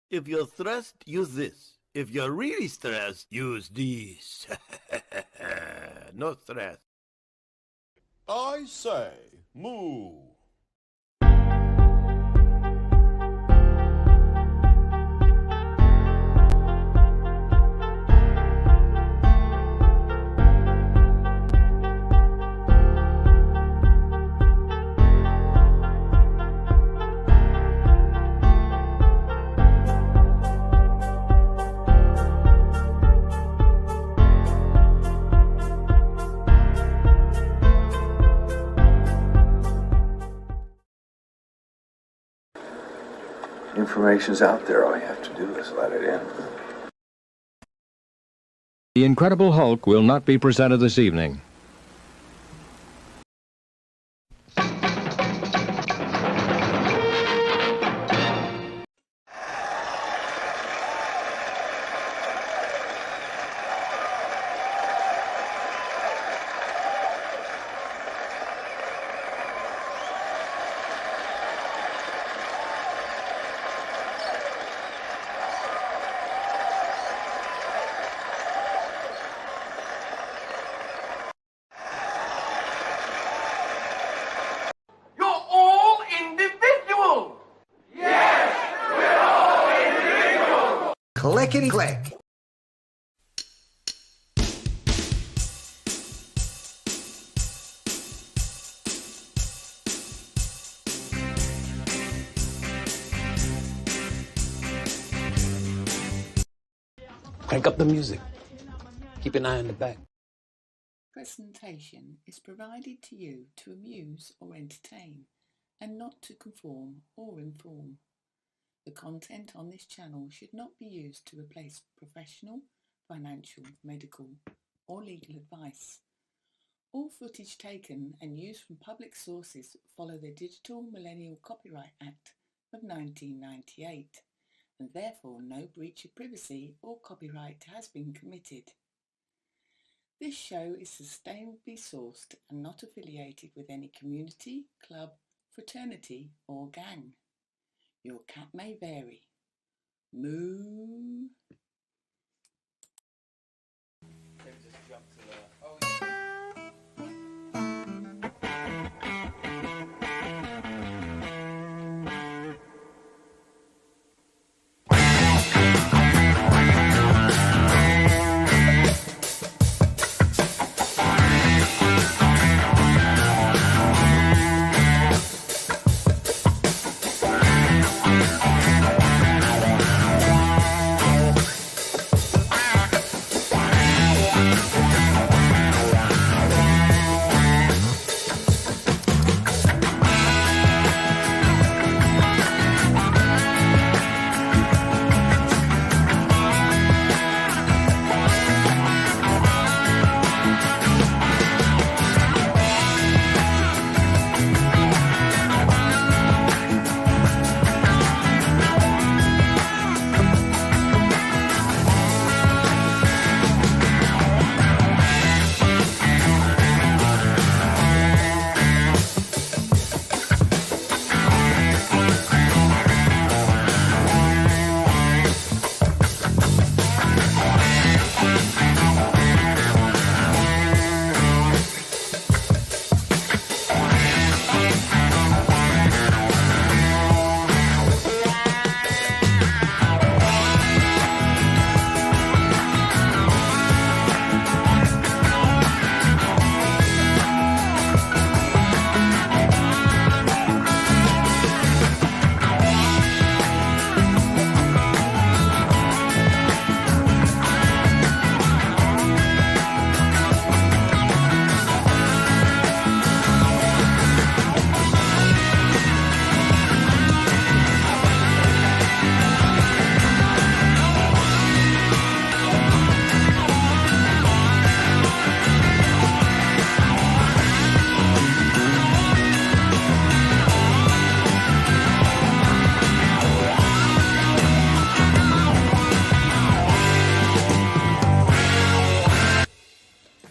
If you're stressed, use this. If you're really stressed, use these. No stress. I say, move. Information's out there. All you have to do is let it in. The Incredible Hulk will not be presented this evening. Clickety click. Crank up the music. Keep an eye on the back. Presentation is provided to you to amuse or entertain, and not to conform or inform. The content on this channel should not be used to replace professional, financial, medical, or legal advice. All footage taken and used from public sources follow the Digital Millennial Copyright Act of 1998, and therefore no breach of privacy or copyright has been committed. This show is sustainably sourced and not affiliated with any community, club, fraternity, or gang. Your cat may vary. Moo.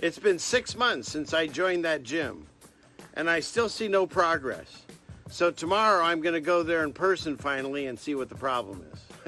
It's been 6 months since I joined that gym, and I still see no progress. So tomorrow I'm going to go there in person finally and see what the problem is.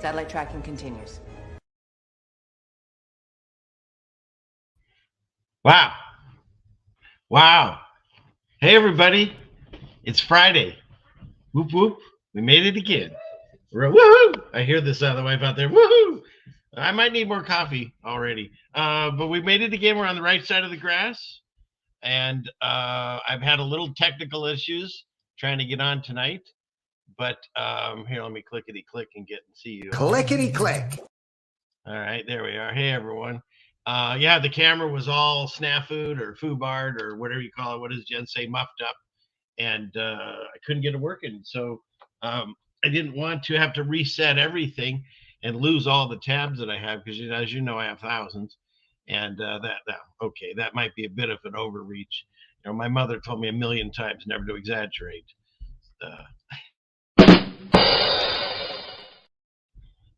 Satellite tracking continues. Wow. Wow. Hey, everybody. It's Friday. Whoop, whoop. We made it again. Woohoo! I hear this other wife out there. Woohoo! I might need more coffee already. But we made it again. We're on the right side of the grass. And I've had a little technical issues trying to get on tonight. But here, let me clickety-click and get and see you. Clickety-click. All right, there we are. Hey, everyone. Yeah, the camera was all snafu'd or foobarred or whatever you call it. What does Jen say? Muffed up. And I couldn't get it working. So I didn't want to have to reset everything and lose all the tabs that I have because, as you know, I have thousands. And that might be a bit of an overreach. You know, my mother told me 1,000,000 times never to exaggerate.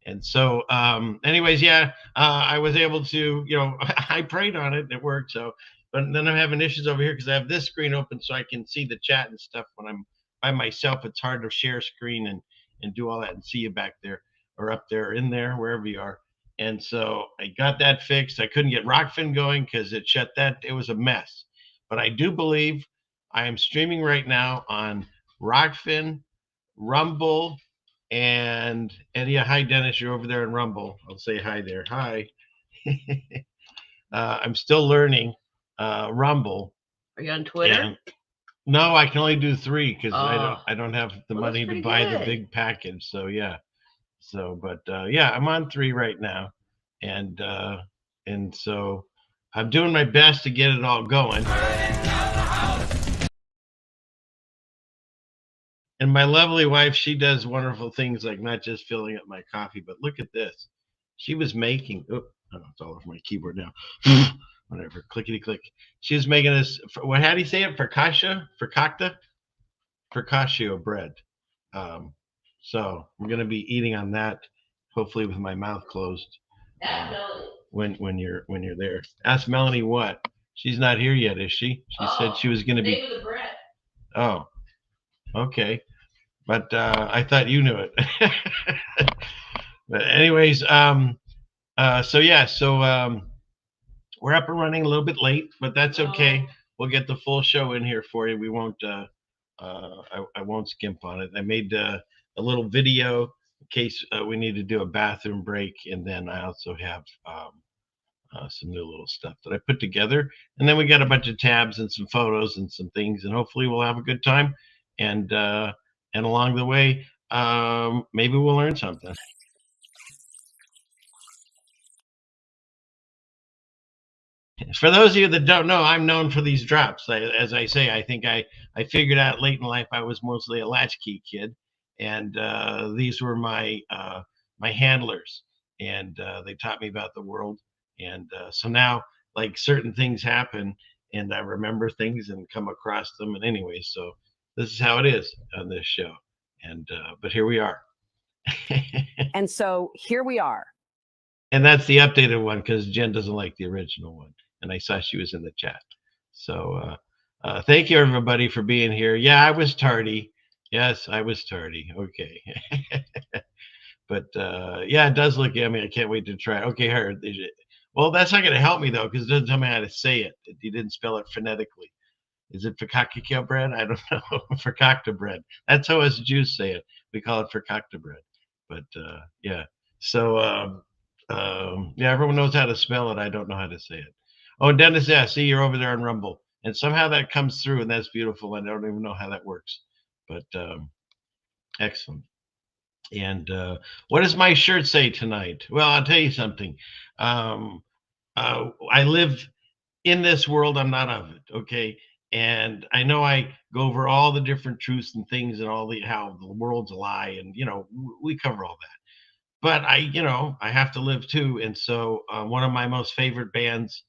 And so, anyways, yeah, I was able to, you know, I prayed on it. It worked. So, but then I'm having issues over here because I have this screen open so I can see the chat and stuff. When I'm by myself, it's hard to share screen and do all that and see you back there or up there, in there, wherever you are. And so I got that fixed. I couldn't get Rockfin going because it shut that. It was a mess. But I do believe I am streaming right now on Rockfin, Rumble, and yeah, hi Dennis, you're over there in Rumble. I'll say hi there. Hi. I'm still learning Rumble. Are you on Twitter? No, I can only do 3 because I don't have the money to buy the big package. So yeah. So but yeah, I'm on 3 right now. And so I'm doing my best to get it all going. And my lovely wife, she does wonderful things like not just filling up my coffee, but look at this. She was making, oh, it's all over my keyboard now. Whatever, clickety click. She was making this, how do you say it? Focaccia bread. So we're going to be eating on that, hopefully with my mouth closed. When you're there. Ask Melanie what? She's not here yet, is she? She said she was going to be. The bread. Oh, okay. But I thought you knew it. But anyways, so yeah, so we're up and running a little bit late, but that's okay. We'll get the full show in here for you. We won't. I won't skimp on it. I made a little video in case we need to do a bathroom break, and then I also have some new little stuff that I put together. And then we got a bunch of tabs and some photos and some things, and hopefully we'll have a good time. And along the way, maybe we'll learn something. For those of you that don't know, I'm known for these drops. As I say, I think I figured out late in life I was mostly a latchkey kid, and these were my handlers, and they taught me about the world. And so now, like certain things happen, and I remember things and come across them. And anyway, so this is how it is on this show. And but here we are. And so here we are. And that's the updated one because Jen doesn't like the original one. And I saw she was in the chat. So thank you, everybody, for being here. Yeah, I was tardy. Yes, I was tardy. Okay. But yeah, it does look, I mean, I can't wait to try. Okay, her. Well, that's not going to help me, though, because it doesn't tell me how to say it. You didn't spell it phonetically. Is it fakakika bread? I don't know. Fakakta bread. That's how us Jews say it. We call it fakakta bread. But yeah. So yeah, everyone knows how to spell it. I don't know how to say it. Oh, Dennis, yeah, see, you're over there on Rumble. And somehow that comes through, and that's beautiful. I don't even know how that works. But excellent. And what does my shirt say tonight? Well, I'll tell you something. I live in this world. I'm not of it. Okay. And I know I go over all the different truths and things and all the how the world's a lie. And, you know, we cover all that. But you know, I have to live too. And so one of my most favorite bands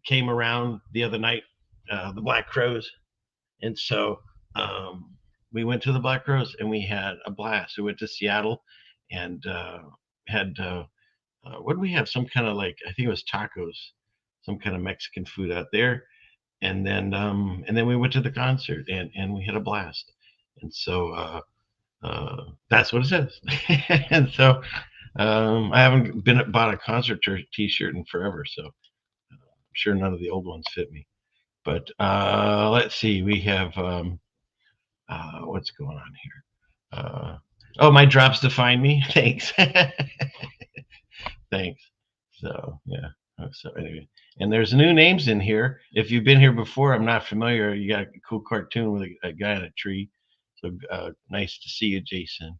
came around the other night, the Black Crowes. And so we went to the Black Crowes and we had a blast. We went to Seattle and had, what did we have? Some kind of like, I think it was tacos, some kind of Mexican food out there. And then we went to the concert and we had a blast. And so that's what it says. And so I haven't bought a concert t-shirt in forever, so I'm sure none of the old ones fit me. But let's see, we have what's going on here? Oh, my drops to find me. Thanks. Thanks. So yeah. So anyway, and there's new names in here. If you've been here before, I'm not familiar. You got a cool cartoon with a guy in a tree. So nice to see you, Jason.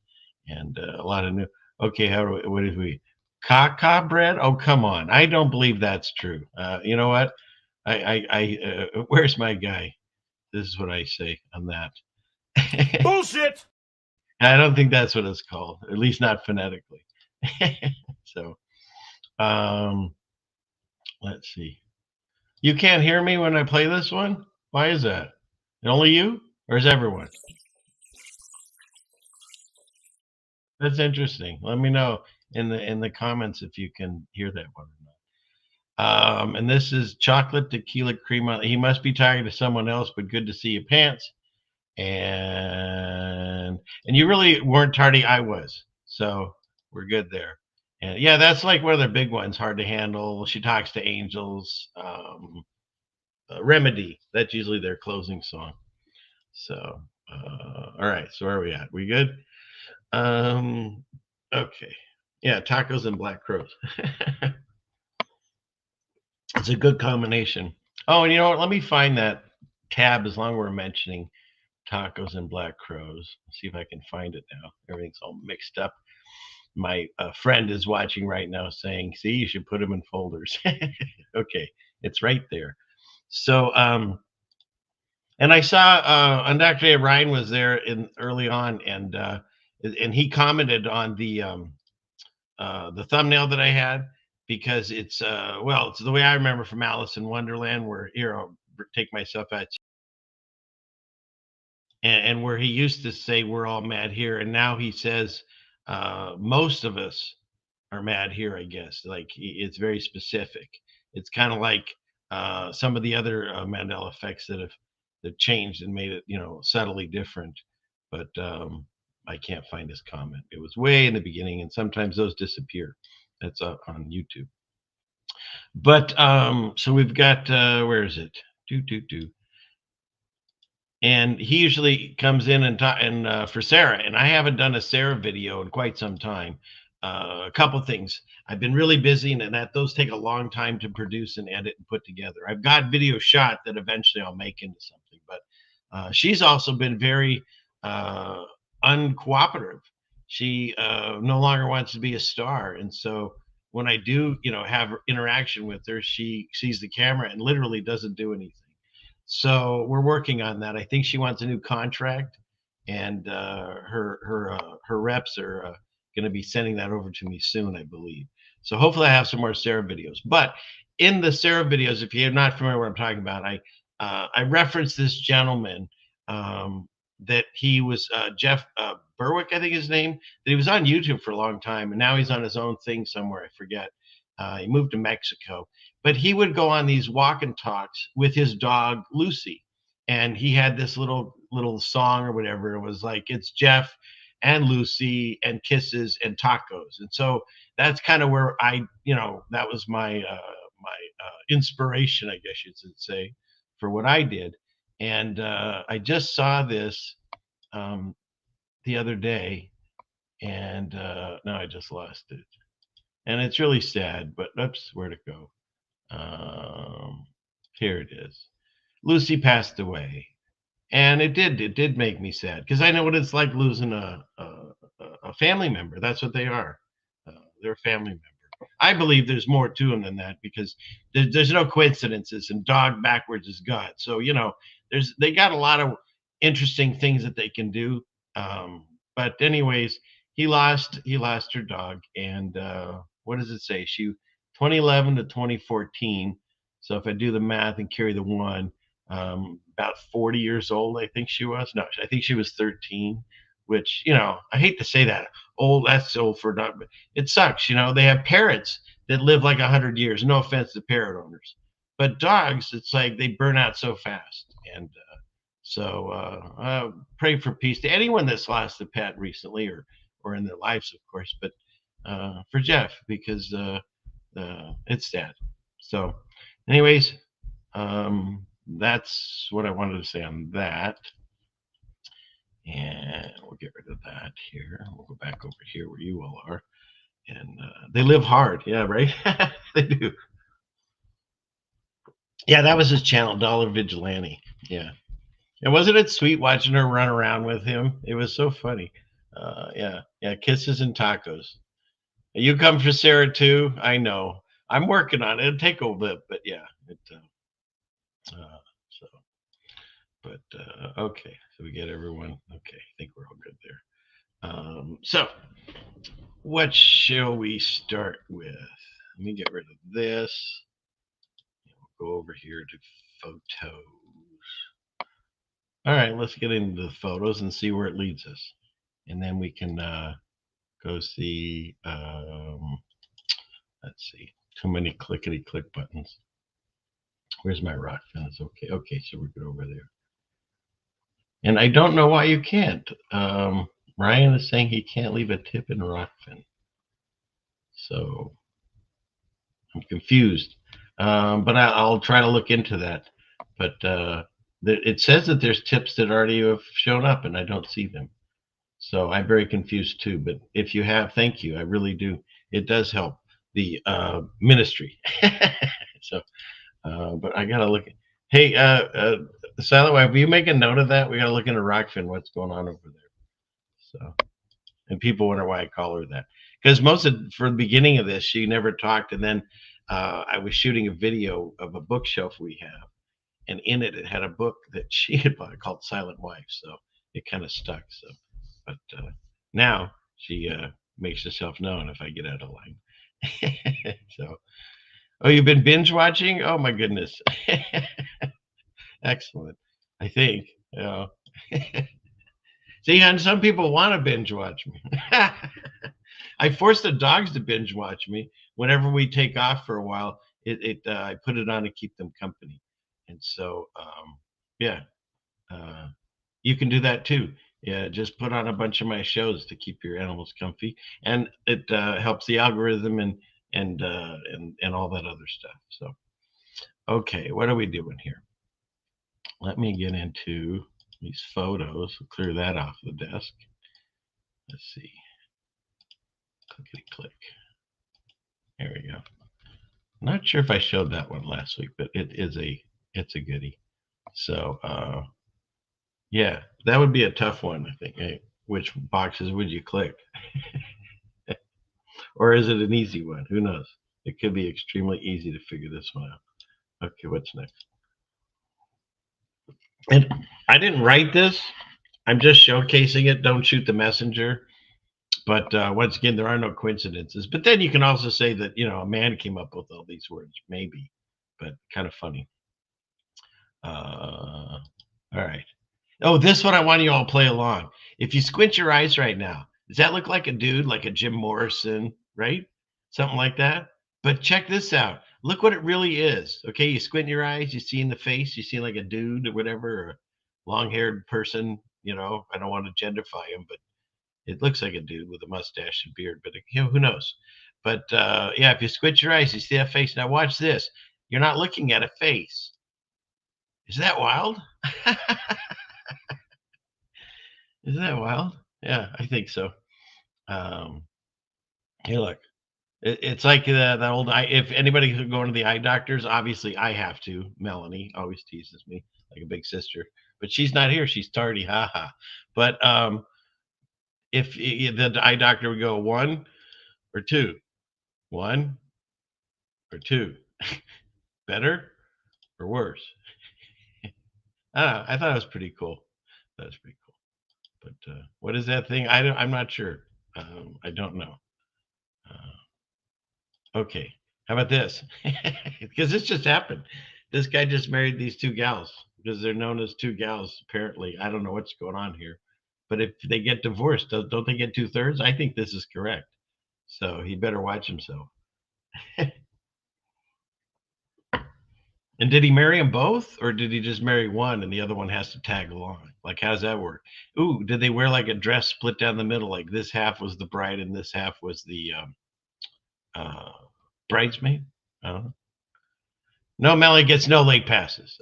And a lot of new. Okay, what did we? Caca bread? Oh, come on! I don't believe that's true. You know what? Where's my guy? This is what I say on that. Bullshit! I don't think that's what it's called, at least not phonetically. So, let's see. You can't hear me when I play this one? Why is that? Only you, or is everyone? That's interesting. Let me know in the comments if you can hear that one or not. And this is chocolate tequila cream. He must be talking to someone else, but good to see you, pants. And you really weren't tardy. I was, so we're good there. And yeah, that's like one of their big ones. Hard to handle. She talks to angels. Remedy. That's usually their closing song. So all right. So where are we at? We good? Okay. Yeah, tacos and Black Crowes. It's a good combination. Oh, and you know what? Let me find that tab as long as we're mentioning tacos and Black Crowes. Let's see if I can find it now. Everything's all mixed up. My friend is watching right now saying, see, you should put them in folders. Okay, it's right there. So, and I saw, and Dr. Ryan was there early on, and he commented on the thumbnail that I had because it's well, it's the way I remember from Alice in Wonderland, where here I'll take myself out, and where he used to say we're all mad here, and now he says most of us are mad here. I guess like it's very specific. It's kind of like some of the other Mandela effects that changed and made it, you know, subtly different. But I can't find his comment. It was way in the beginning, and sometimes those disappear. That's on YouTube. But so we've got where is it? And he usually comes in and for Sarah, and I haven't done a Sarah video in quite some time. A couple things. I've been really busy, and those take a long time to produce and edit and put together. I've got video shot that eventually I'll make into something, but she's also been very uncooperative. She no longer wants to be a star, and so when I do, have interaction with her, she sees the camera and literally doesn't do anything. So we're working on that. I think she wants a new contract, and her reps are going to be sending that over to me soon, I believe. So hopefully I have some more Sarah videos. But in the Sarah videos, if you're not familiar with what I'm talking about, I referenced this gentleman that he was Jeff Berwick, I think his name, that he was on YouTube for a long time, and now he's on his own thing somewhere. I forget. He moved to Mexico, but he would go on these walk and talks with his dog Lucy, and he had this little song or whatever. It was like, it's Jeff and Lucy and kisses and tacos, and so that's kind of where that was my inspiration, I guess you should say, for what I did. And I just saw this the other day, and now I just lost it. And it's really sad, but oops, where'd it go? Here it is. Lucy passed away. And it did make me sad, because I know what it's like losing a family member. That's what they are. They're a family member. I believe there's more to them than that, because there's no coincidences, and dog backwards is God. So, they got a lot of interesting things that they can do. But anyways, he lost her dog. And what does it say? 2011 to 2014. So if I do the math and carry the one, about 40 years old, I think she was. No, I think she was 13, which, I hate to say that. Old, that's old for a dog, but it sucks. They have parrots that live like 100 years. No offense to parrot owners. But dogs, it's like they burn out so fast. And so pray for peace to anyone that's lost a pet recently, or in their lives, of course. But for Jeff, because it's sad. So anyways, that's what I wanted to say on that. And we'll get rid of that here. We'll go back over here where you all are. And they live hard. Yeah, right? They do. Yeah, that was his channel, Dollar Vigilante. Yeah. And wasn't it sweet watching her run around with him? It was so funny. Yeah, kisses and tacos. You come for Sarah too? I know. I'm working on it. It'll take a bit, but yeah. Okay. So we get everyone. Okay, I think we're all good there. So what shall we start with? Let me get rid of this. We'll go over here to photos. All right, let's get into the photos and see where it leads us. And then we can go see, let's see, too many clickety-click buttons. Where's my rock fin? It's okay. Okay, so we're good over there. And I don't know why you can't. Ryan is saying he can't leave a tip in Rockfin. So I'm confused. But I'll try to look into that. But it says that there's tips that already have shown up, and I don't see them. So I'm very confused too. But if you have, thank you. I really do. It does help the ministry. So, but I got to look. Hey, Silent Wife, will you make a note of that? We got to look into Rockfin, what's going on over there. So, and people wonder why I call her that. Because for the beginning of this, she never talked. And then I was shooting a video of a bookshelf we have. And in it, it had a book that she had bought called Silent Wife. So it kind of stuck. So, but now she makes herself known if I get out of line. So, oh, you've been binge watching? Oh my goodness. Excellent. I think. See, and some people want to binge watch me. I force the dogs to binge watch me whenever we take off for a while. I put it on to keep them company. And so, yeah, you can do that too. Yeah, just put on a bunch of my shows to keep your animals comfy, and it helps the algorithm and all that other stuff. So, okay, what are we doing here? Let me get into these photos. We'll clear that off the desk. Let's see. Clickety click. There we go. Not sure if I showed that one last week, but it's a goodie. So yeah, that would be a tough one, I think. Hey, which boxes would you click? Or is it an easy one? Who knows? It could be extremely easy to figure this one out. Okay, what's next? And I didn't write this. I'm just showcasing it. Don't shoot the messenger. But once again, there are no coincidences. But then you can also say that, a man came up with all these words, maybe, but kind of funny. All right. Oh, this one I want you all to play along. If you squint your eyes right now, does that look like a dude, like a Jim Morrison, right? Something like that. But check this out. Look what it really is. Okay, you squint your eyes, you see in the face, you see like a dude or whatever, or a long-haired person. I don't want to genderify him, but it looks like a dude with a mustache and beard. But who knows? But yeah, if you squint your eyes, you see that face. Now watch this. You're not looking at a face. Is that wild? Isn't that wild? Yeah, I think so. Hey, look, it's like that old eye. If anybody could go to the eye doctors, obviously I have to. Melanie always teases me like a big sister, but she's not here. She's tardy. Ha ha. But if the eye doctor would go 1 or 2, 1 or 2, better or worse? I thought it was pretty cool. That was pretty cool. But what is that thing? I'm not sure. I don't know. Okay, how about this? Because this just happened. This guy just married these 2 gals because they're known as 2 gals. Apparently, I don't know what's going on here. But if they get divorced, don't they get 2/3? I think this is correct. So he better watch himself. And did he marry them both, or did he just marry one and the other one has to tag along? Like, how does that work? Ooh, did they wear like a dress split down the middle? Like this half was the bride and this half was the bridesmaid? I don't know. No, Melly gets no late passes.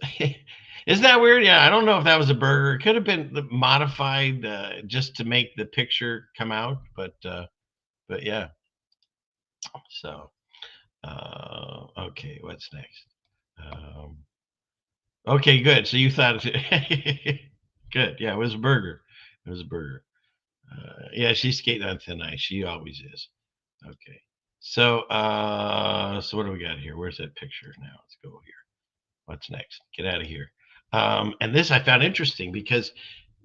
Isn't that weird? Yeah, I don't know if that was a burger. It could have been modified just to make the picture come out, but yeah. So, okay, what's next? Okay, good. So you thought good. Yeah, it was a burger. It was a burger. Yeah, she's skating on thin ice. She always is. Okay. So so what do we got here? Where's that picture now? Let's go here. What's next? Get out of here. And this I found interesting because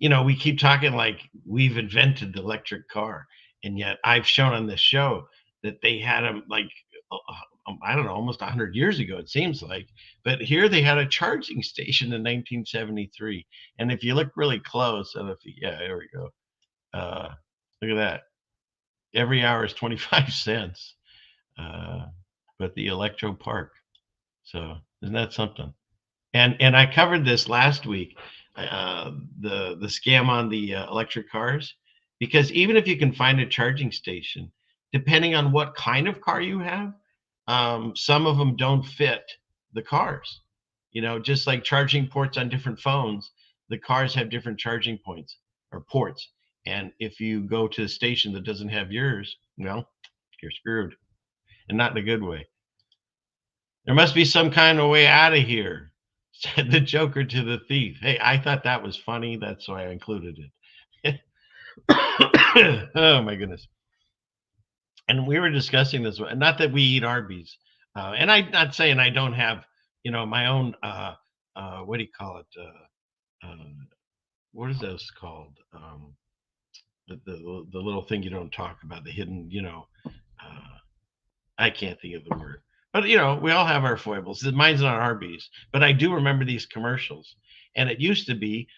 we keep talking like we've invented the electric car, and yet I've shown on this show that they had them like I don't know, almost 100 years ago, it seems like. But here they had a charging station in 1973. And if you look really close, yeah, there we go. Look at that. Every hour is 25 cents. But the Electro Park. So isn't that something? And I covered this last week, the scam on the electric cars, because even if you can find a charging station, depending on what kind of car you have, some of them don't fit the cars. Just like charging ports on different phones, the cars have different charging points or ports. And if you go to a station that doesn't have yours, well, you're screwed, and not in a good way. There must be some kind of way out of here, said the Joker to the thief. Hey, I thought that was funny. That's why I included it. Oh, my goodness. And we were discussing this, not that we eat Arby's. And I'm not saying I don't have, my own, what do you call it? What is those called? The little thing you don't talk about, the hidden, I can't think of the word. But, we all have our foibles. Mine's not Arby's, but I do remember these commercials. And it used to be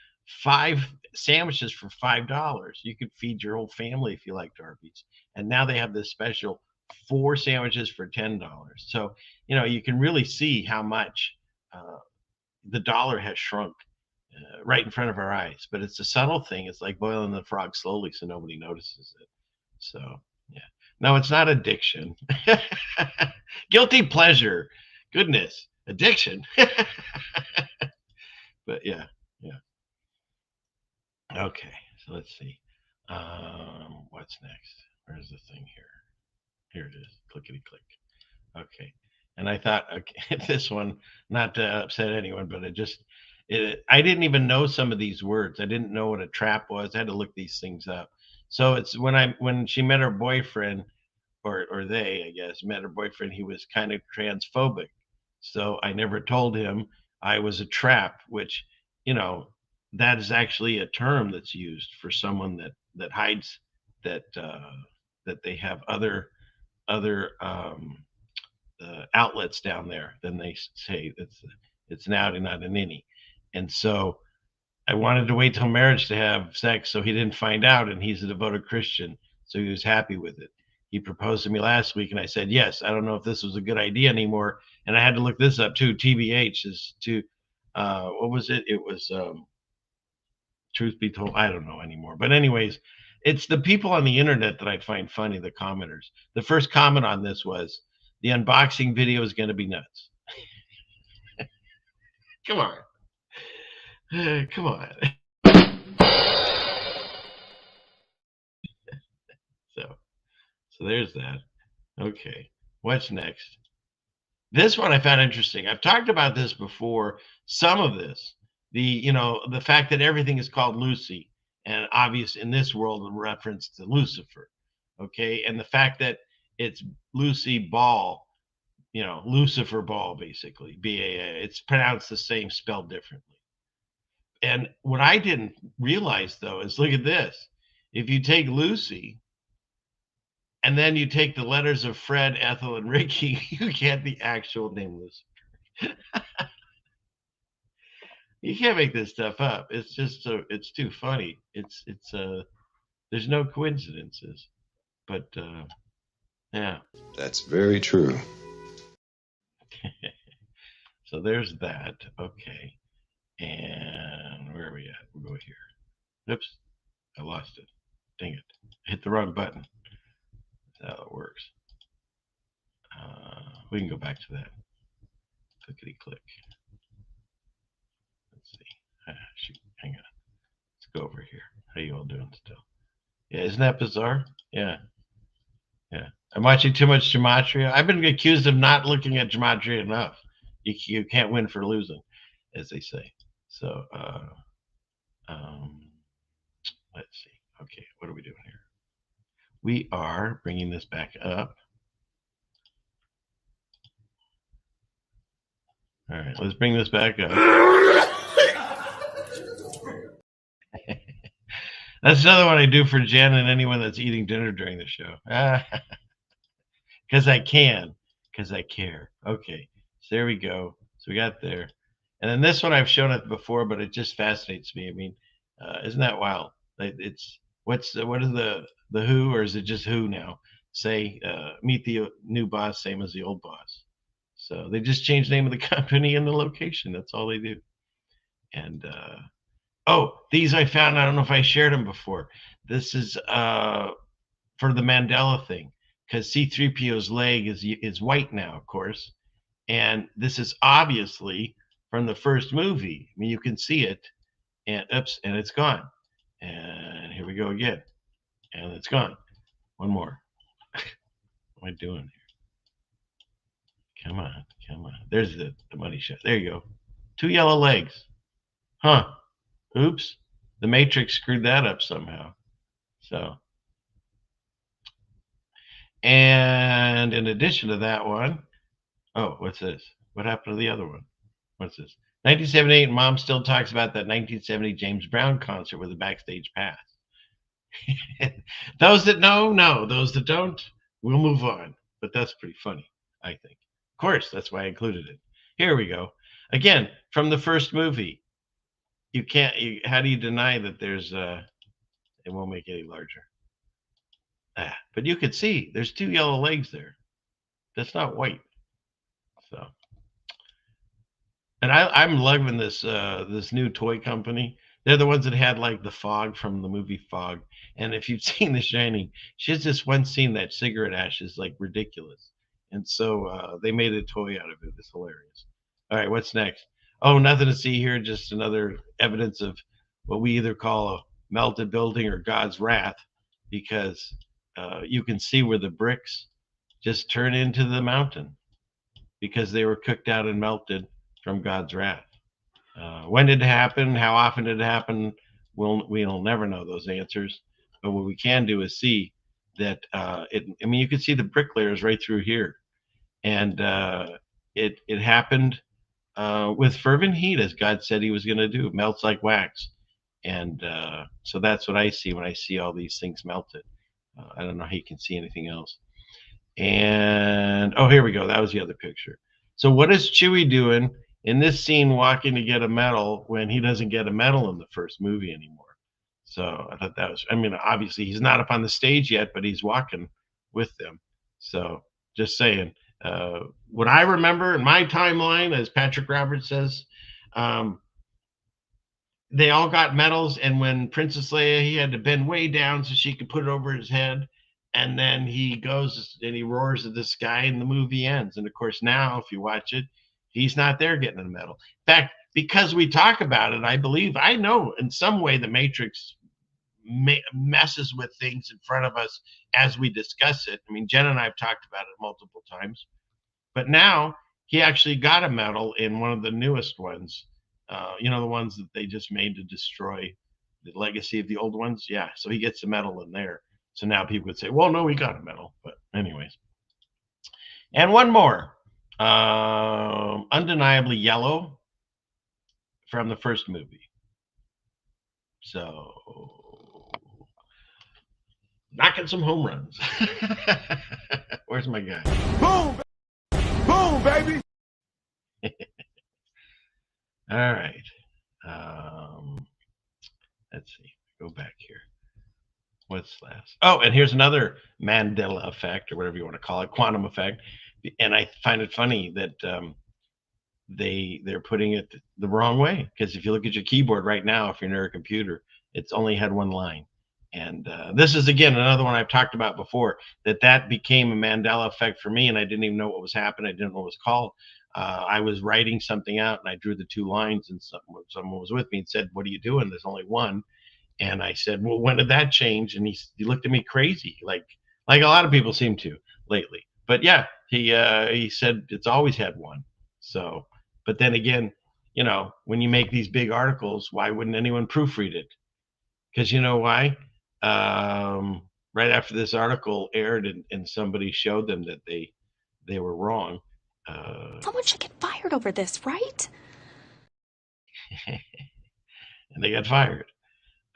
5 sandwiches for $5. You could feed your whole family if you liked Arby's. And now they have this special 4 sandwiches for $10. So, you can really see how much the dollar has shrunk right in front of our eyes. But it's a subtle thing. It's like boiling the frog slowly so nobody notices it. So, yeah. No, it's not addiction. Guilty pleasure. Goodness. Addiction. But yeah. Okay, so let's see. What's next? Where's the thing here? Here it is. Clickety click. Okay. And I thought, okay, this one, not to upset anyone, but I didn't even know some of these words. I didn't know what a trap was. I had to look these things up. So it's when she met her boyfriend, or they, I guess, met her boyfriend, he was kind of transphobic. So I never told him I was a trap, which, you know, that is actually a term that's used for someone that hides that that they have other outlets down there. Then they say it's an outie, not an innie. And so I wanted to wait till marriage to have sex so he didn't find out, and he's a devoted Christian, so he was happy with it. He proposed to me last week, and I said yes. I don't know if this was a good idea anymore, and I had to look this up too. TBH is to what was it? It was truth be told, I don't know anymore. But anyways, it's the people on the internet that I find funny, the commenters. The first comment on this was, the unboxing video is going to be nuts. Come on. Come on. So there's that. Okay. What's next? This one I found interesting. I've talked about this before. Some of this, the fact that everything is called Lucy, and obvious in this world in reference to Lucifer. Okay. And the fact that it's Lucy Ball, Lucifer Ball, basically, BAA. It's pronounced the same, spelled differently. And what I didn't realize, though, is look at this. If you take Lucy and then you take the letters of Fred, Ethel, and Ricky, you get the actual name Lucifer. You can't make this stuff up. It's just it's too funny. It's there's no coincidences. But yeah. That's very true. So there's that. Okay. And where are we at? We'll go here. Oops. I lost it. Dang it. I hit the wrong button. That's how it works. We can go back to that. Clickety click. Let's see. Shoot. Hang on. Let's go over here. How you all doing still? Yeah, isn't that bizarre? Yeah. Yeah. I'm watching too much Gematria. I've been accused of not looking at Gematria enough. You can't win for losing, as they say. So, let's see. Okay, what are we doing here? We are bringing this back up. All right, let's bring this back up. That's another one I do for Jen and anyone that's eating dinner during the show. Because I can, because I care. Okay, so there we go. So we got there. And then this one I've shown it before, but it just fascinates me. I mean, isn't that wild? It's what is the who, or is it just who now? Say, meet the new boss, same as the old boss. So they just change the name of the company and the location. That's all they do. And these I found. I don't know if I shared them before. This is for the Mandela thing, because C-3PO's leg is white now, of course, and this is obviously from the first movie. I mean, you can see it, and oops, and it's gone. And here we go again, and it's gone. One more. What am I doing here? Come on, come on. There's the money shot. There you go. 2 yellow legs. Huh. Oops. The Matrix screwed that up somehow. So. And in addition to that one, what's this? What happened to the other one? What's this? 1978, Mom still talks about that 1970 James Brown concert with a backstage pass. Those that know. Those that don't, we'll move on. But that's pretty funny, I think. Of course, that's why I included it. Here we go. Again, from the first movie. You can't, how do you deny that there's, it won't make it any larger. But you could see there's 2 yellow legs there. That's not white. So. And I'm loving this this new toy company. They're the ones that had like the Fog from the movie Fog. And if you've seen The Shining, she has this one scene that cigarette ash is like ridiculous. And so they made a toy out of it. It's hilarious. All right, what's next? Oh, nothing to see here. Just another evidence of what we either call a melted building or God's wrath, because you can see where the bricks just turn into the mountain because they were cooked out and melted from God's wrath. When did it happen? How often did it happen? We'll never know those answers. But what we can do is see that I mean, you could see the brick layers right through here. And it happened with fervent heat, as God said he was going to do. It melts like wax. And so that's what I see when I see all these things melted. I don't know how you can see anything else. And, oh, here we go. That was the other picture. So what is Chewie doing in this scene walking to get a medal when he doesn't get a medal in the first movie anymore? So I thought that was, I mean, obviously he's not up on the stage yet, but he's walking with them. So just saying. What I remember in my timeline, as Patrick Roberts says, they all got medals, and when Princess Leia, he had to bend way down so she could put it over his head, and then he goes and he roars at the sky, and the movie ends. And of course, now if you watch it, he's not there getting a medal. In fact, because we talk about it, I know in some way the Matrix messes with things in front of us as we discuss it. I mean, Jen and I have talked about it multiple times, but now he actually got a medal in one of the newest ones. The ones that they just made to destroy the legacy of the old ones. Yeah, so he gets a medal in there. So now people would say, well, no, he got a medal. But anyways. And one more. Undeniably yellow from the first movie. So knocking some home runs. Where's my guy? Boom! Boom, baby! All right. Let's see. Go back here. What's last? Oh, and here's another Mandela effect, or whatever you want to call it, quantum effect. And I find it funny that they're putting it the wrong way, because if you look at your keyboard right now, if you're near a computer, it's only had one line. And this is, again, another one I've talked about before, that became a Mandela effect for me, and I didn't even know what was happening. I didn't know what it was called. I was writing something out, and I drew the two lines, and someone was with me and said, what are you doing? There's only one. And I said, well, when did that change? And he looked at me crazy, like a lot of people seem to lately. But yeah, he said it's always had one. So, but then again, when you make these big articles, why wouldn't anyone proofread it? Because you know why? Right after this article aired and somebody showed them that they were wrong. Someone should get fired over this, right? And they got fired.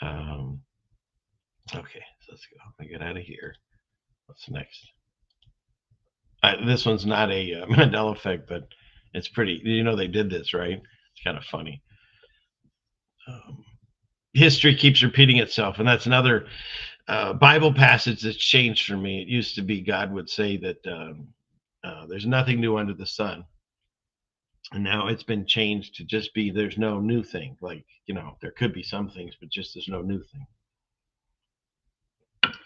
Okay, so let's go. Let me get out of here. What's next? This one's not a Mandela effect, but it's pretty. They did this, right? It's kind of funny. History keeps repeating itself, and that's another Bible passage that's changed for me. It used to be God would say that there's nothing new under the sun, and now it's been changed to just be there's no new thing. Like, there could be some things, but just there's no new thing.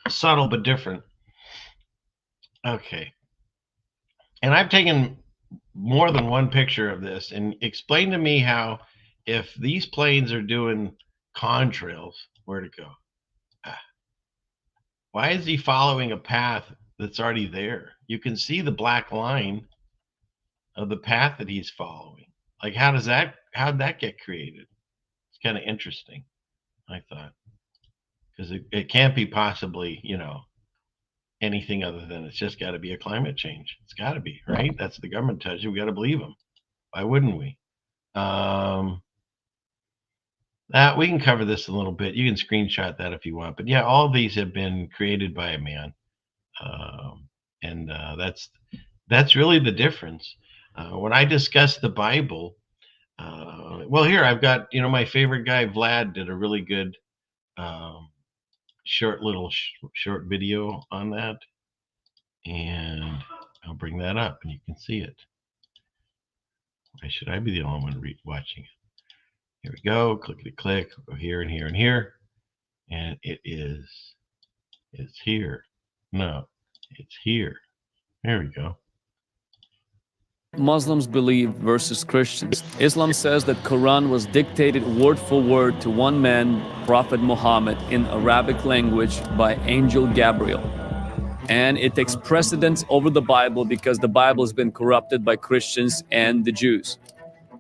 Subtle but different. Okay. And I've taken more than one picture of this, and explain to me how, if these planes are doing contrails, where to go? Why is he following a path that's already there? You can see the black line of the path that he's following. Like, how'd that get created? It's kind of interesting, I thought, because it can't be possibly, anything other than it's just got to be a climate change. It's got to be, right? That's what the government tells you. We got to believe them. Why wouldn't we? We can cover this a little bit. You can screenshot that if you want. But yeah, all of these have been created by a man, and that's really the difference. When I discuss the Bible, well, here I've got, my favorite guy Vlad did a really good short video on that, and I'll bring that up and you can see it. Why should I be the only one watching it? Here we go. Click. We'll go here and here and here, and it's here. No, it's here. There we go. Muslims believe versus Christians. Islam says that Quran was dictated word for word to one man, Prophet Muhammad, in Arabic language by Angel Gabriel. And it takes precedence over the Bible because the Bible has been corrupted by Christians and the Jews.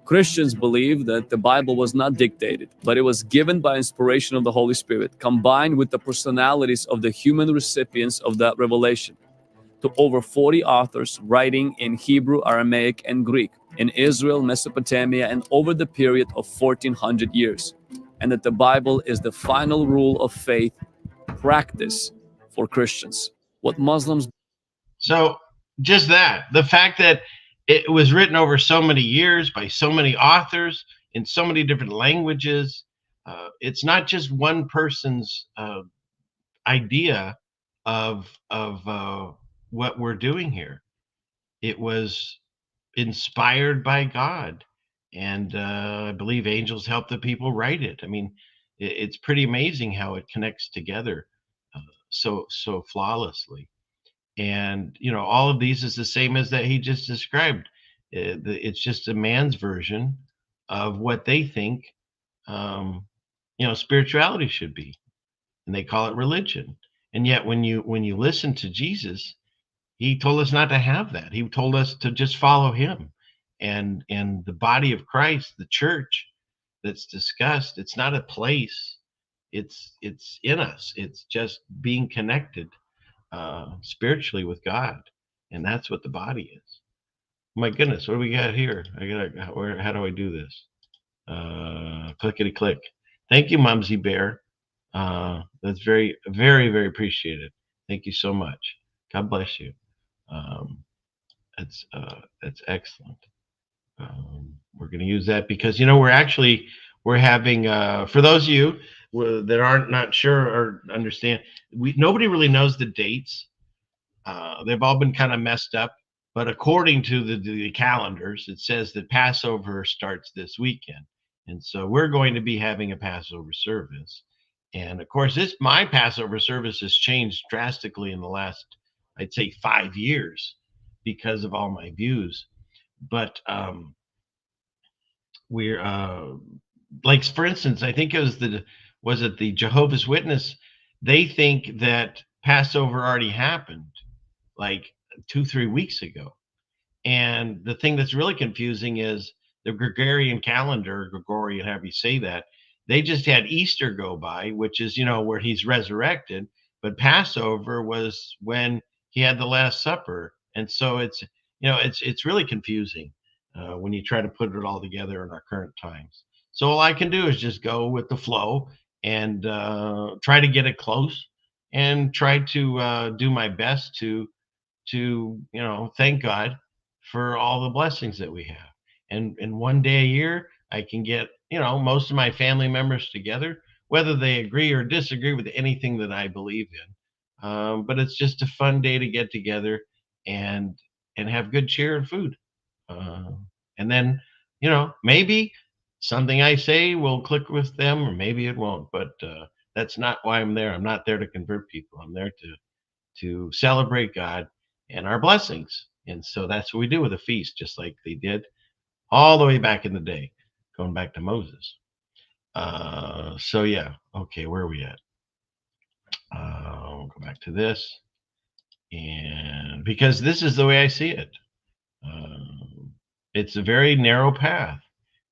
Christians believe that the Bible was not dictated, but it was given by inspiration of the Holy Spirit, combined with the personalities of the human recipients of that revelation, to over 40 authors writing in Hebrew, Aramaic, and Greek in Israel, Mesopotamia, and over the period of 1400 years. And that the Bible is the final rule of faith practice for Christians. What Muslims... So just that, the fact that it was written over so many years by so many authors in so many different languages, it's not just one person's idea of what we're doing here. It was inspired by God, and I believe angels help the people write it. I mean, it's pretty amazing how it connects together so flawlessly. And all of these is the same as that he just described. It's just a man's version of what they think spirituality should be, and they call it religion. And yet when you listen to Jesus, he told us not to have that. He told us to just follow him. And the body of Christ, the church that's discussed, it's not a place, it's in us. It's just being connected spiritually with God, and that's what the body is. My goodness, what do we got here? How do I do this? Clickety click. Thank you, Mumsy Bear. That's very, very, very appreciated. Thank you so much. God bless you. That's excellent. We're going to use that because we're having for those of you that aren't not sure or understand, nobody really knows the dates. They've all been kind of messed up, but according to the calendars, it says that Passover starts this weekend, and so we're going to be having a Passover service. And of course, my Passover service has changed drastically in the last, I'd say, 5 years because of all my views. But we're like, for instance, I think it was the Jehovah's Witness? They think that Passover already happened like 2-3 weeks ago. And the thing that's really confusing is the Gregorian calendar, Gregorian, however you say that, they just had Easter go by, which is, where he's resurrected. But Passover was when he had the Last Supper. And so it's really confusing when you try to put it all together in our current times. So all I can do is just go with the flow and try to get it close and try to do my best to thank God for all the blessings that we have. And one day a year, I can get, most of my family members together, whether they agree or disagree with anything that I believe in. But it's just a fun day to get together and have good cheer and food. And then, maybe something I say will click with them, or maybe it won't. But that's not why I'm there. I'm not there to convert people. I'm there to celebrate God and our blessings. And so that's what we do with a feast, just like they did all the way back in the day, going back to Moses. So yeah, okay, where are we at? We'll go back to this, and because this is the way I see it, it's a very narrow path,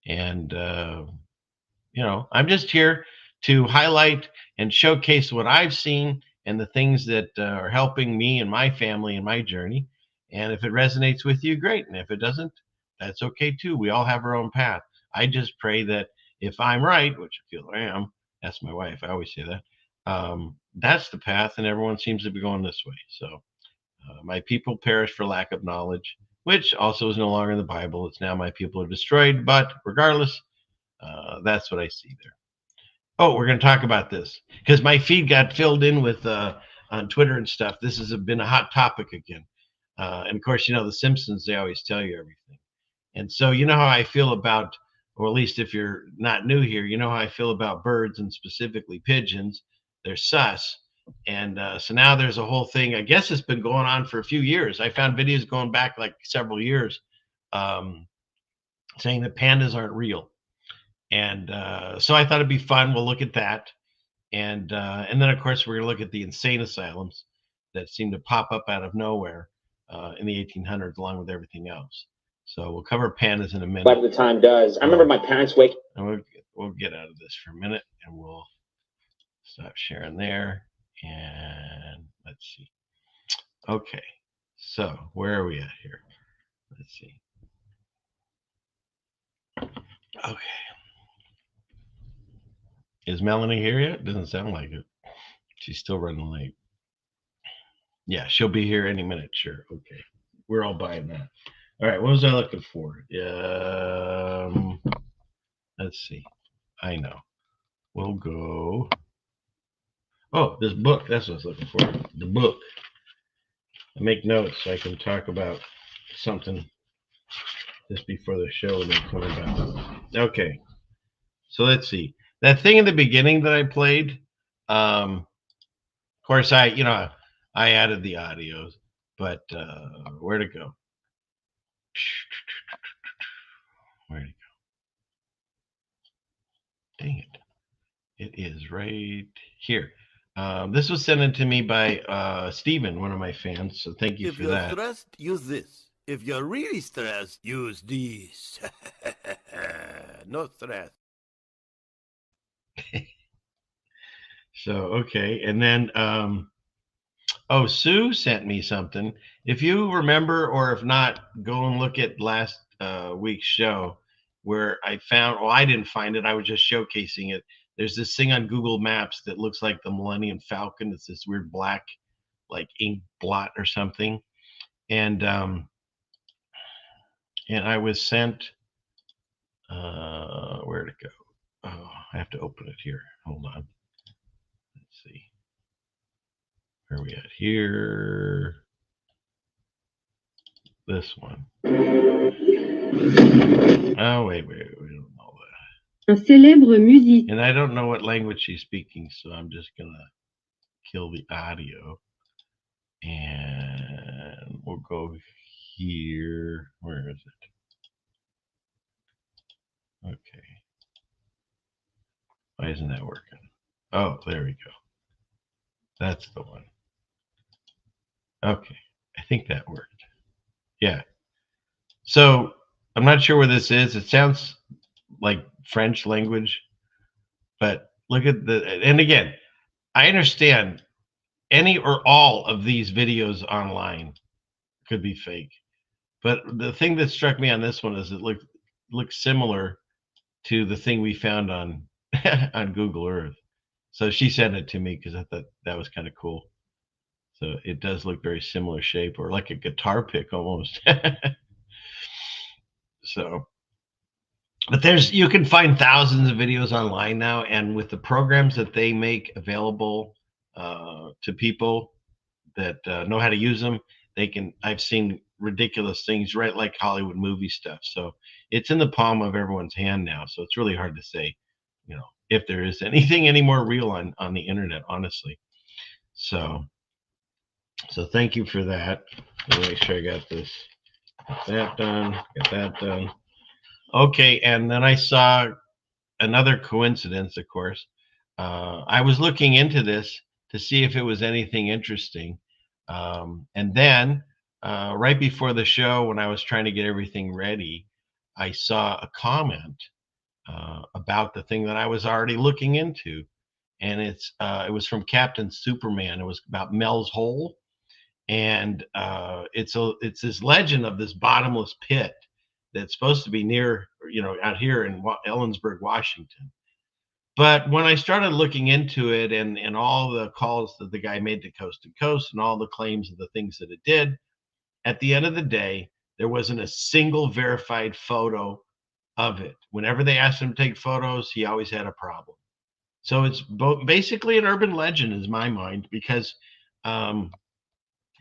and I'm just here to highlight and showcase what I've seen and the things that are helping me and my family in my journey. And if it resonates with you, great. And if it doesn't, that's okay too. We all have our own path. I just pray that if I'm right, which I feel I am, that's my wife, I always say that, that's the path, and everyone seems to be going this way. So my people perish for lack of knowledge, which also is no longer in the Bible. It's now my people are destroyed. But regardless, that's what I see there. Oh, we're going to talk about this because my feed got filled in with on Twitter and stuff. This has been a hot topic again. And of course, the Simpsons, they always tell you everything. And so how I feel about, or at least if you're not new here, how I feel about birds, and specifically pigeons. They're sus. And so now there's a whole thing. I guess it's been going on for a few years. I found videos going back like several years saying that pandas aren't real. And so I thought it'd be fun. We'll look at that. And then, of course, we're going to look at the insane asylums that seem to pop up out of nowhere in the 1800s, along with everything else. So we'll cover pandas in a minute. But the time does. I remember my parents waking. And we'll get out of this for a minute, and we'll stop sharing there. And let's see. Okay, so where are we at here? Let's see. Okay. Is Melanie here yet? Doesn't sound like it. She's still running late. Yeah, she'll be here any minute. Sure. Okay. We're all buying that. All right. What was I looking for? Let's see. I know. We'll go. Oh, this book. That's what I was looking for. The book. I make notes so I can talk about something just before the show when they come about. Okay. So let's see. That thing in the beginning that I played, of course, I added the audios, but where'd it go? Where'd it go? Dang it. It is right here. This was sent in to me by Steven, one of my fans, so thank you If for you're that. stressed, use this. If you're really stressed, use these. No stress. So, okay. And then, Sue sent me something. If you remember, or if not, go and look at last week's show where I found, I didn't find it. I was just showcasing it. There's this thing on Google Maps that looks like the Millennium Falcon. It's this weird black, like ink blot or something. And I was sent, where'd it go? Oh, I have to open it here. Hold on. Let's see. Where are we at here? This one. Oh, wait, we don't know that. Un célèbre musicien. And I don't know what language she's speaking, so I'm just going to kill the audio. And we'll go here. Where is it? Okay. Why isn't that working? Oh, there we go. That's the one. Okay. I think that worked. Yeah. So I'm not sure where this is. It sounds like French language, but look at and again, I understand any or all of these videos online could be fake. But the thing that struck me on this one is it looks similar to the thing we found on on Google Earth. So she sent it to me because I thought that was kind of cool. So it does look very similar shape, or like a guitar pick almost. So, but you can find thousands of videos online now, and with the programs that they make available to people that know how to use them, I've seen ridiculous things, right? Like Hollywood movie stuff. So it's in the palm of everyone's hand now. So it's really hard to say, if there is anything any more real on the internet, honestly. So thank you for that. Let me make sure I got this. Got that done. Got that done. Okay, and then I saw another coincidence, of course. I was looking into this to see if it was anything interesting. And then right before the show, when I was trying to get everything ready, I saw a comment about the thing that I was already looking into. And it was from Captain Superman. It was about Mel's Hole. And it's this legend of this bottomless pit that's supposed to be near, out here in Ellensburg, Washington. But when I started looking into it and all the calls that the guy made to Coast and all the claims of the things that it did, at the end of the day, there wasn't a single verified photo of it. Whenever they asked him to take photos, he always had a problem. So it's basically an urban legend in my mind, because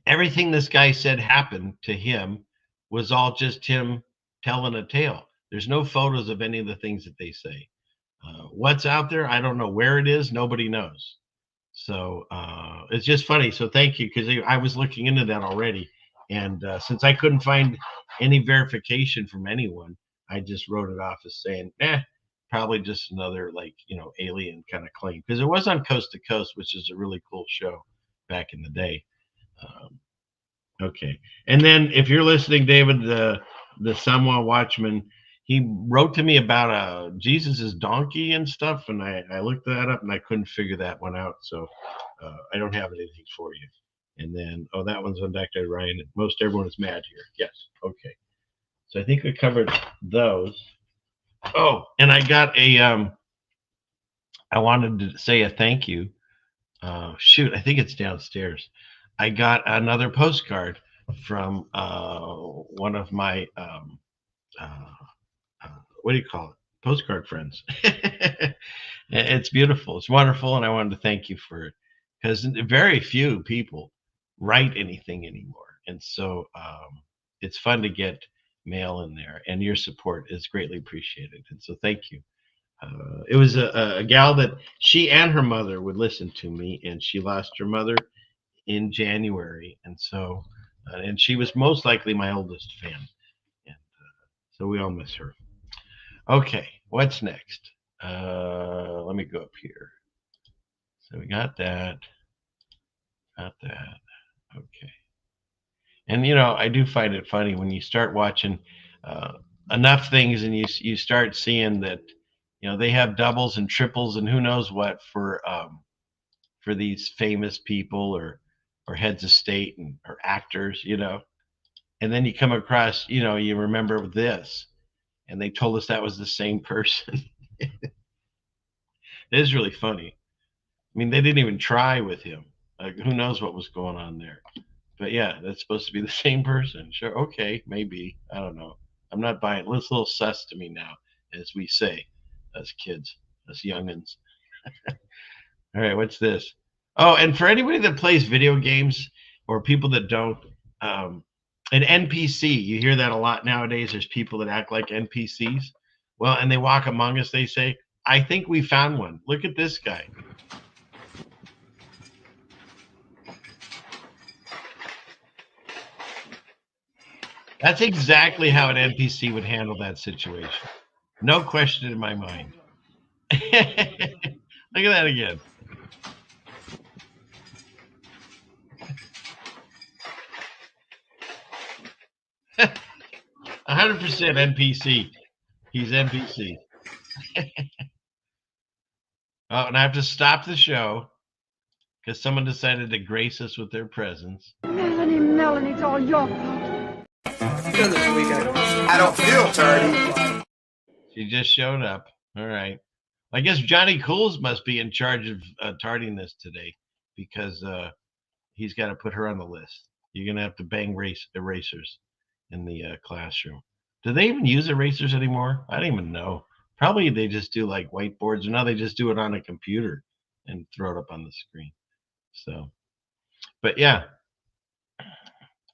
everything this guy said happened to him was all just him telling a tale. There's no photos of any of the things that they say. What's out there, I don't know. Where it is, nobody knows. So it's just funny. So thank you, because I was looking into that already. And since I couldn't find any verification from anyone, I just wrote it off as saying, probably just another alien kind of claim. Because it was on Coast to Coast, which is a really cool show back in the day. Okay. And then if you're listening, David, the Samoa Watchman, he wrote to me about Jesus's donkey and stuff, and I looked that up and I couldn't figure that one out. So I don't have anything for you. And then, that one's on Dr. Ryan. Most everyone is mad here. Yes. Okay. So I think we covered those. Oh, and I got I wanted to say a thank you. Shoot, I think it's downstairs. I got another postcard from one of my what do you call it? Postcard friends. It's beautiful. It's wonderful, and I wanted to thank you for it, because very few people write anything anymore, and so it's fun to get mail in there, and your support is greatly appreciated, and so thank you. It was a gal that she and her mother would listen to me, and she lost her mother in January, and so and she was most likely my oldest fan, and so we all miss her. Okay, what's next? Let me go up here. So we got that. Okay. And I do find it funny when you start watching enough things, and you start seeing that they have doubles and triples and who knows what for these famous people or heads of state or actors, and then you come across, you remember this, and they told us that was the same person. It is really funny. I mean, they didn't even try with him. Like, who knows what was going on there? But yeah, that's supposed to be the same person. Sure, okay, maybe. I don't know. I'm not buying it. It's a little sus to me now, as we say, as kids, as youngins. All right, what's this? Oh, and for anybody that plays video games or people that don't, an NPC, you hear that a lot nowadays. There's people that act like NPCs. Well, and they walk among us, they say, I think we found one. Look at this guy. That's exactly how an NPC would handle that situation. No question in my mind. Look at that again. 100% NPC. He's NPC. Oh, and I have to stop the show because someone decided to grace us with their presence. Melanie, it's all your fault. I don't feel dirty. She just showed up. All right. I guess Johnny Cools must be in charge of tardiness today, because he's got to put her on the list. You're going to have to bang erasers in the classroom. Do they even use erasers anymore? I don't even know. Probably they just do like whiteboards, or now they just do it on a computer and throw it up on the screen. So, but yeah.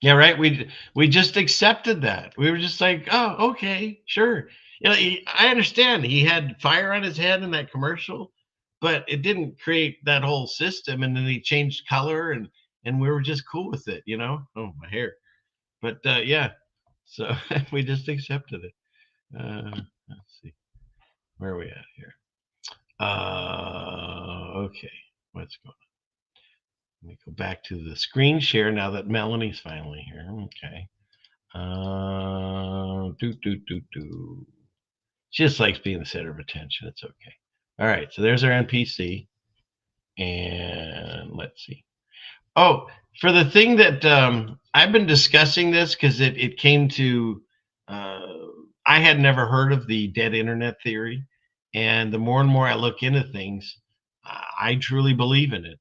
Yeah, right. We just accepted that. We were just like, oh, okay, sure. I understand he had fire on his head in that commercial, but it didn't create that whole system. And then he changed color, and we were just cool with it, Oh, my hair. But yeah, so we just accepted it. Let's see, where are we at here? Okay, what's going on? Let me go back to the screen share now that Melanie's finally here. Okay. She just likes being the center of attention. It's okay. All right. So there's our NPC. And let's see. Oh, for the thing that I've been discussing this because it came to, I had never heard of the dead internet theory. And the more and more I look into things, I truly believe in it.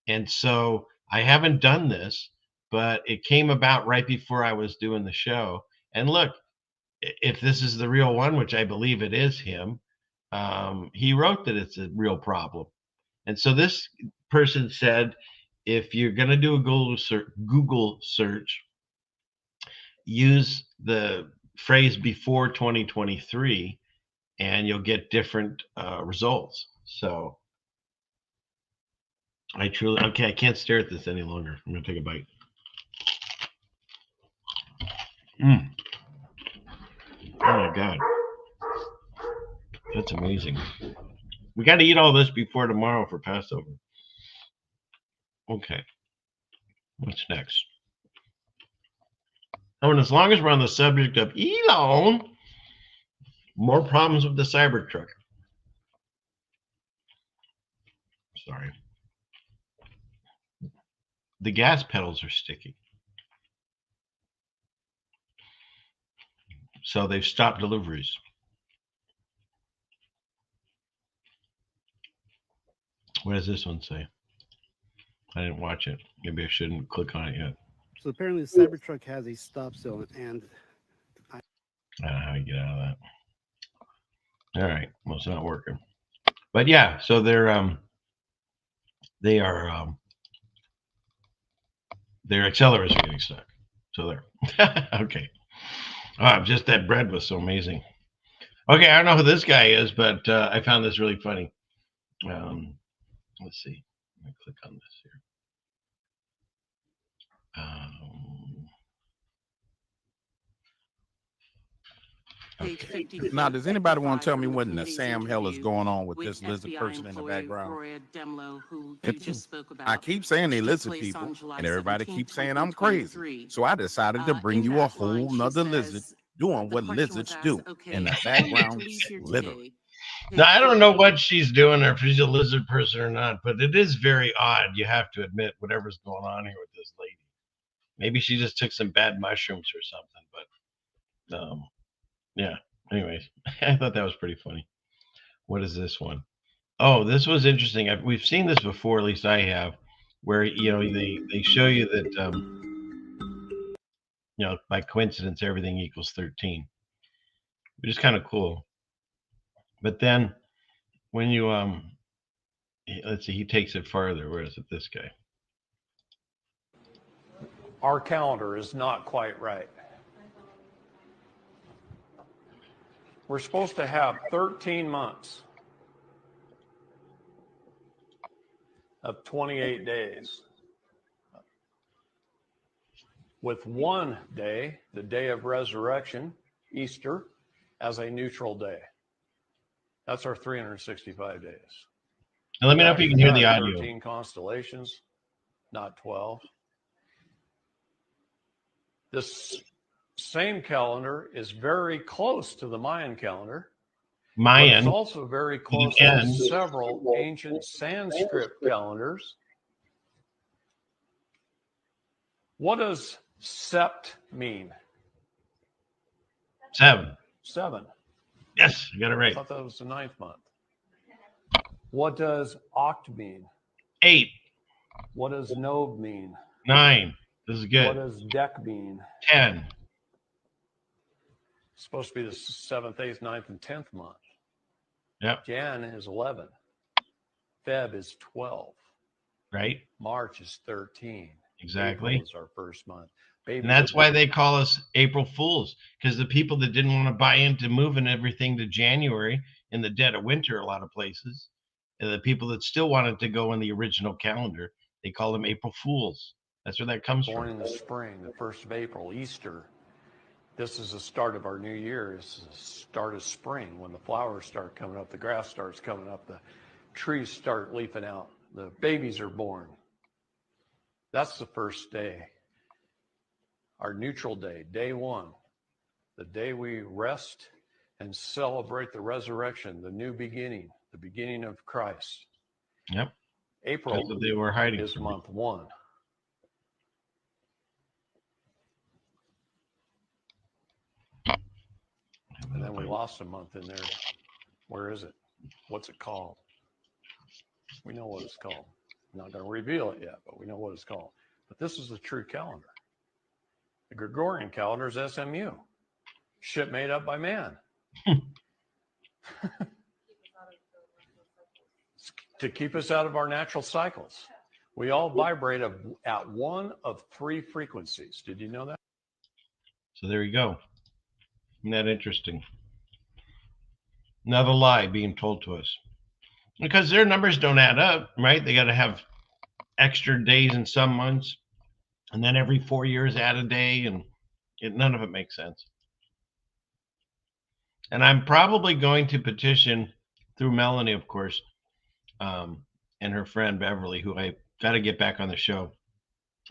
And so I haven't done this, but it came about right before I was doing the show. And look, if this is the real one, which I believe it is him, he wrote that it's a real problem. And so this person said, if you're going to do a Google search, use the phrase before 2023, and you'll get different results. So I can't stare at this any longer. I'm going to take a bite. Oh my God. That's amazing. We got to eat all this before tomorrow for Passover. Okay. What's next? Oh, and as long as we're on the subject of Elon, more problems with the Cybertruck. Sorry. The gas pedals are sticky. So they've stopped deliveries. What does this one say? I didn't watch it. Maybe I shouldn't click on it yet. So apparently the Cybertruck has a stop zone, and I don't know how you get out of that. All right, well, it's not working. But yeah, so their accelerators are getting stuck. So there. Okay. Just that bread was so amazing. Okay, I don't know who this guy is, but I found this really funny. Let's see. Let me click on this here. Okay. Now, does anybody want to tell me what in the Sam hell is going on with this lizard person in the background? I keep saying they lizard people, and everybody keeps saying I'm crazy. So I decided to bring you a whole nother lizard doing what lizards do in the background, literally. Now, I don't know what she's doing or if she's a lizard person or not, but it is very odd, you have to admit, whatever's going on here with this lady. Maybe she just took some bad mushrooms or something, but yeah. Anyways, I thought that was pretty funny. What is this one? Oh, this was interesting. We've seen this before, at least I have, where they show you that by coincidence everything equals 13, which is kind of cool. But then when you let's see, he takes it farther. Where is it? This guy. Our calendar is not quite right. We're supposed to have 13 months of 28 days, with one day, the day of resurrection, Easter, as a neutral day. That's our 365 days. And let me know if you can hear the audio. 13 constellations, not 12. This same calendar is very close to the Mayan calendar. But it's also very close to several ancient Sanskrit calendars. What does sept mean? 7. 7. Yes, you got it right. I thought that was the 9th month. What does oct mean? 8. What does nov mean? 9. This is good. What does dec mean? 10. It's supposed to be the 7th, 8th, 9th, and 10th month. Yep. Jan is 11. Feb is 12. Right. March is 13. Exactly. April is our first month. And that's why they call us April Fools, because the people that didn't want to buy into moving everything to January in the dead of winter, a lot of places, and the people that still wanted to go in the original calendar, they call them April Fools. That's where that comes Born from. in the spring, the 1st of April, Easter. This is the start of our new year. This is the start of spring, when the flowers start coming up, the grass starts coming up, the trees start leafing out, the babies are born. That's the first day. Our neutral day, day 1, the day we rest and celebrate the resurrection, the new beginning, the beginning of Christ. Yep. April That's what they were hiding is from month 1. And then we lost a month in there. Where is it? What's it called? We know what it's called. I'm not going to reveal it yet, but we know what it's called. But this is the true calendar. The Gregorian calendar is SMU. Shit made up by man. To keep us out of our natural cycles. We all vibrate at one of 3 frequencies. Did you know that? So there you go. Isn't that interesting? Another lie being told to us. Because their numbers don't add up, right? They got to have extra days in some months. And then every 4 years add a day, and none of it makes sense. And I'm probably going to petition through Melanie, of course, and her friend Beverly, who I got to get back on the show.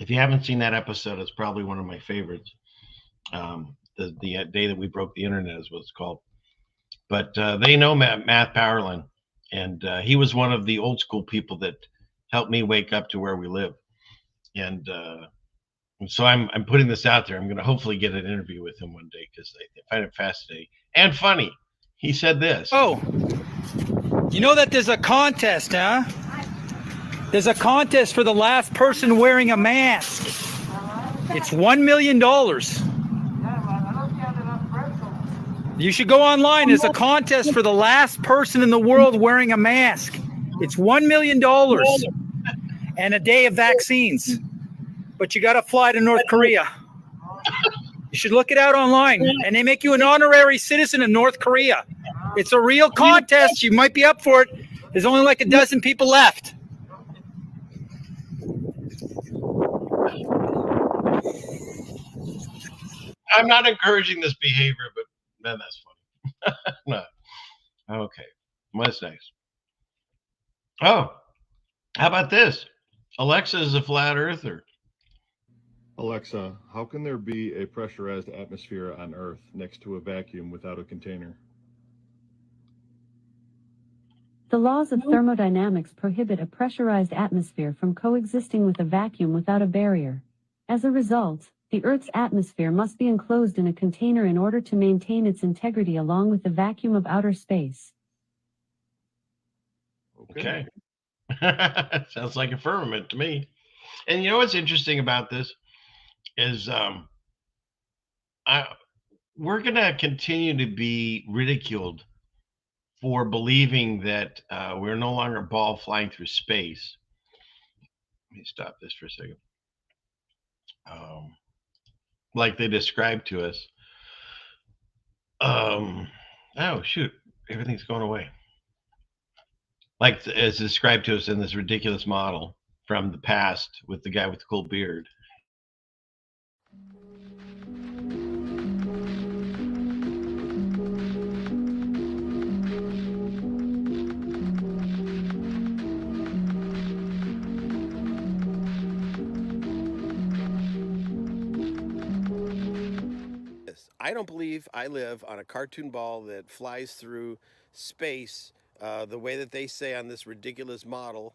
If you haven't seen that episode, it's probably one of my favorites. The day that we broke the internet is what it's called. But they know Matt Powerland, and he was one of the old school people that helped me wake up to where we live. And so I'm putting this out there. I'm going to hopefully get an interview with him one day because I find it fascinating and funny. He said this. Oh, you know that there's a contest, huh? There's a contest for the last person wearing a mask. It's $1 million. You should go online. There's a contest for the last person in the world wearing a mask. It's $1 million and a day of vaccines. But you got to fly to North Korea. You should look it out online. And they make you an honorary citizen of North Korea. It's a real contest. You might be up for it. There's only like a dozen people left. I'm not encouraging this behavior, but man, that's funny. No. Okay. What's next? Oh, how about this? Alexa is a flat earther. Alexa, how can there be a pressurized atmosphere on Earth next to a vacuum without a container? The laws of thermodynamics prohibit a pressurized atmosphere from coexisting with a vacuum without a barrier. As a result, the Earth's atmosphere must be enclosed in a container in order to maintain its integrity along with the vacuum of outer space. Okay. Sounds like a firmament to me. And you know what's interesting about this is we're going to continue to be ridiculed for believing that we're no longer a ball flying through space. Let me stop this for a second. Like they described to us. Oh, shoot. Everything's going away. Like as described to us in this ridiculous model from the past with the guy with the cool beard. I don't believe I live on a cartoon ball that flies through space the way that they say on this ridiculous model.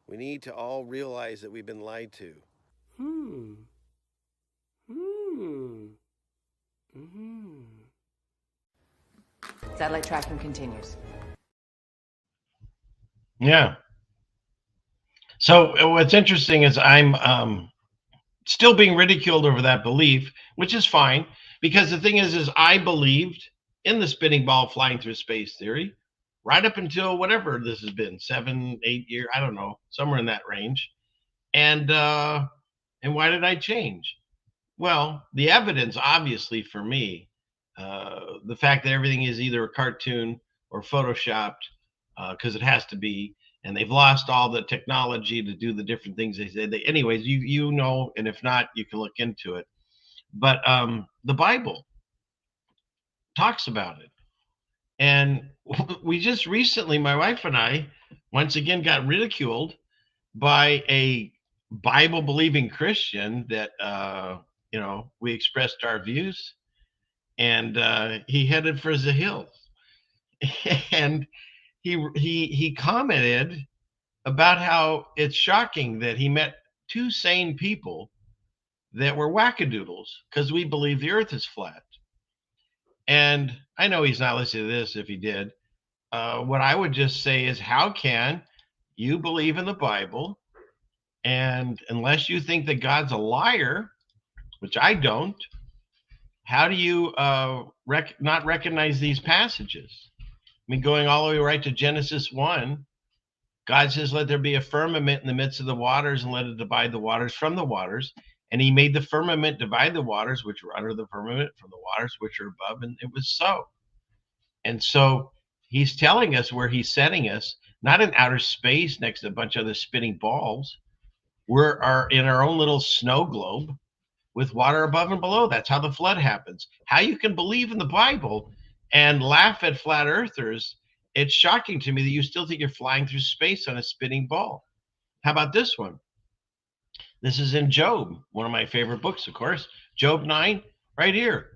We need to all realize that we've been lied to. Satellite tracking continues. Yeah. So what's interesting is I'm still being ridiculed over that belief, which is fine, because the thing is I believed in the spinning ball flying through space theory right up until whatever this has been, 7, 8 years, I don't know, somewhere in that range. And why did I change? Well, the evidence, obviously, for me, the fact that everything is either a cartoon or photoshopped, because it has to be, and they've lost all the technology to do the different things they say. Anyways, you know, and if not, you can look into it. But the Bible talks about it. And we just recently, my wife and I, once again got ridiculed by a Bible-believing Christian that, you know, we expressed our views, and he headed for the hills. And he commented about how it's shocking that he met 2 sane people that were wackadoodles because we believe the earth is flat. And I know he's not listening to this if he did. What I would just say is, how can you believe in the Bible, and unless you think that God's a liar, which I don't, how do you not recognize these passages? I mean, going all the way right to Genesis 1, God says, let there be a firmament in the midst of the waters and let it divide the waters from the waters. And he made the firmament divide the waters which were under the firmament from the waters which are above. And it was so. And so he's telling us where he's setting us, not in outer space next to a bunch of other spinning balls. We're in our own little snow globe with water above and below. That's how the flood happens. How you can believe in the Bible and laugh at flat earthers, it's shocking to me that you still think you're flying through space on a spinning ball. How about this one? This is in Job, one of my favorite books, of course. Job 9, right here.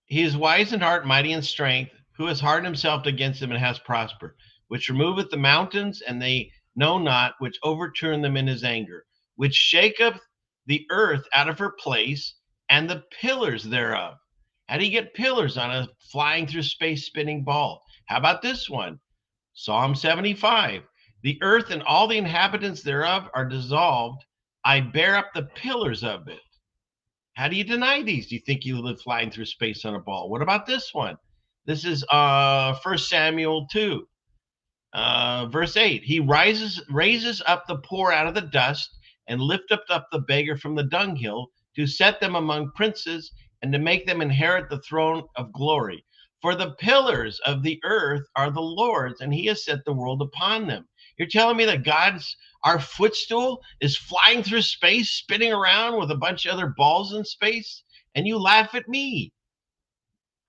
He is wise in heart, mighty in strength, who has hardened himself against them and has prospered, which removeth the mountains, and they know not, which overturn them in his anger, which shaketh the earth out of her place, and the pillars thereof. How do you get pillars on a flying through space spinning ball? How about this one? Psalm 75. The earth and all the inhabitants thereof are dissolved. I bear up the pillars of it. How do you deny these? Do you think you live flying through space on a ball? What about this one? This is 1 Samuel 2, verse 8. He raises up the poor out of the dust and lifteth up the beggar from the dunghill, to set them among princes and to make them inherit the throne of glory. For the pillars of the earth are the Lord's, and he has set the world upon them. You're telling me that our footstool is flying through space, spinning around with a bunch of other balls in space, and you laugh at me.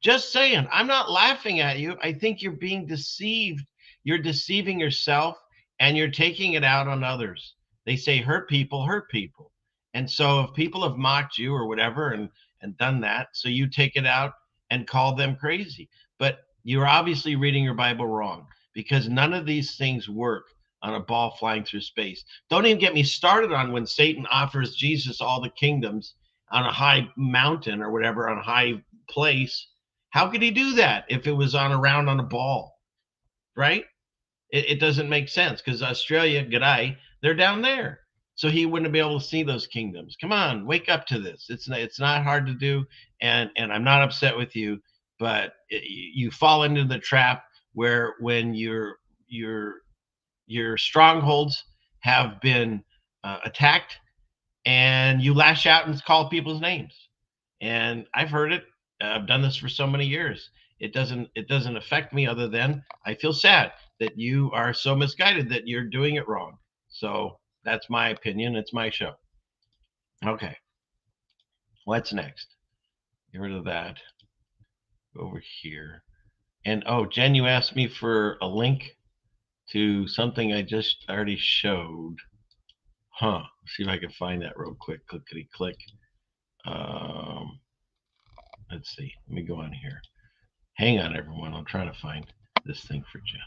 Just saying, I'm not laughing at you. I think you're being deceived. You're deceiving yourself, and you're taking it out on others. They say hurt people. And so if people have mocked you or whatever and done that, so you take it out and call them crazy. But you're obviously reading your Bible wrong, because none of these things work on a ball flying through space. Don't even get me started on when Satan offers Jesus all the kingdoms on a high mountain or whatever, on a high place. How could he do that if it was around on a ball, right? It doesn't make sense, because Australia, g'day, they're down there. So he wouldn't be able to see those kingdoms. Come on, wake up to this. It's not hard to do, and I'm not upset with you, but you fall into the trap where when your strongholds have been attacked, and you lash out and call people's names. And I've heard it. I've done this for so many years. It doesn't affect me, other than I feel sad that you are so misguided that you're doing it wrong. So that's my opinion. It's my show. Okay. What's next? Get rid of that. Go over here. And Jen, you asked me for a link to something I just already showed. Let's see if I can find that real quick. Clickety click. Let's see. Let me go on here. Hang on, everyone. I'm trying to find this thing for Jen.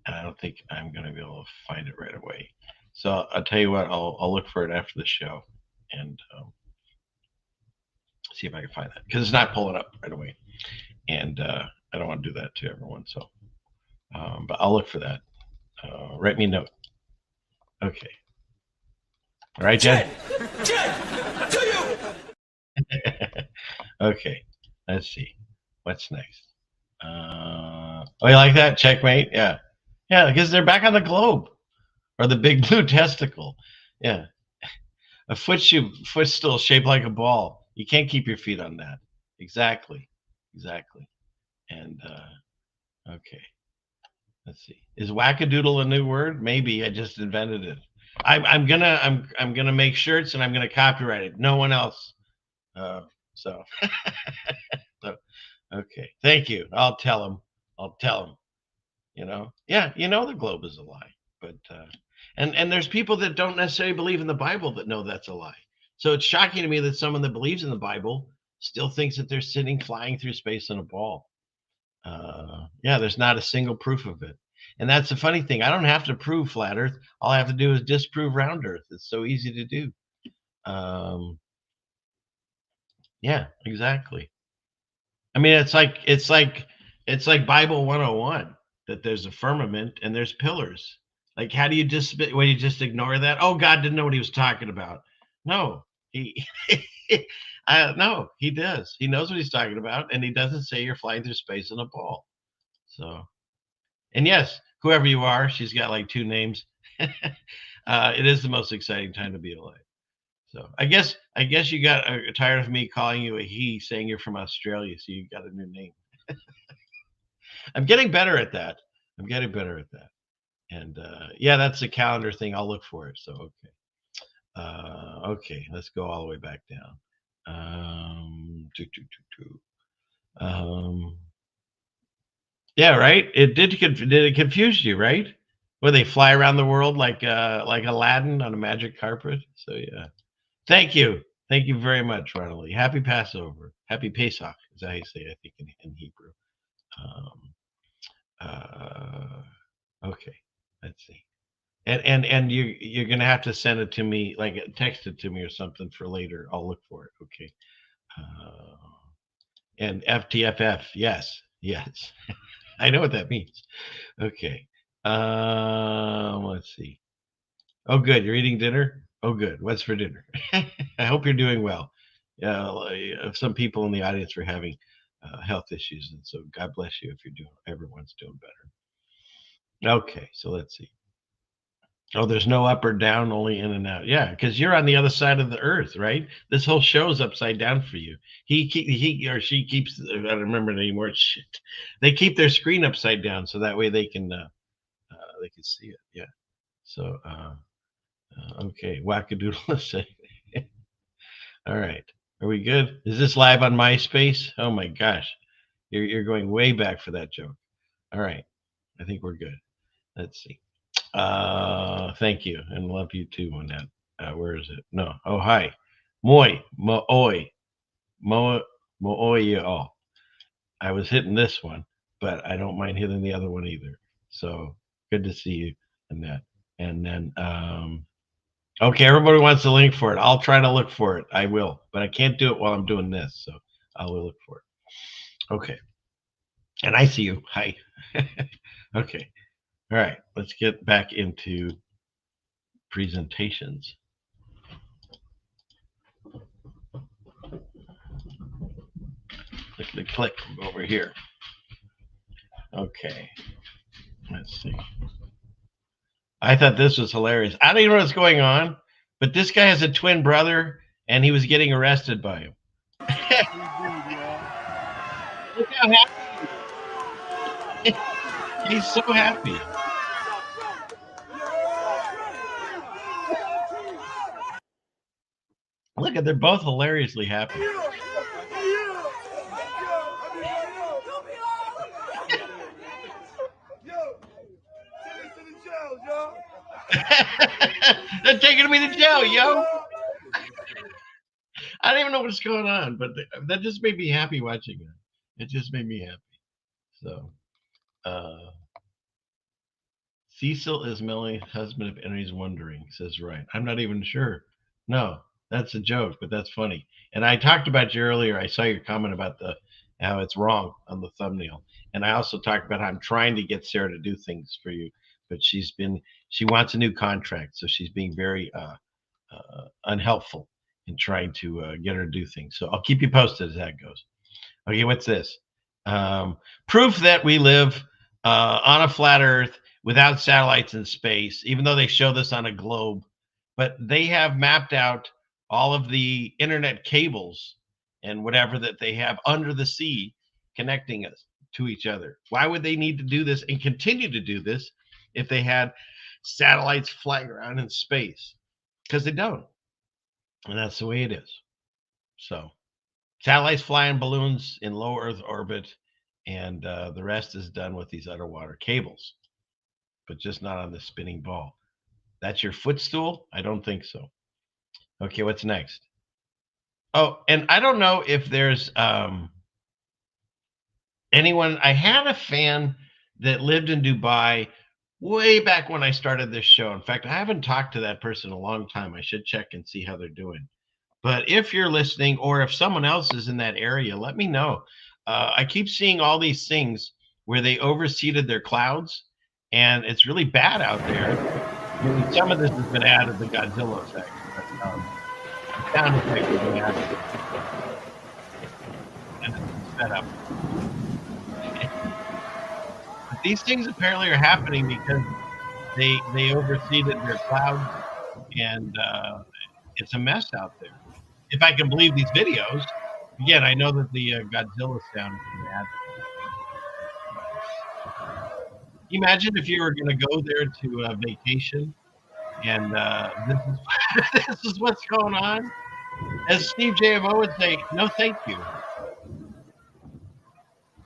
And I don't think I'm going to be able to find it right away. So I'll tell you what, I'll look for it after the show and see if I can find that, because it's not pulling up right away. And I don't want to do that to everyone. So, but I'll look for that. Write me a note. Okay. All right, Jen? Jen, to you! Okay. Let's see. What's next? You like that? Checkmate? Yeah. Yeah, because they're back on the globe, or the big blue testicle. Yeah. A footstool shaped like a ball. You can't keep your feet on that. Exactly. And okay. Let's see. Is wackadoodle a new word? Maybe. I just invented it. I'm gonna make shirts, and I'm gonna copyright it. No one else. So okay. Thank you. I'll tell them. Yeah, the globe is a lie. But and there's people that don't necessarily believe in the Bible that know that's a lie. So it's shocking to me that someone that believes in the Bible still thinks that they're flying through space on a ball. There's not a single proof of it. And that's the funny thing. I don't have to prove flat Earth. All I have to do is disprove round Earth. It's so easy to do. Yeah, exactly. I mean, it's like Bible 101, that there's a firmament and there's pillars. Like, how do you just ignore that? Oh, God didn't know what he was talking about. No, No, he does. He knows what he's talking about, and he doesn't say you're flying through space in a ball. So, and yes, whoever you are, she's got like 2 names. It is the most exciting time to be alive. So I guess you got tired of me calling you a he, saying you're from Australia, so you got a new name. I'm getting better at that. And yeah, that's the calendar thing. I'll look for it. So okay. Okay, let's go all the way back down. Yeah, right. Did it confuse you, right? Where they fly around the world like Aladdin on a magic carpet. So yeah. Thank you very much, Ronald. Happy Passover. Happy Pesach is how you say, I think, in Hebrew. Okay, let's see. And you're gonna have to send it to me, like text it to me or something for later. I'll look for it. Okay. And FTFF, yes. I know what that means. Okay. Let's see. Oh, good. You're eating dinner? Oh, good. What's for dinner? I hope you're doing well. Some people in the audience were having health issues, and so God bless you if everyone's doing better. Okay, so let's see. Oh, there's no up or down, only in and out. Yeah, because you're on the other side of the earth, right? This whole show's upside down for you. He or she keeps, I don't remember it anymore. Shit. They keep their screen upside down so that way they can see it. Yeah. So okay, wackadoodle. All right. Are we good? Is this live on MySpace? Oh my gosh. You're going way back for that joke. All right. I think we're good. Let's see. Thank you, and love you too on that. Where is it? No. Oh, hi. Moi. Oh. I was hitting this one, but I don't mind hitting the other one either. So good to see you in that. And then okay, everybody wants the link for it. I'll try to look for it. I will, but I can't do it while I'm doing this, so I will look for it. Okay. And I see you. Hi. Okay. All right, let's get back into presentations. Click over here. Okay, let's see. I thought this was hilarious. I don't even know what's going on, but this guy has a twin brother, and he was getting arrested by him. Look how happy he's so happy. Look at, they're both hilariously happy. They're taking me to jail, yo. I don't even know what's going on, but that just made me happy watching it. It just made me happy. So, Cecil is Melanie's husband, if anybody's wondering, says right. I'm not even sure. No, that's a joke, but that's funny. And I talked about you earlier. I saw your comment about how it's wrong on the thumbnail. And I also talked about how I'm trying to get Sarah to do things for you, but she wants a new contract, so she's being very unhelpful in trying to get her to do things. So I'll keep you posted as that goes. Okay, what's this? Proof that we live on a flat Earth without satellites in space, even though they show this on a globe, but they have mapped out all of the internet cables and whatever that they have under the sea connecting us to each other. Why would they need to do this and continue to do this if they had satellites flying around in space? Because they don't. And that's the way it is. So satellites fly in balloons in low Earth orbit, and the rest is done with these underwater cables, but just not on the spinning ball. That's your footstool? I don't think so. Okay, what's next? Oh, and I don't know if there's anyone. I had a fan that lived in Dubai way back when I started this show. In fact, I haven't talked to that person in a long time. I should check and see how they're doing. But if you're listening, or if someone else is in that area, let me know. I keep seeing all these things where they overseeded their clouds, and it's really bad out there. Some of this has been added, the Godzilla effect. But, sound effect has been added. setup. But these things apparently are happening because they overseeded their clouds, and it's a mess out there. If I can believe these videos. Again, I know that the Godzilla sound is bad. Imagine if you were going to go there to a vacation, and this is what's going on. As Steve JMO would say, no, thank you.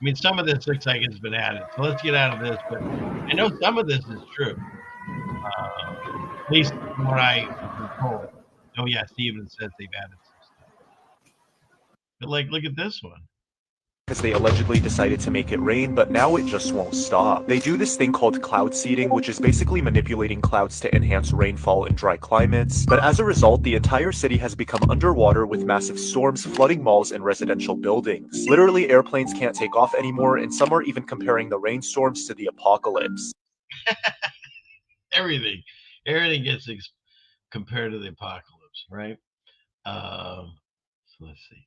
I mean, some of this looks like it's been added, so let's get out of this. But I know some of this is true, at least from what I was told. Oh yeah, Steven says they've added some stuff. But like, look at this one. Because they allegedly decided to make it rain, but now it just won't stop. They do this thing called cloud seeding, which is basically manipulating clouds to enhance rainfall in dry climates. But as a result, the entire city has become underwater with massive storms flooding malls and residential buildings. Literally, airplanes can't take off anymore, and some are even comparing the rainstorms to the apocalypse. Everything gets compared to the apocalypse, right? So let's see.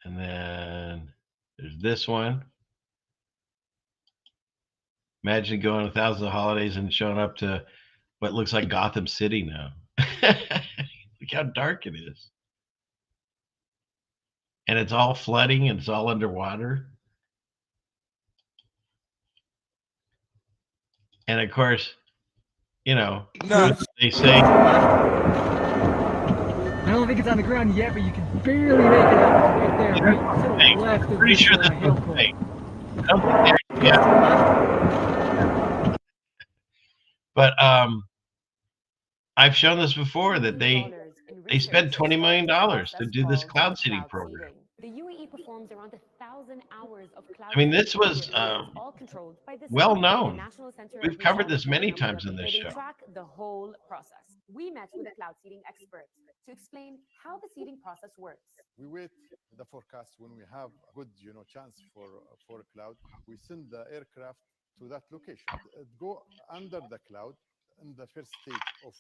And then there's this one. Imagine going 1,000 holidays and showing up to what looks like Gotham City now. Look how dark it is. And it's all flooding and it's all underwater. And of course, you know, they say. I don't think it's on the ground yet, but you can barely make it out right there. Right to the left. I'm pretty sure this was fake. I don't think they actually. But I've shown this before that they spent $20 million to do this cloud seeding program. The UAE performs around 1,000 hours of cloud. I mean, this was well known. We've covered this many times in this show. Track the whole process. We met with the cloud seeding experts to explain how the seeding process works. We wait the forecast when we have a good, chance for a cloud. We send the aircraft to that location. Go under the cloud. In the first stage of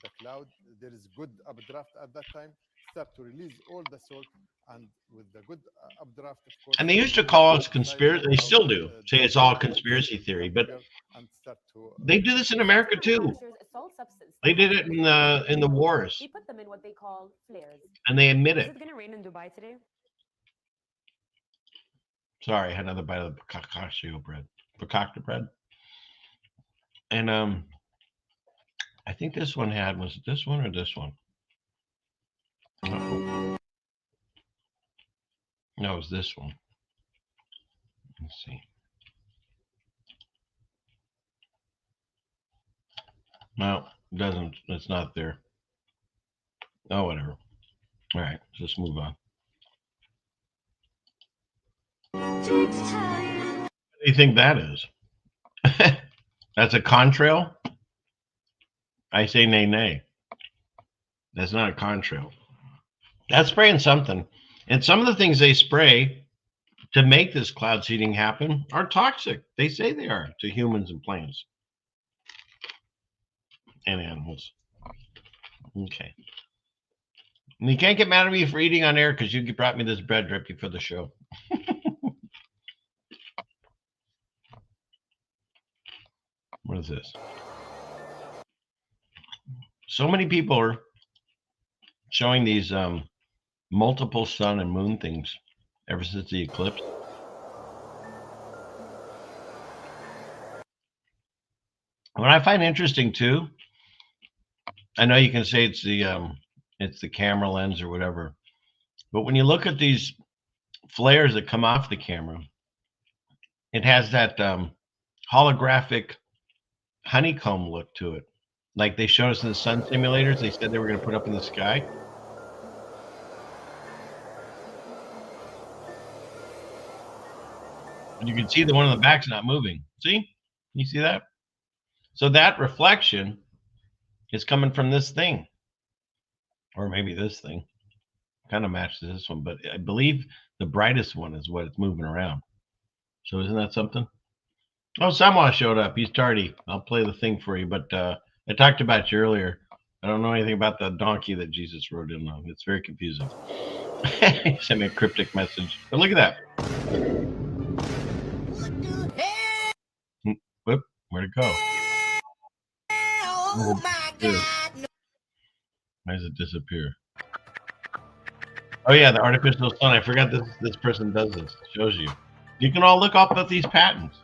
the cloud, there is good updraft at that time. Start to release all the salt, and with the good updraft, of course. And they used to call us conspiracy. They still do. Say it's all conspiracy theory, but they do this in America too. They did it in the wars. We put them in what they call flares. And they admit it. Is it going to rain in Dubai today? Sorry, I had another bite of the pistacho bread. And I think this one was it this one or this one? Uh-oh. No, it was this one. Let's see. No, it doesn't. It's not there. Oh, whatever. All right, let's move on. What do you think that is? That's a contrail? I say nay, nay. That's not a contrail. That's spraying something. And some of the things they spray to make this cloud seeding happen are toxic. They say they are to humans and plants and animals. Okay. And you can't get mad at me for eating on air because you brought me this bread right before the show. What is this? So many people are showing these multiple sun and moon things ever since the eclipse. What I find interesting too, I know you can say it's the camera lens or whatever, but when you look at these flares that come off the camera, it has that holographic honeycomb look to it. Like they showed us in the sun simulators, they said they were going to put up in the sky. And you can see the one on the back's not moving. See? You see that? So that reflection is coming from this thing. Or maybe this thing. Kind of matches this one, but I believe the brightest one is what it's moving around. So isn't that something? Oh, Samoa showed up. He's tardy. I'll play the thing for you, but I talked about you earlier. I don't know anything about the donkey that Jesus rode in on. It's very confusing. He sent me a cryptic message. But look at that. Whoop, where'd it go? Oh my God. Why does it disappear? Oh yeah, the artificial sun. I forgot this person does this. Shows you. You can all look up these patents.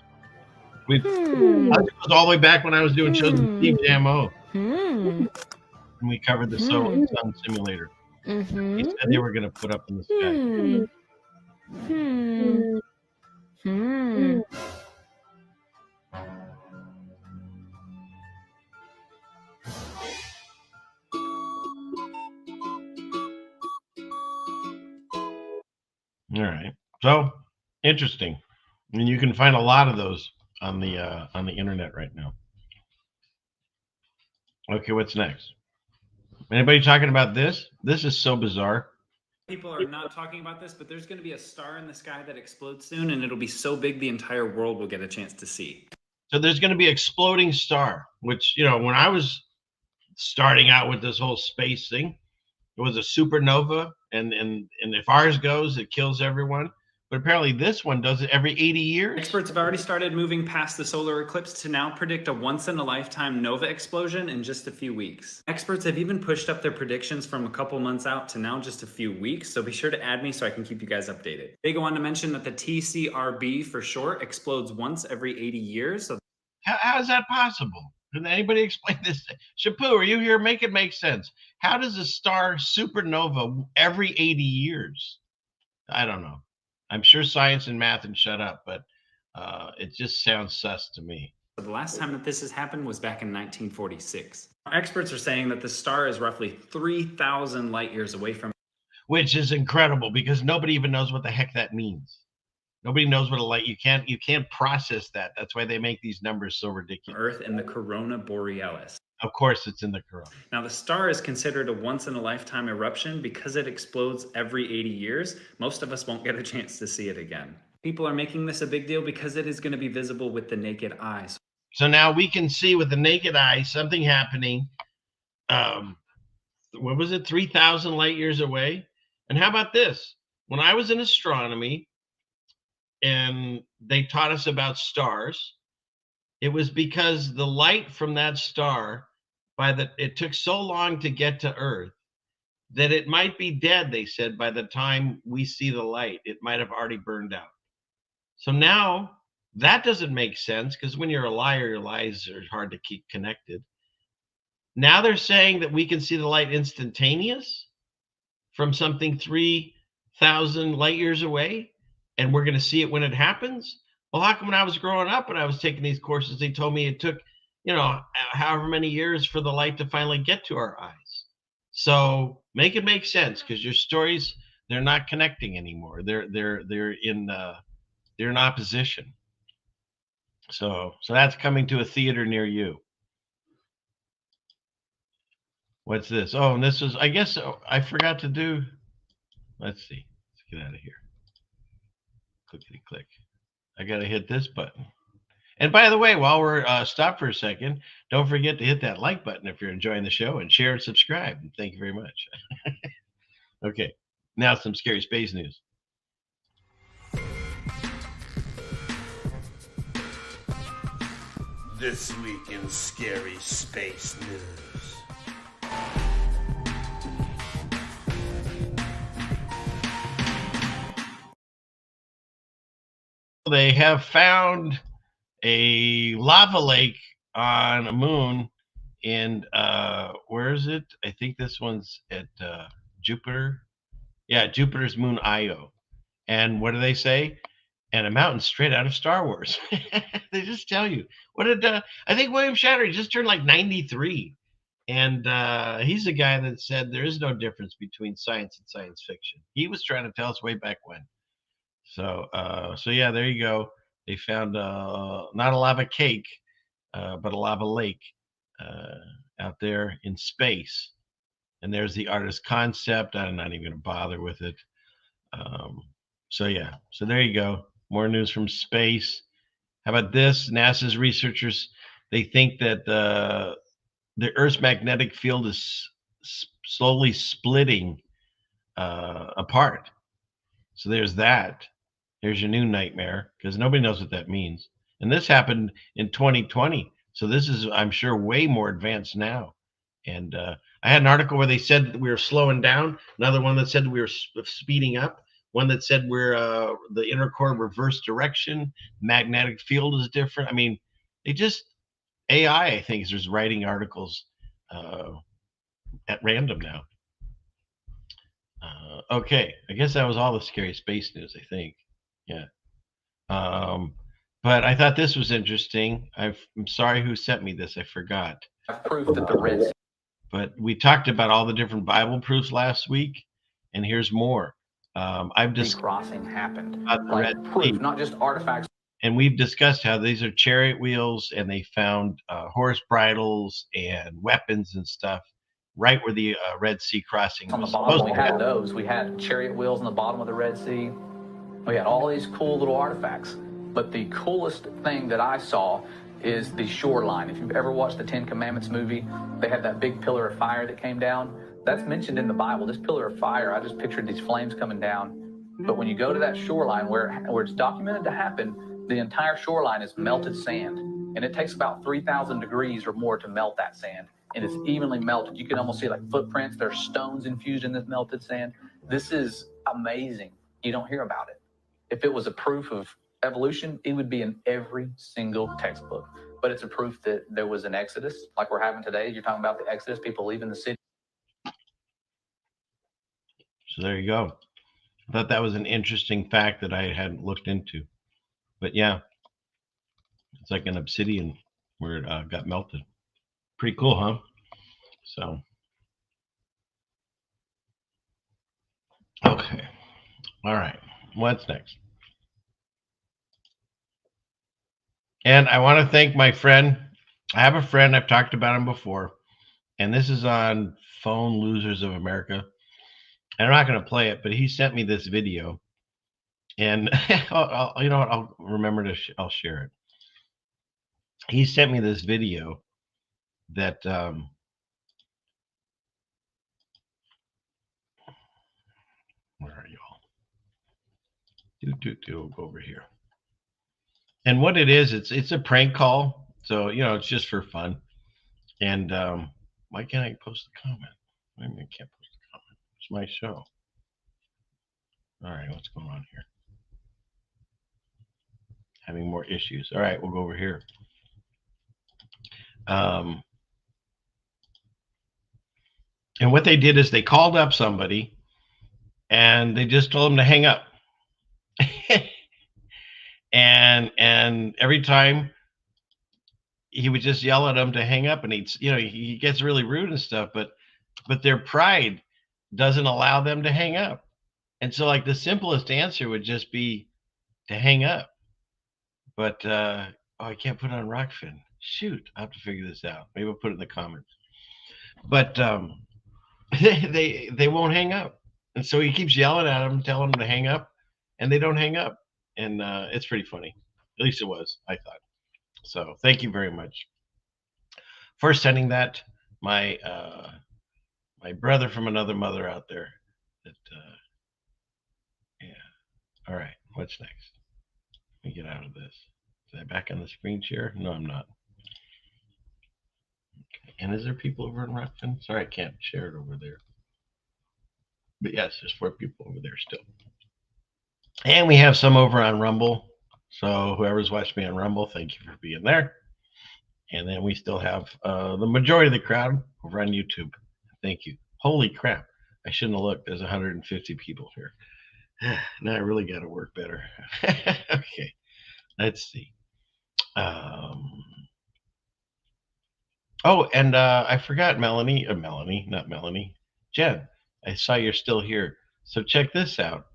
I was all the way back when I was doing shows with Steve Jamo. And we covered the sun simulator. He said they were going to put up in the sky. All right. So interesting. And you can find a lot of those on the internet right now. Okay, what's next? Anybody talking about this? This is so bizarre. People are not talking about this, but there's going to be a star in the sky that explodes soon, and it'll be so big the entire world will get a chance to see. So there's going to be exploding star, which, you know, when I was starting out with this whole space thing, it was a supernova, and if ours goes, it kills everyone. But apparently this one does it every 80 years. Experts have already started moving past the solar eclipse to now predict a once-in-a-lifetime nova explosion in just a few weeks. Experts have even pushed up their predictions from a couple months out to now just a few weeks, so be sure to add me so I can keep you guys updated. They go on to mention that the TCRB, for short, explodes once every 80 years. So How is that possible? Can anybody explain this? Shapu, are you here? Make it make sense. How does a star supernova every 80 years? I don't know. I'm sure science and math and shut up, but it just sounds sus to me. The last time that this has happened was back in 1946. Experts are saying that the star is roughly 3,000 light years away from, which is incredible because nobody even knows what the heck that means. Nobody knows what a light, you can't process that. That's why they make these numbers so ridiculous. Earth and the Corona Borealis. Of course it's in the corona. Now the star is considered a once-in-a-lifetime eruption because it explodes every 80 years. Most of us won't get a chance to see it again. People are making this a big deal because it is going to be visible with the naked eye. So now we can see with the naked eye something happening. What was it? 3,000 light years away. And how about this? When I was in astronomy and they taught us about stars, it was because the light from that star, it took so long to get to Earth that it might be dead, they said, by the time we see the light. It might have already burned out. So now that doesn't make sense because when you're a liar, your lies are hard to keep connected. Now they're saying that we can see the light instantaneous from something 3,000 light years away, and we're going to see it when it happens. Well, how come when I was growing up and I was taking these courses, they told me it took, you know, however many years for the light to finally get to our eyes? So make it make sense because your stories, they're not connecting anymore. They're in opposition. So that's coming to a theater near you. What's this? Oh, and this was, I guess I forgot to do. Let's see. Let's get out of here. Clickety click. I got to hit this button. And by the way, while we're stopped for a second, don't forget to hit that like button if you're enjoying the show and share and subscribe. Thank you very much. Okay, now some scary space news. This week in scary space news. They have found a lava lake on a moon in where is it? I think this one's at Jupiter. Yeah, Jupiter's moon Io. And what do they say? And a mountain straight out of Star Wars. They just tell you. What did I think William Shatner just turned like 93. And he's the guy that said there is no difference between science and science fiction. He was trying to tell us way back when. So yeah, there you go. They found not a lava cake, but a lava lake out there in space. And there's the artist concept. I'm not even going to bother with it. So yeah, so there you go. More news from space. How about this? NASA's researchers, they think that the Earth's magnetic field is slowly splitting apart. So there's that. There's your new nightmare, because nobody knows what that means. And this happened in 2020. So this is, I'm sure, way more advanced now. And I had an article where they said that we were slowing down, another one that said we were speeding up, one that said we're the inner core reverse direction, magnetic field is different. I mean, they just, AI, I think, is just writing articles at random now. Okay, I guess that was all the scary space news, I think. Yeah. But I thought this was interesting. I'm sorry who sent me this. I forgot. Proof that the Red Sea. But we talked about all the different Bible proofs last week, and here's more. I've just crossing happened. About the Like Red proof, Sea. not just artifacts. And we've discussed how these are chariot wheels, and they found horse bridles and weapons and stuff right where the Red Sea crossing On the was bottom, supposed we to had happen. those. We had chariot wheels on the bottom of the Red Sea. We had all these cool little artifacts. But the coolest thing that I saw is the shoreline. If you've ever watched the Ten Commandments movie, they had that big pillar of fire that came down. That's mentioned in the Bible. This pillar of fire, I just pictured these flames coming down. But when you go to that shoreline where it's documented to happen, the entire shoreline is melted sand. And it takes about 3,000 degrees or more to melt that sand. And it's evenly melted. You can almost see like footprints. There's stones infused in this melted sand. This is amazing. You don't hear about it. If it was a proof of evolution, it would be in every single textbook. But it's a proof that there was an exodus, like we're having today. You're talking about the exodus, people leaving the city. So there you go. I thought that was an interesting fact that I hadn't looked into. But yeah, it's like an obsidian where it got melted. Pretty cool, huh? So, okay. All right. What's next? And I want to thank my friend. I have a friend, I've talked about him before, and this is on Phone Losers of America. And I'm not going to play it, but he sent me this video. And you know what? I'll remember to, I'll share it. He sent me this video that, where are y'all? We'll go over here. And what it is, it's a prank call. So, you know, it's just for fun. And why can't I post a comment? I mean, I can't post a comment. It's my show. All right, what's going on here? Having more issues. All right, we'll go over here. And what they did is they called up somebody and they just told him to hang up. and every time he would just yell at them to hang up, and he gets really rude and stuff, but their pride doesn't allow them to hang up. And so like the simplest answer would just be to hang up. But oh, I can't put it on Rockfin. Shoot, I'll have to figure this out. Maybe I'll put it in the comments. But they won't hang up. And so he keeps yelling at them, telling them to hang up, and they don't hang up. And it's pretty funny. At least it was, I thought. So thank you very much for sending that. My my brother from another mother out there. That yeah. All right. What's next? Let me get out of this. Is I back on the screen share? No, I'm not. Okay. And is there people over in Rockfin? Sorry, I can't share it over there. But yes, there's 4 people over there still. And we have some over on Rumble. So whoever's watched me on Rumble, thank you for being there. And then we still have the majority of the crowd over on YouTube. Thank you. Holy crap. I shouldn't have looked. There's 150 people here. Now I really got to work better. Okay. Let's see. Oh, and I forgot Melanie. Melanie, not Melanie. Jen, I saw you're still here. So check this out.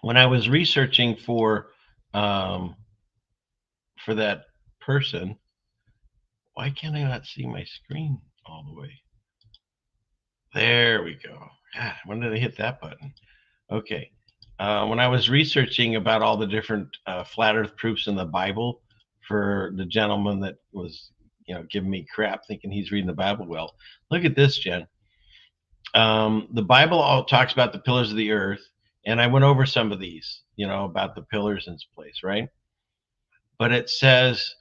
When I was researching for that person, why can't I not see my screen all the way? There we go. God, when did I hit that button? Okay. When I was researching about all the different flat earth proofs in the Bible for the gentleman that was, giving me crap, thinking he's reading the Bible well. Look at this, Jen. The Bible all talks about the pillars of the earth, and I went over some of these, about the pillars in place, right? But it says,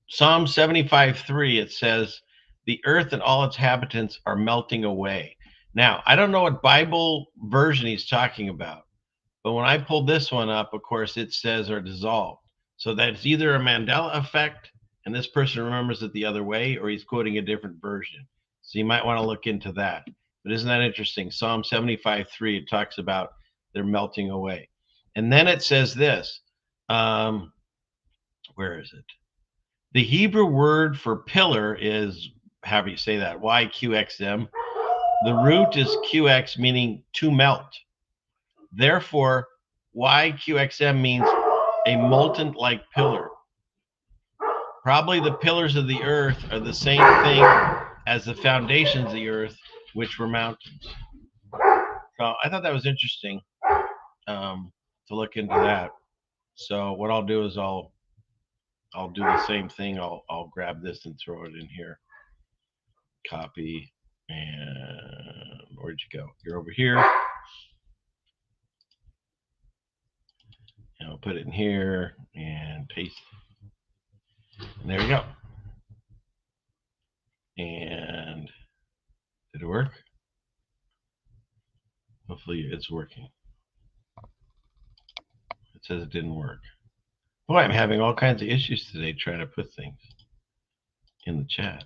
Psalm 75:3, it says, the earth and all its inhabitants are melting away. Now, I don't know what Bible version he's talking about, but when I pulled this one up, of course, it says are dissolved. So that's either a Mandela effect, and this person remembers it the other way, or he's quoting a different version. So you might want to look into that. But isn't that interesting? Psalm 75:3, it talks about they're melting away. And then it says this. Where is it? The Hebrew word for pillar is, however you say that, YQXM. The root is QX, meaning to melt. Therefore, YQXM means a molten like pillar. Probably the pillars of the earth are the same thing as the foundations of the earth, which were mountains. So I thought that was interesting to look into that. So what I'll do is I'll do the same thing. I'll grab this and throw it in here. Copy, and where'd you go? You're over here. And I'll put it in here and paste. And there we go. And did it work? Hopefully it's working. It says it didn't work. Boy, I'm having all kinds of issues today trying to put things in the chat.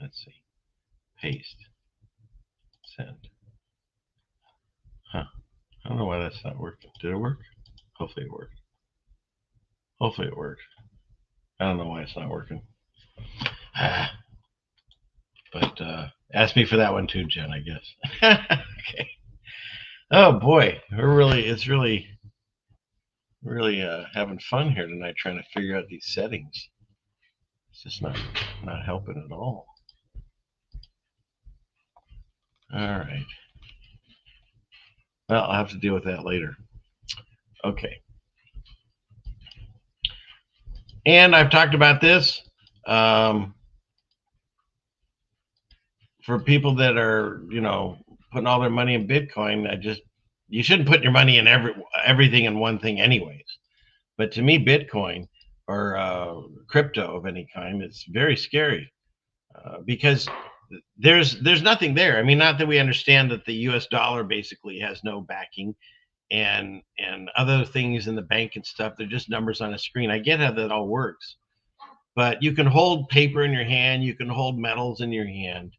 Let's see. Paste. Send. Huh. I don't know why that's not working. Did it work? Hopefully it worked. Hopefully it worked. I don't know why it's not working. But ask me for that one too, Jen, I guess. Okay. Oh boy, it's really having fun here tonight trying to figure out these settings. It's just not helping at all. All right. Well, I'll have to deal with that later. Okay. And I've talked about this. For people that are, putting all their money in Bitcoin, you shouldn't put your money in everything in one thing anyways. But to me, Bitcoin or crypto of any kind, it's very scary because there's nothing there. I mean, not that we understand that the US dollar basically has no backing and other things in the bank and stuff, they're just numbers on a screen. I get how that all works. But you can hold paper in your hand, you can hold metals in your hand.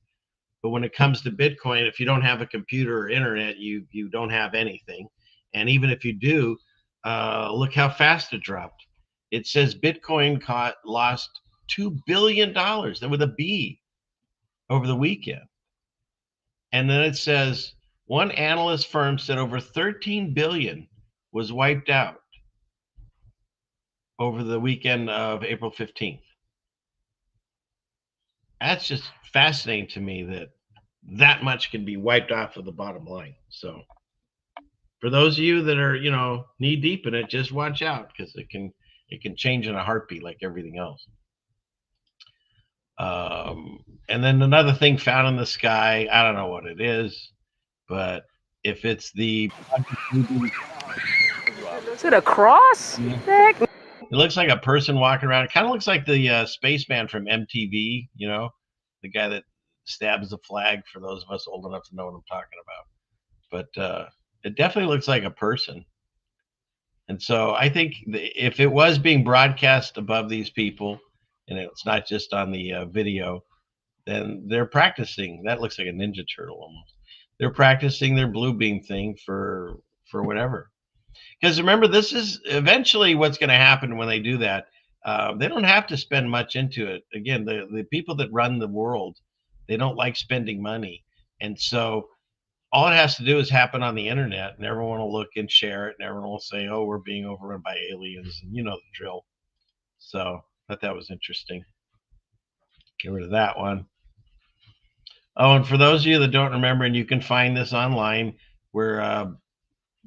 But when it comes to Bitcoin, if you don't have a computer or internet, you don't have anything. And even if you do, look how fast it dropped. It says Bitcoin lost $2 billion with a B over the weekend. And then it says one analyst firm said over 13 billion was wiped out over the weekend of April 15th. That's just fascinating to me that much can be wiped off of the bottom line. So for those of you that are, knee deep in it, just watch out because it can change in a heartbeat like everything else. And then another thing found in the sky, I don't know what it is, but if it's the Is it a cross? It looks like a person walking around. It kind of looks like the spaceman from MTV, the guy that stabs the flag, for those of us old enough to know what I'm talking about. But it definitely looks like a person. And so I think if it was being broadcast above these people, and it's not just on the video, then they're practicing. That looks like a Ninja Turtle almost. They're practicing their blue beam thing for whatever. Because remember, this is eventually what's going to happen when they do that. They don't have to spend much into it. Again, the people that run the world, they don't like spending money. And so all it has to do is happen on the internet, and everyone will look and share it, and everyone will say, oh, we're being overrun by aliens, and you know the drill. So I thought that was interesting. Get rid of that one. Oh, and for those of you that don't remember, and you can find this online, where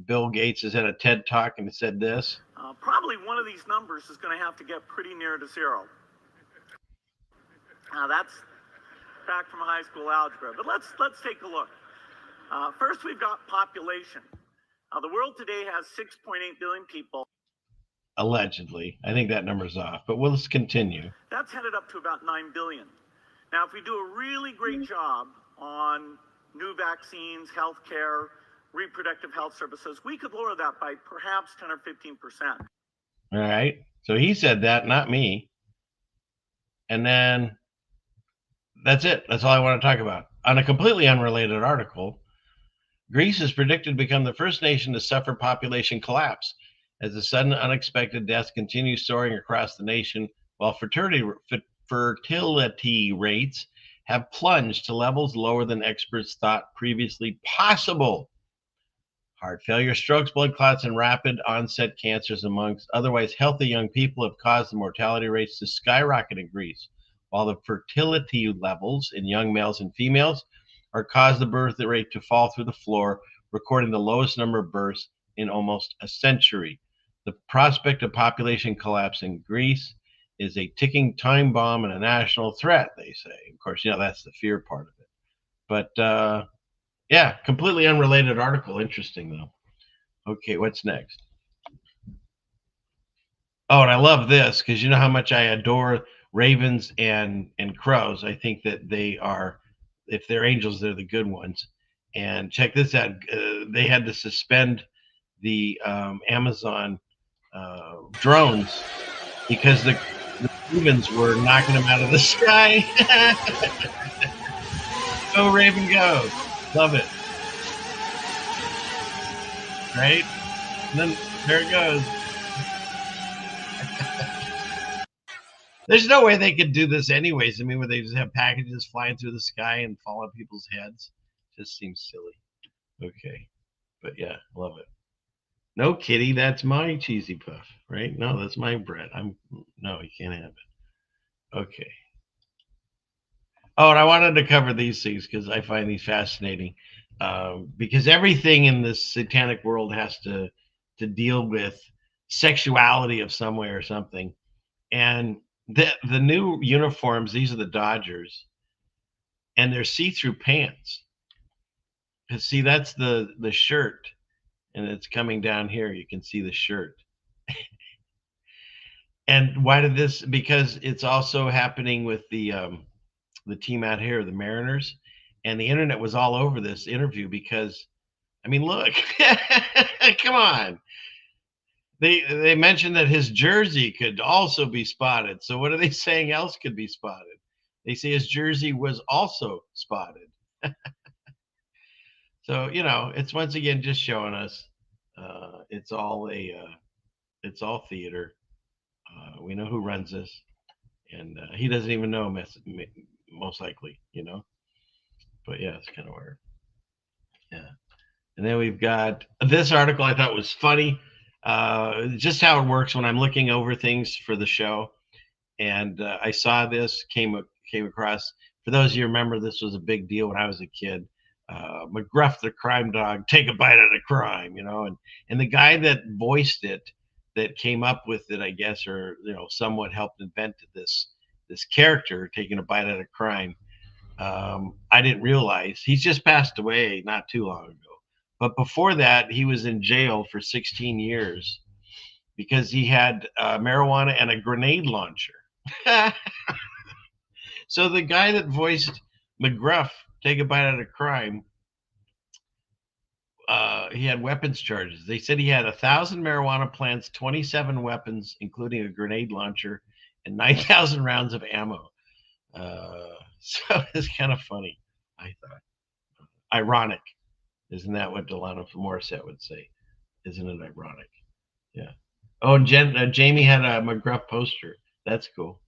Bill Gates is at a TED Talk and said this. Probably one of these numbers is going to have to get pretty near to zero. That's back from high school algebra. But let's take a look. First, we've got population. The world today has 6.8 billion people. Allegedly. I think that number's off, but let's continue. That's headed up to about 9 billion. Now, if we do a really great job on new vaccines, healthcare, reproductive health services, we could lower that by perhaps 10 or 15%. All right. So he said that, not me. And then that's it. That's all I want to talk about. On a completely unrelated article, Greece is predicted to become the first nation to suffer population collapse as the sudden unexpected deaths continue soaring across the nation, while fertility rates have plunged to levels lower than experts thought previously possible. Heart failure, strokes, blood clots, and rapid onset cancers amongst otherwise healthy young people have caused the mortality rates to skyrocket in Greece, while the fertility levels in young males and females are caused the birth rate to fall through the floor, recording the lowest number of births in almost a century. The prospect of population collapse in Greece is a ticking time bomb and a national threat, they say. Of course, that's the fear part of it. But yeah, completely unrelated article. Interesting, though. Okay, what's next? Oh, and I love this because you know how much I adore ravens and crows. I think that they are, if they're angels, they're the good ones. And check this out. They had to suspend the Amazon drones because the ravens were knocking them out of the sky. Go, Raven, go. Love it. Right? And then there it goes. There's no way they could do this anyways. I mean, where they just have packages flying through the sky and fall on people's heads. Just seems silly. Okay. But yeah, love it. No, kitty, that's my cheesy puff, right? No, that's my bread. No, you can't have it. Okay. Oh, and I wanted to cover these things because I find these fascinating. Because everything in this satanic world has to deal with sexuality of some way or something. And the new uniforms, these are the Dodgers, and they're see-through pants. Because see, that's the shirt, and it's coming down here. You can see the shirt. And why did this? Because it's also happening with the team out here, the Mariners, and the internet was all over this interview because, I mean, look, come on. They mentioned that his jersey could also be spotted. So what are they saying else could be spotted? They say his jersey was also spotted. So, it's once again just showing us it's all theater. We know who runs this, and he doesn't even know most likely, But yeah, it's kind of weird. Yeah. And then we've got this article I thought was funny. Just how it works when I'm looking over things for the show. And I saw this, came across. For those of you who remember, this was a big deal when I was a kid. McGruff the crime dog, take a bite out of crime, and the guy that voiced it, that came up with it, I guess, or somewhat helped invent this character taking a bite out of crime. I didn't realize he's just passed away not too long ago. But before that, he was in jail for 16 years because he had marijuana and a grenade launcher. So the guy that voiced McGruff, take a bite out of crime, he had weapons charges. They said he had 1,000 marijuana plants, 27 weapons, including a grenade launcher, and 9,000 rounds of ammo. So it's kind of funny, I thought. Ironic. Isn't that what Delano Morissette would say? Isn't it ironic? Yeah. Oh, and Jamie had a McGruff poster. That's cool.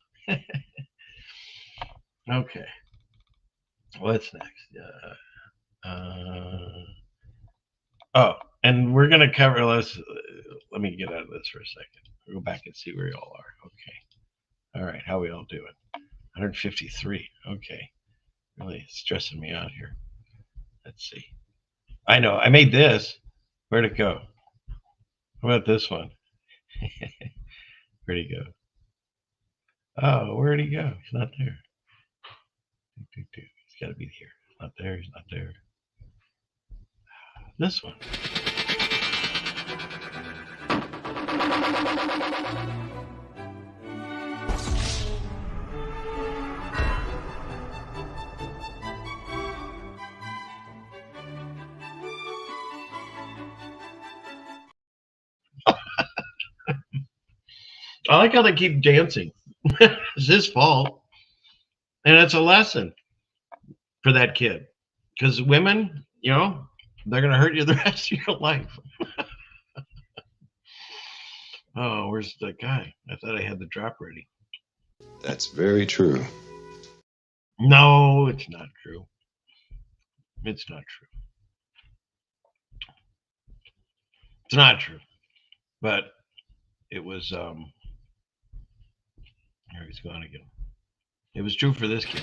Okay. What's next? Oh, and we're gonna cover. Let me get out of this for a second. We'll go back and see where you all are. Okay. All right. How we all doing? 153. Okay. Really stressing me out here. Let's see. I know. I made this. Where'd it go? How about this one? Where'd he go? Oh, where'd he go? He's not there. He's got to be here. Not there. He's not there. This one. I like how they keep dancing. It's his fault. And it's a lesson for that kid. Because women, you know, they're going to hurt you the rest of your life. Oh, where's the guy? I thought I had the drop ready. That's very true. No, it's not true. It's not true. It's not true. But it was, there he's gone again. It was true for this kid.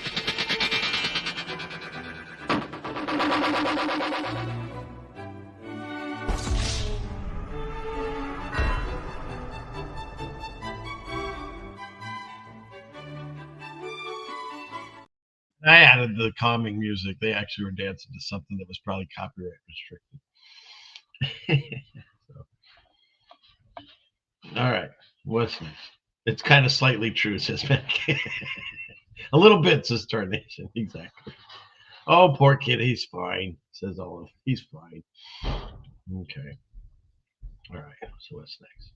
I added the calming music. They actually were dancing to something that was probably copyright restricted. So. All right. What's next? It's kind of slightly true, says Mac. A little bit, says Tarnation. Exactly. Oh, poor kid. He's fine, says Olive. He's fine. Okay. All right. So what's next?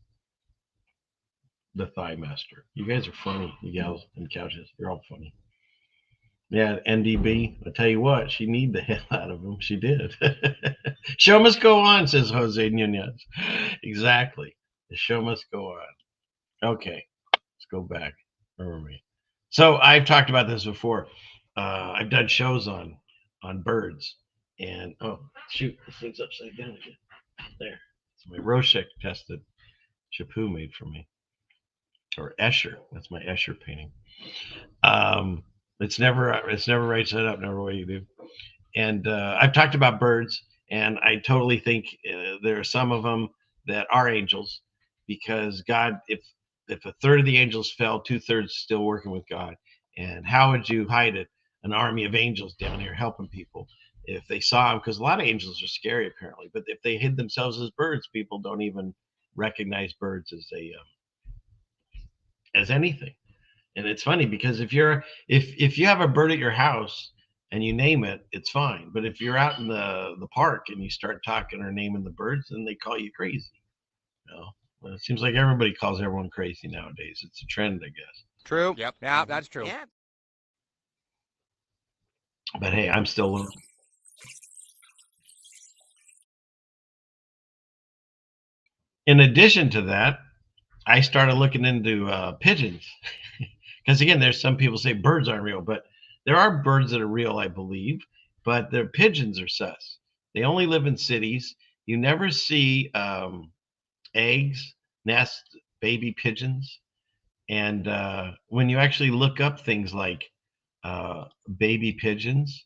The Thigh Master. You guys are funny, you gals and couches. You're all funny. Yeah, NDB. I tell you what, she need the hell out of him. She did. Show must go on, says Jose Nunez. Exactly. The show must go on. Okay, let's go back. Remember me. So I've talked about this before. I've done shows on birds, and oh shoot, this thing's upside down again. There. It's my Rorschach tested Chapu made for me, or Escher. That's my Escher painting. It's never right side up, never what you do. And I've talked about birds, and I totally think there are some of them that are angels, because God, if a third of the angels fell, 2/3 still working with God. And how would you hide it? An army of angels down here helping people if they saw them, because a lot of angels are scary apparently. But if they hid themselves as birds, people don't even recognize birds as anything. And it's funny because if you have a bird at your house and you name it, it's fine. But if you're out in the park and you start talking or naming the birds, then they call you crazy. You know? Well, it seems like everybody calls everyone crazy nowadays. It's a trend, I guess. True. Yep. Yeah, that's true. Yeah. But hey, I'm still learning. In addition to that, I started looking into pigeons. Because again, there's some people say birds aren't real, but there are birds that are real, I believe. But their pigeons are sus. They only live in cities. You never see eggs, nest, baby pigeons. And when you actually look up things like baby pigeons,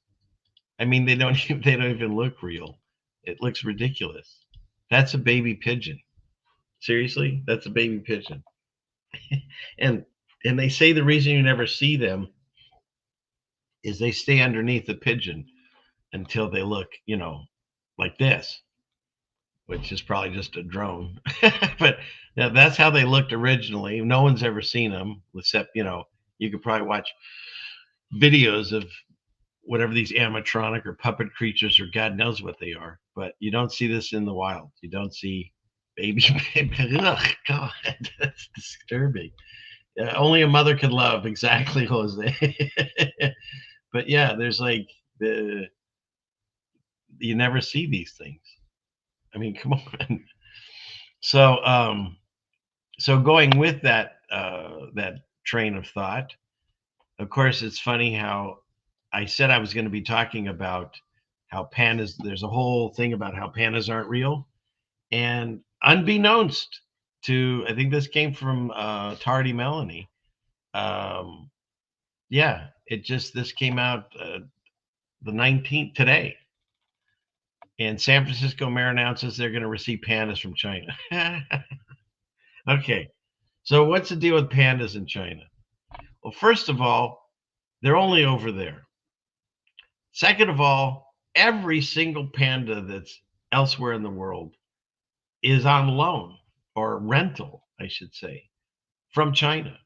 I mean, they don't even look real. It looks ridiculous. That's a baby pigeon. Seriously, that's a baby pigeon. and they say the reason you never see them is they stay underneath the pigeon until they look, like this, which is probably just a drone. But that's how they looked originally. No one's ever seen them, except, you could probably watch videos of whatever these animatronic or puppet creatures or God knows what they are. But you don't see this in the wild. You don't see baby. Ugh, God, that's disturbing. Only a mother could love. Exactly, Jose. But yeah, there's you never see these things. I mean, come on. So, so going with that train of thought, of course, it's funny how I said I was going to be talking about how pandas. There's a whole thing about how pandas aren't real, and unbeknownst to, I think this came from Tardy Melanie. Yeah, this came out the 19th today. And San Francisco mayor announces they're going to receive pandas from China. Okay, so what's the deal with pandas in China? Well, first of all, they're only over there. Second of all, every single panda that's elsewhere in the world is on loan or rental, I should say, from China.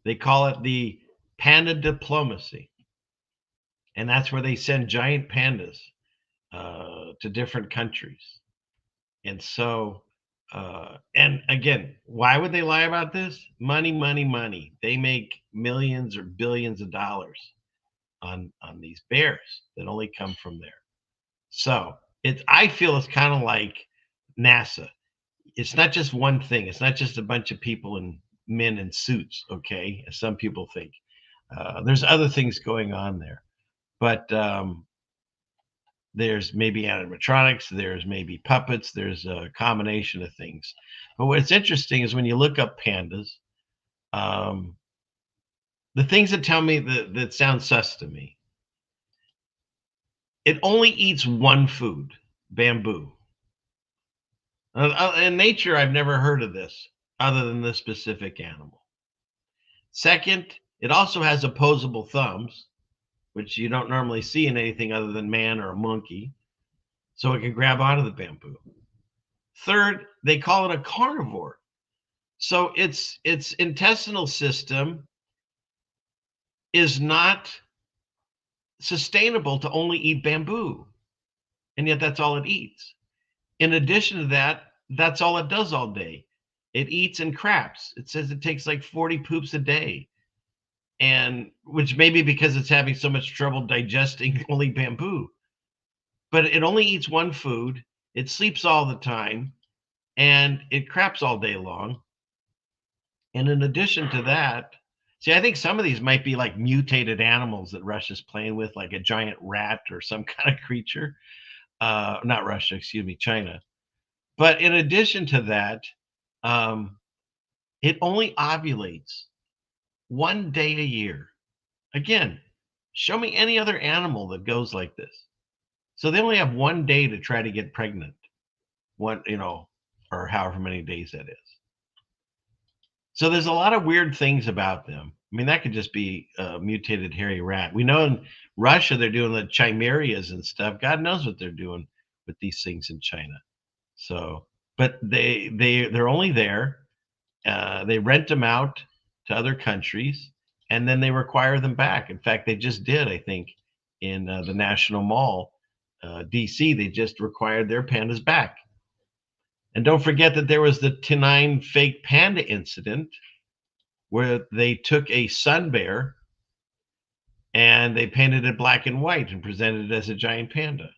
They call it the panda diplomacy. And that's where they send giant pandas to different countries. And so, and again, why would they lie about this? Money, money, money. They make millions or billions of dollars on these bears that only come from there. So I feel it's kind of like NASA. It's not just one thing. It's not just a bunch of people and men in suits, okay, as some people think. There's other things going on there. But there's maybe animatronics, there's maybe puppets, there's a combination of things. But what's interesting is when you look up pandas, the things that tell me that sound sus to me, it only eats one food, bamboo. In nature, I've never heard of this other than this specific animal. Second, it also has opposable thumbs, which you don't normally see in anything other than man or a monkey, so it can grab onto the bamboo. Third, they call it a carnivore. So its intestinal system is not sustainable to only eat bamboo, and yet that's all it eats. In addition to that, that's all it does all day. It eats and craps. It says it takes like 40 poops a day, and which may be because it's having so much trouble digesting only bamboo. But it only eats one food. It sleeps all the time, and it craps all day long. And in addition to that, see, I think some of these might be like mutated animals that Russia's playing with, like a giant rat or some kind of creature. Not Russia, excuse me, China. But in addition to that, it only ovulates one day a year. Again, show me any other animal that goes like this. So they only have one day to try to get pregnant, or however many days that is. So there's a lot of weird things about them. I mean, that could just be a mutated hairy rat. We know in Russia they're doing the chimerias and stuff. God knows what they're doing with these things in China. So, but they're only there. They rent them out to other countries, and then they require them back. In fact, they just did, I think, in the National Mall, DC. They just required their pandas back. And don't forget that there was the Tenine fake panda incident where they took a sun bear and they painted it black and white and presented it as a giant panda.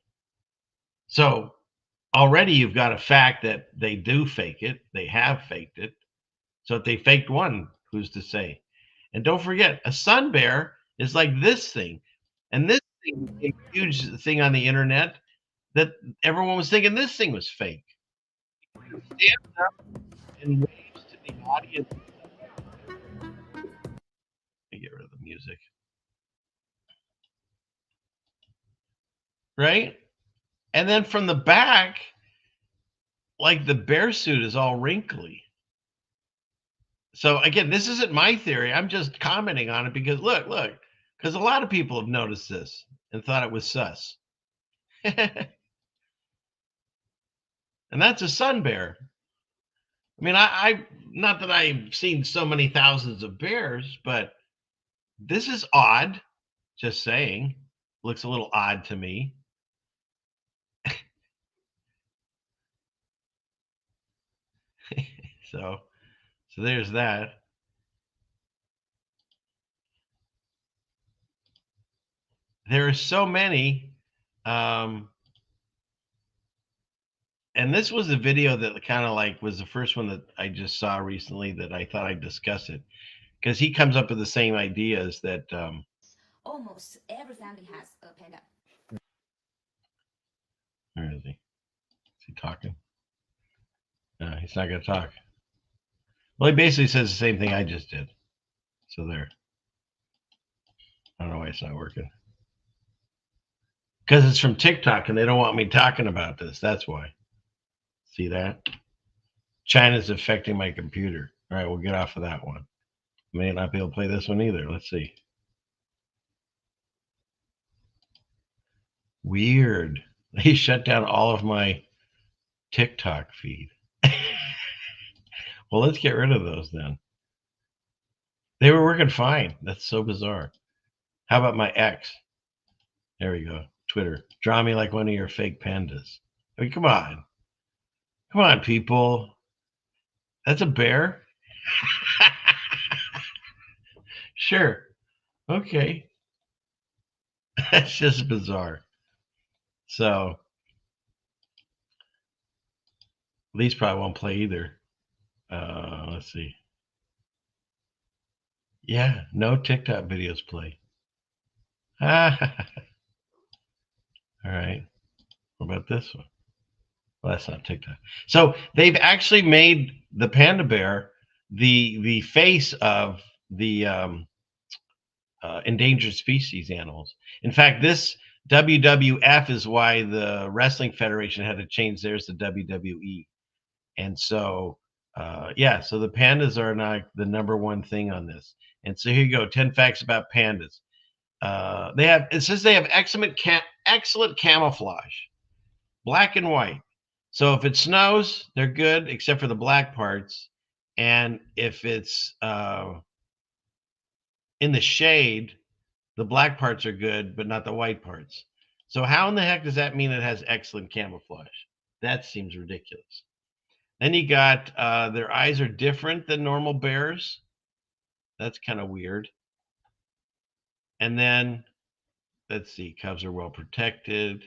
So already you've got a fact that they do fake it. They have faked it. So if they faked one, who's to say? And don't forget, a sun bear is like this thing. And this thing is a huge thing on the internet that everyone was thinking this thing was fake. Stands up and waves to the audience. Let me get rid of the music. Right? And then from the back, like the bear suit is all wrinkly. So again, this isn't my theory. I'm just commenting on it because look, because a lot of people have noticed this and thought it was sus. And that's a sun bear. I mean, I not that I've seen so many thousands of bears, but this is odd. Just saying, looks a little odd to me. So there's that. There are so many. And this was a video that kind of like was the first one that I just saw recently that I thought I'd discuss it because he comes up with the same ideas that almost every family has a panda. Where is he? Is he talking? No, he's not going to talk. Well, he basically says the same thing I just did. So there. I don't know why it's not working. Because it's from TikTok and they don't want me talking about this. That's why. See that? China's affecting my computer. All right, we'll get off of that one. May not be able to play this one either. Let's see. Weird. They shut down all of my TikTok feed. Well, let's get rid of those then. They were working fine. That's so bizarre. How about my ex? There we go. Twitter. Draw me like one of your fake pandas. I mean, come on. Come on, people. That's a bear? Sure. Okay. That's just bizarre. So these probably won't play either. Let's see. Yeah, no TikTok videos play. All right. What about this one? Well, that's not TikTok. So they've actually made the panda bear the face of the endangered species animals. In fact, this WWF is why the Wrestling Federation had to change theirs to WWE. And so, yeah, so the pandas are now the number one thing on this. And so here you go, 10 facts about pandas. It says they have excellent camouflage, black and white. So if it snows, they're good, except for the black parts. And if it's in the shade, the black parts are good, but not the white parts. So how in the heck does that mean it has excellent camouflage? That seems ridiculous. Then you got their eyes are different than normal bears. That's kind of weird. And then let's see, cubs are well protected.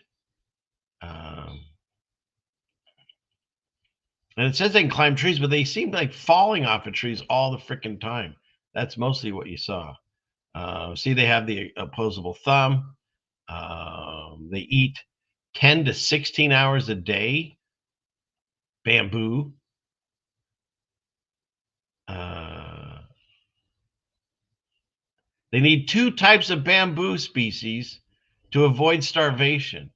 And it says they can climb trees, but they seem like falling off of trees all the freaking time. That's mostly what you saw. See, they have the opposable thumb. They eat 10 to 16 hours a day. Bamboo. They need 2 types of bamboo species to avoid starvation.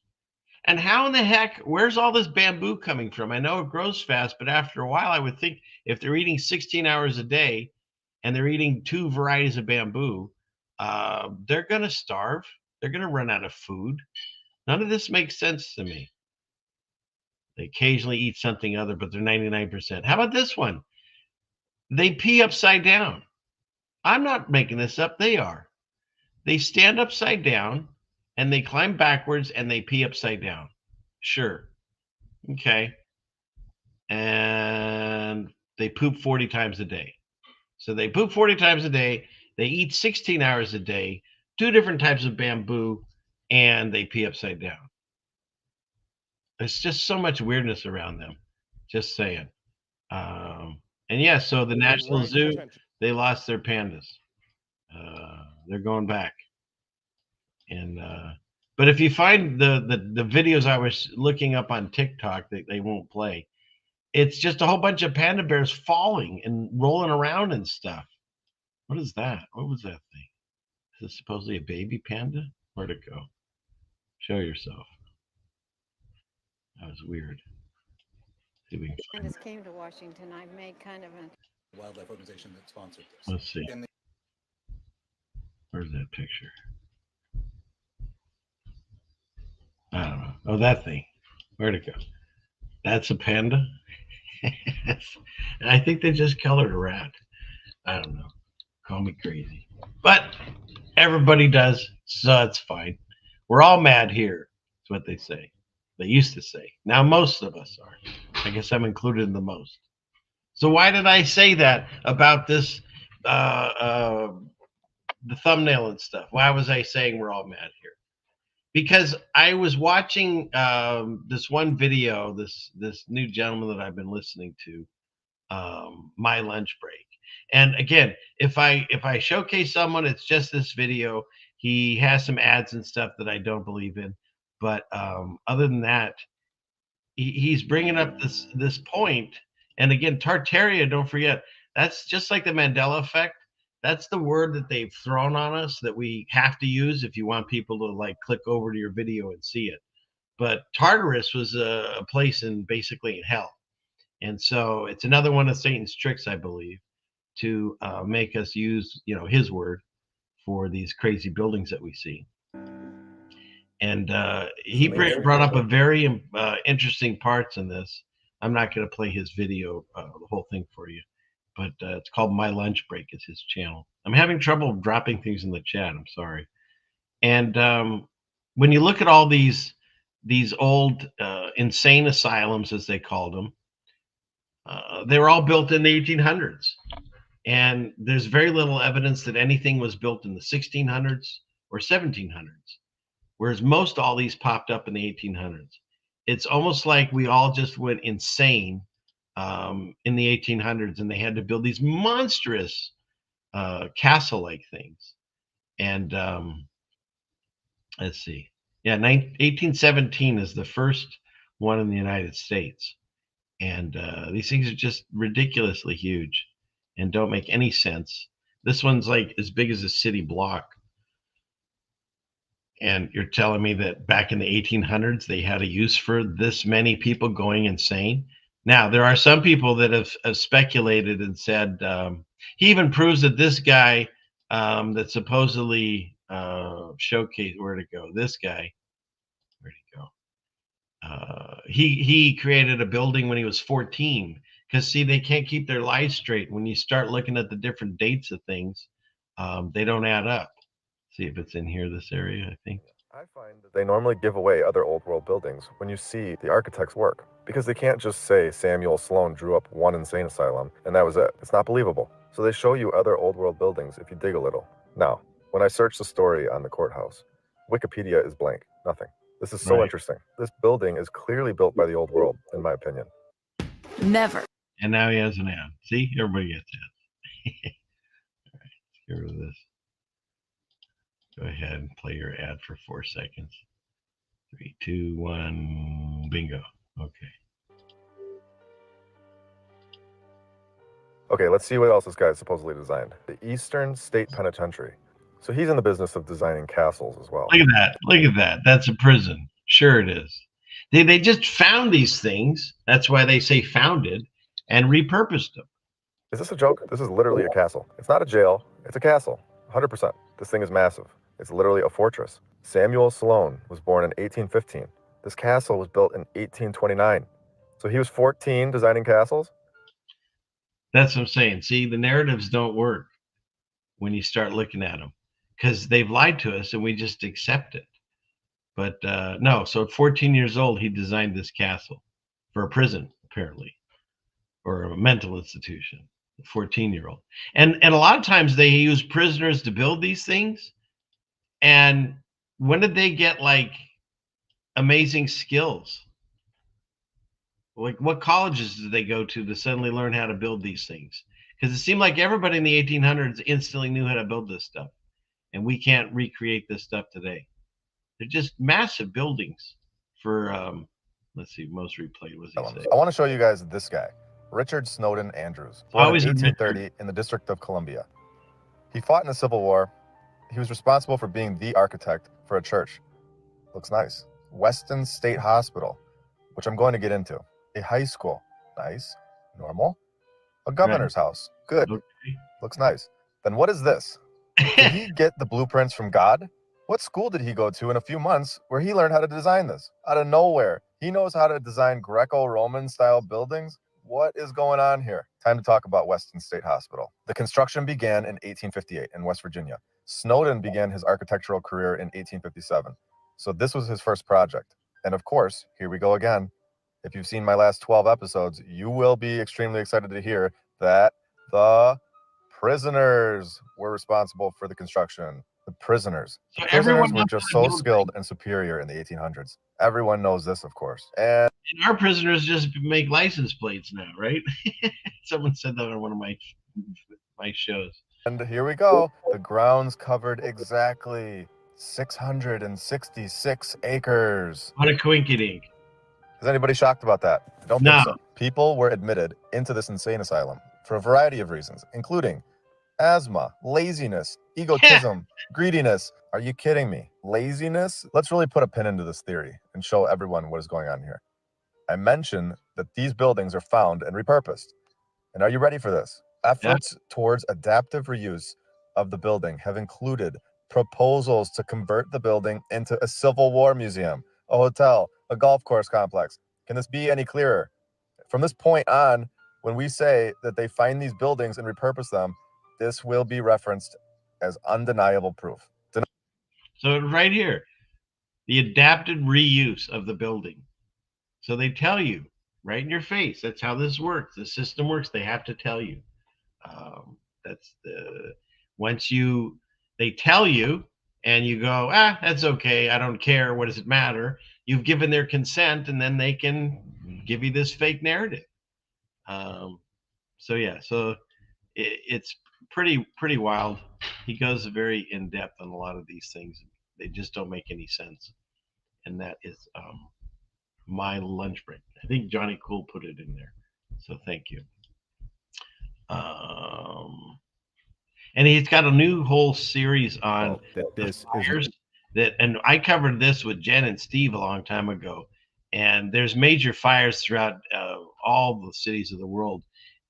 And how in the heck, where's all this bamboo coming from? I know it grows fast, but after a while, I would think if they're eating 16 hours a day and they're eating 2 varieties of bamboo, they're going to starve. They're going to run out of food. None of this makes sense to me. They occasionally eat something other, but they're 99%. How about this one? They pee upside down. I'm not making this up. They are. They stand upside down and they climb backwards and they pee upside down. Sure. Okay. And they poop 40 times a day. So they poop 40 times a day. They eat 16 hours a day, 2 different types of bamboo, and they pee upside down. There's just so much weirdness around them. Just saying. And yeah, so the National Zoo, they lost their pandas. They're going back. And but if you find the videos I was looking up on TikTok that they won't play, it's just a whole bunch of panda bears falling and rolling around and stuff. What is that? What was that thing? Is this supposedly a baby panda? Where'd it go? Show yourself. That was weird. See if we can find Pandas came to Washington. I've made kind of a wildlife organization that sponsored this. Let's see. Where's that picture? I don't know. Oh, that thing. Where'd it go? That's a panda? I think they just colored a rat. I don't know. Call me crazy. But everybody does, so it's fine. We're all mad here. That's what they say. They used to say. Now most of us are. I guess I'm included in the most. So why did I say that about this, the thumbnail and stuff? Why was I saying we're all mad here? Because I was watching this one video, this new gentleman that I've been listening to, my lunch break. And again, if I showcase someone, it's just this video. He has some ads and stuff that I don't believe in, but other than that, he's bringing up this point. And again, Tartaria, don't forget, that's just like the Mandela effect. That's the word that they've thrown on us that we have to use if you want people to like click over to your video and see it. But Tartarus was a place basically in hell. And so it's another one of Satan's tricks, I believe, to make us use, his word for these crazy buildings that we see. And he brought up a very interesting parts in this. I'm not going to play his video, the whole thing for you, but it's called My Lunch Break. Is his channel. I'm having trouble dropping things in the chat. I'm sorry. And when you look at all these old insane asylums, as they called them, they were all built in the 1800s. And there's very little evidence that anything was built in the 1600s or 1700s, whereas most all these popped up in the 1800s. It's almost like we all just went insane in the 1800s, and they had to build these monstrous castle-like things. And let's see. Yeah, 1817 is the first one in the United States. And these things are just ridiculously huge and don't make any sense. This one's like as big as a city block. And you're telling me that back in the 1800s, they had a use for this many people going insane? Now, there are some people that have speculated and said, he even proves that this guy that supposedly showcased, where'd it go? This guy, where'd he go? He created a building when he was 14, because see, they can't keep their lives straight. When you start looking at the different dates of things, they don't add up. See if it's in here, this area, I think. I find that they normally give away other old world buildings when you see the architect's work, because they can't just say Samuel Sloan drew up one insane asylum and that was it. It's not believable. So they show you other old world buildings if you dig a little. Now, when I search the story on the courthouse, Wikipedia is blank, nothing. This is so interesting. This building is clearly built by the old world, in my opinion. Never. And now he has an ad. See, everybody gets ads. All right, let's get rid of this. Go ahead and play your ad for 4 seconds. 3, 2, 1, bingo. Okay. Okay, let's see what else this guy supposedly designed. The Eastern State Penitentiary. So he's in the business of designing castles as well. Look at that. Look at that. That's a prison. Sure it is. They just found these things. That's why they say founded, and repurposed them. Is this a joke? This is literally a castle. It's not a jail. It's a castle. 100%. This thing is massive. It's literally a fortress. Samuel Sloan was born in 1815. This castle was built in 1829. So he was 14 designing castles? That's what I'm saying. See, the narratives don't work when you start looking at them, because they've lied to us and we just accept it. But no, so at 14 years old, he designed this castle for a prison, apparently, or a mental institution, a 14-year-old. And a lot of times they use prisoners to build these things. And when did they get like amazing skills? Like what colleges did they go to suddenly learn how to build these things? Because it seemed like everybody in the 1800s instantly knew how to build this stuff. And we can't recreate this stuff today. They're just massive buildings for, let's see, most replayed, was he say? I want to show you guys this guy, Richard Snowden Andrews, born in 1830 in the District of Columbia. He fought in the Civil War. He was responsible for being the architect for a church. Looks nice. Weston State Hospital, which I'm going to get into. A high school. Nice. Normal. A governor's house. Good. Okay. Looks nice. Then what is this? Did he get the blueprints from God? What school did he go to in a few months where he learned how to design this? Out of nowhere. He knows how to design Greco-Roman style buildings. What is going on here? Time to talk about Weston State Hospital. The construction began in 1858 in West Virginia. Snowden began his architectural career in 1857. So this was his first project. And of course, here we go again. If you've seen my last 12 episodes, you will be extremely excited to hear that the prisoners were responsible for the construction. The prisoners. The prisoners were just so skilled and superior in the 1800s. Everyone knows this, of course. And our prisoners just make license plates now, right? Someone said that on one of my shows. And here we go. The grounds covered exactly 666 acres. What a coinkydink. Is anybody shocked about that? I don't think so. People were admitted into this insane asylum for a variety of reasons, including asthma, laziness, egotism, greediness. Are you kidding me? Laziness? Let's really put a pin into this theory and show everyone what is going on here. I mentioned that these buildings are found and repurposed. And are you ready for this? Efforts towards adaptive reuse of the building have included proposals to convert the building into a Civil War museum, a hotel, a golf course complex. Can this be any clearer? From this point on, when we say that they find these buildings and repurpose them, this will be referenced as undeniable proof. So right here, the adapted reuse of the building. So they tell you right in your face, that's how this works. The system works. They have to tell you. That's the once they tell you and you go, that's okay. I don't care. What does it matter? You've given their consent, and then they can give you this fake narrative. So yeah, so it's pretty wild. He goes very in depth on a lot of these things. They just don't make any sense, and that is my lunch break. I think Johnny Cool put it in there, so thank you. And he's got a new whole series on this fires and I covered this with Jen and Steve a long time ago. And there's major fires throughout all the cities of the world,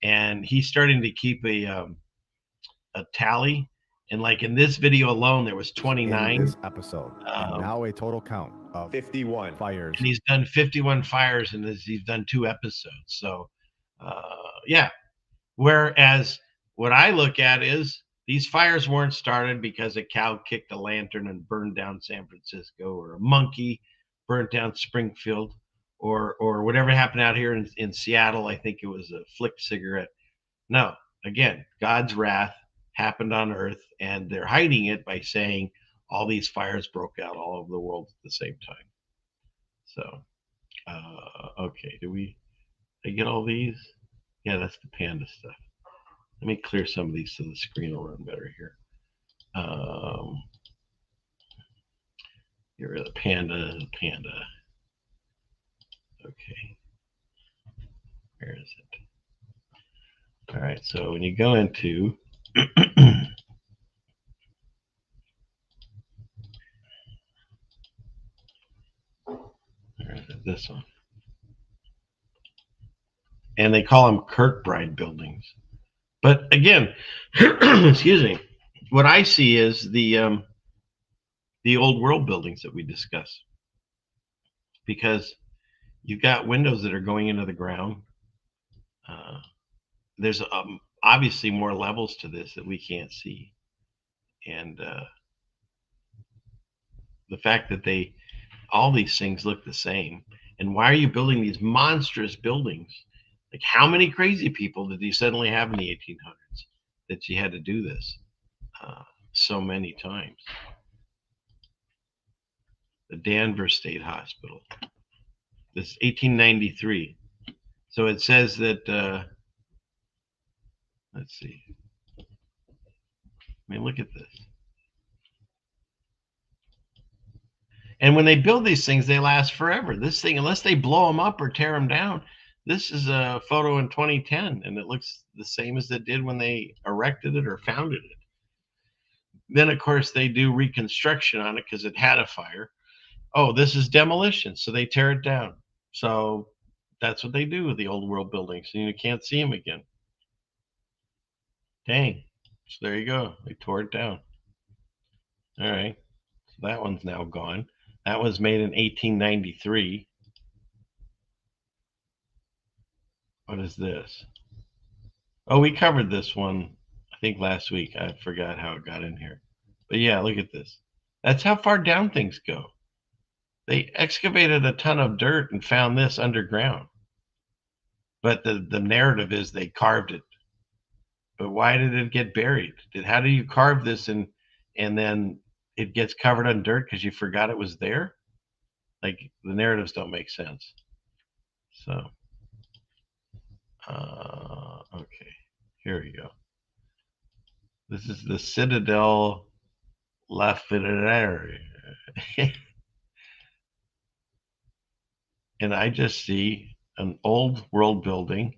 and he's starting to keep a tally. And like in this video alone, there was 29 in this episode, and now a total count of 51 fires. And he's done 51 fires, and he's done 2 episodes. So, yeah. Whereas what I look at is these fires weren't started because a cow kicked a lantern and burned down San Francisco, or a monkey burnt down Springfield, or whatever happened out here in Seattle. I think it was a flicked cigarette. No, again, God's wrath happened on earth, and they're hiding it by saying all these fires broke out all over the world at the same time. So, okay, did I get all these? Yeah, that's the panda stuff. Let me clear some of these so the screen will run better here. Get rid of the panda. Okay. Where is it? All right, so when you go into this one. And they call them Kirkbride buildings. But again, excuse me, what I see is the old world buildings that we discuss. Because you've got windows that are going into the ground. There's obviously more levels to this that we can't see. And the fact that all these things look the same. And why are you building these monstrous buildings? Like, how many crazy people did you suddenly have in the 1800s that you had to do this so many times? The Danvers State Hospital. This is 1893. So it says that, let's see. I mean, look at this. And when they build these things, they last forever. This thing, unless they blow them up or tear them down, this is a photo in 2010, and it looks the same as it did when they erected it or founded it. Then, of course, they do reconstruction on it because it had a fire. Oh, this is demolition, so they tear it down. So that's what they do with the old world buildings, and you can't see them again. Dang. So there you go. They tore it down. All right. So that one's now gone. That was made in 1893. What is this? Oh, we covered this one, I think, last week. I forgot how it got in here. But yeah, look at this. That's how far down things go. They excavated a ton of dirt and found this underground. But the narrative is they carved it. But why did it get buried? How do you carve this and then it gets covered in dirt because you forgot it was there? Like, the narratives don't make sense. So, okay, here we go. This is the Citadel Lafayette. And I just see an old world building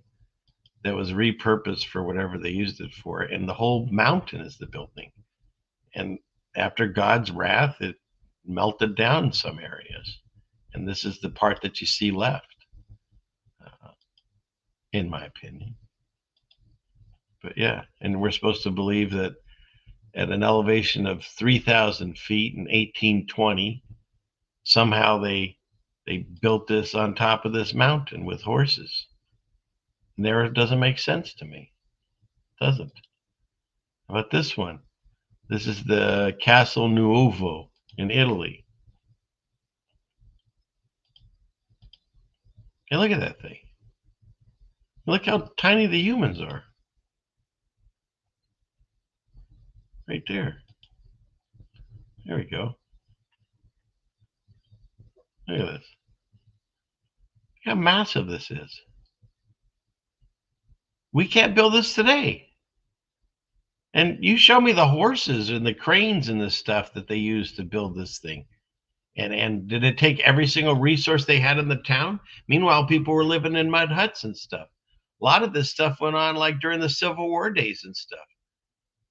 that was repurposed for whatever they used it for. And the whole mountain is the building. And after God's wrath, it melted down in some areas. And this is the part that you see left, in my opinion. But yeah, and we're supposed to believe that at an elevation of 3,000 feet in 1820. Somehow they built this on top of this mountain with horses. And there, it doesn't make sense to me. It doesn't. How about this one? This is the Castle Nuovo in Italy. Hey, look at that thing. Look how tiny the humans are. Right there. There we go. Look at this. Look how massive this is. We can't build this today. And you show me the horses and the cranes and the stuff that they used to build this thing. And did it take every single resource they had in the town? Meanwhile, people were living in mud huts and stuff. A lot of this stuff went on like during the Civil War days and stuff.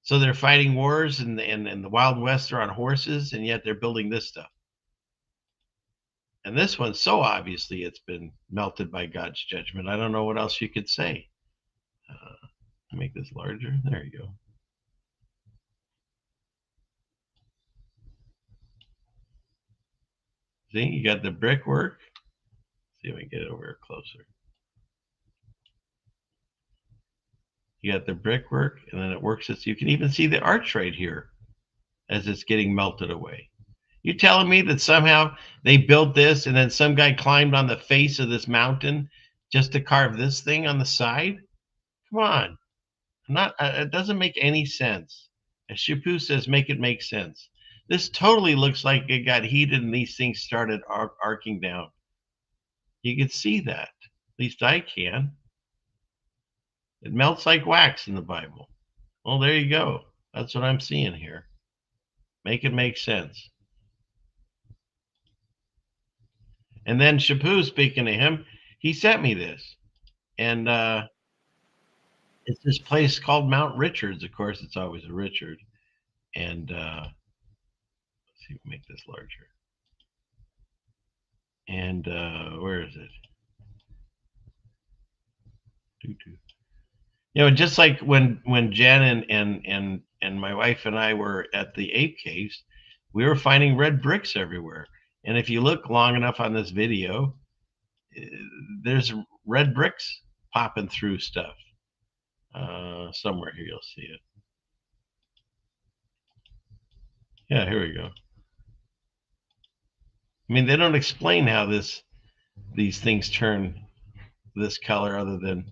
So they're fighting wars and the Wild West are on horses, and yet they're building this stuff. And this one, so obviously it's been melted by God's judgment. I don't know what else you could say. Make this larger. There you go. See, you got the brickwork. See if I can get it over here closer. You got the brickwork, and then it works. You can even see the arch right here as it's getting melted away. You telling me that somehow they built this, and then some guy climbed on the face of this mountain just to carve this thing on the side? Come on. It doesn't make any sense. As Shapu says, make it make sense. This totally looks like it got heated and these things started arcing down. You can see that. At least I can. It melts like wax in the Bible. Well, there you go. That's what I'm seeing here. Make it make sense. And then Shapu, speaking to him, he sent me this. And it's this place called Mount Richards. Of course, it's always a Richard. And let's see if we make this larger. And where is it? You know, just like when Jen and my wife and I were at the ape caves, we were finding red bricks everywhere. And if you look long enough on this video, there's red bricks popping through stuff. Somewhere here you'll see it. Yeah, here we go. I mean, they don't explain how these things turn this color other than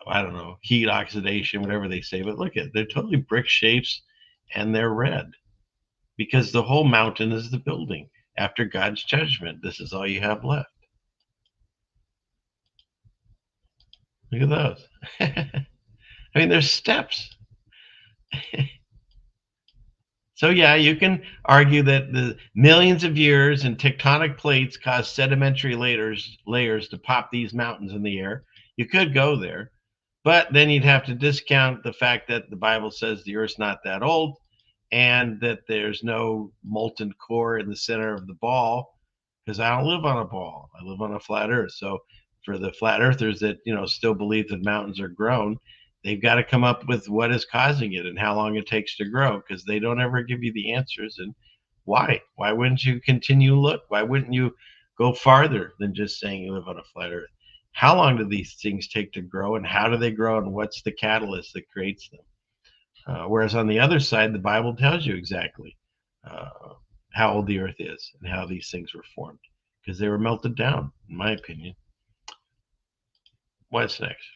I don't know, heat oxidation, whatever they say. But look at, they're totally brick shapes and they're red because the whole mountain is the building. After God's judgment, this is all you have left. Look at those. I mean, there's steps. So yeah, you can argue that the millions of years and tectonic plates caused sedimentary layers to pop these mountains in the air. You could go there, but then you'd have to discount the fact that the Bible says the Earth's not that old and that there's no molten core in the center of the ball, because I don't live on a ball. I live on a flat Earth. So for the flat earthers that, you know, still believe that mountains are grown, they've got to come up with what is causing it and how long it takes to grow, because they don't ever give you the answers. And why wouldn't you continue look? Why wouldn't you go farther than just saying you live on a flat Earth? How long do these things take to grow, and how do they grow, and what's the catalyst that creates them? Whereas on the other side, the Bible tells you exactly how old the Earth is and how these things were formed, because they were melted down, in my opinion. What's next?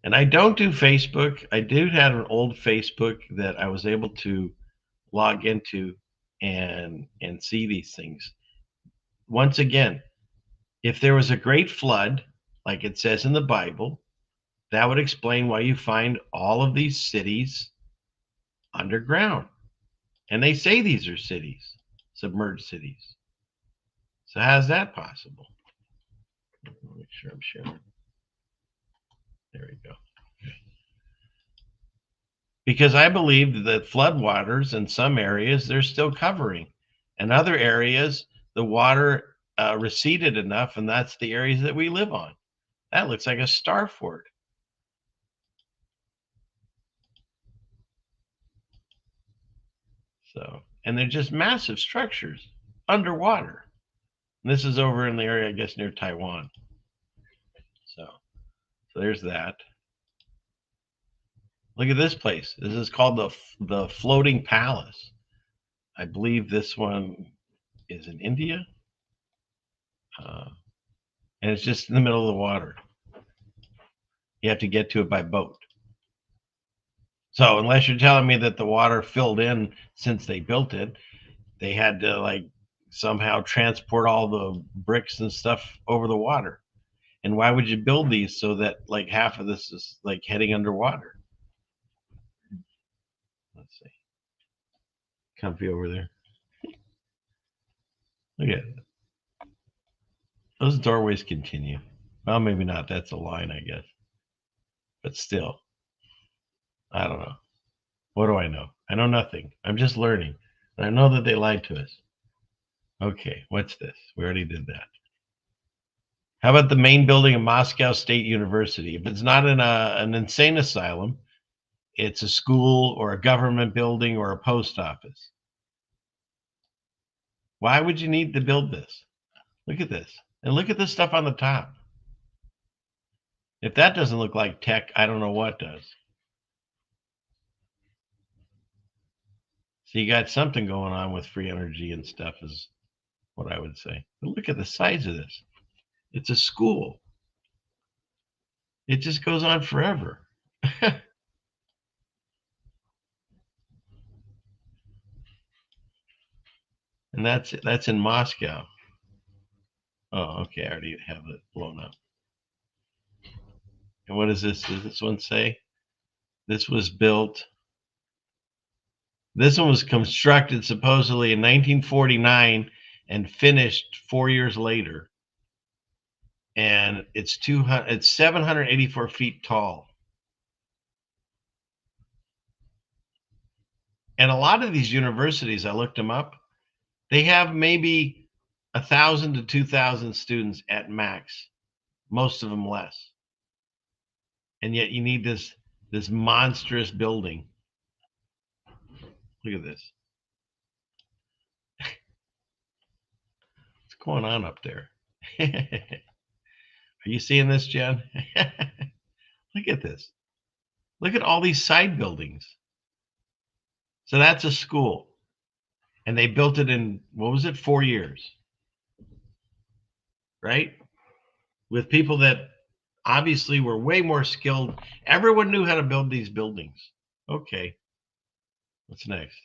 And I don't do Facebook. I do have an old Facebook that I was able to log into and see these things. Once again, if there was a great flood, like it says in the Bible, that would explain why you find all of these cities underground. And they say these are cities, submerged cities. So how's that possible? Make sure I'm sharing. There we go. Because I believe that floodwaters in some areas they're still covering, and other areas the water receded enough, and that's the areas that we live on. That looks like a star fort. So, and they're just massive structures underwater. And this is over in the area, I guess, near Taiwan. So there's that. Look at this place. This is called the Floating Palace. I believe this one is in India. And it's just in the middle of the water. You have to get to it by boat. So unless you're telling me that the water filled in since they built it, they had to like somehow transport all the bricks and stuff over the water. And why would you build these so that like half of this is like heading underwater? Let's see. Comfy over there. Look at it. Those doorways continue. Well, maybe not. That's a line, I guess. But still, I don't know. What do I know? I know nothing. I'm just learning. And I know that they lied to us. Okay, what's this? We already did that. How about the main building of Moscow State University? If it's not in an insane asylum, it's a school or a government building or a post office. Why would you need to build this? Look at this. And look at this stuff on the top. If that doesn't look like tech, I don't know what does. So you got something going on with free energy and stuff is what I would say. But look at the size of this. It's a school. It just goes on forever. And that's in Moscow. Oh, okay. I already have it blown up. And what does this one say? This was built. This one was constructed supposedly in 1949 and finished 4 years later. And it's 784 feet tall. And a lot of these universities, I looked them up, they have maybe 1,000 to 2,000 students at max, most of them less. And yet you need this monstrous building. Look at this. What's going on up there? Are you seeing this, Jen? Look at this. Look at all these side buildings. So that's a school. And they built it in, what was it, 4 years? Right? With people that obviously were way more skilled. Everyone knew how to build these buildings. Okay. What's next?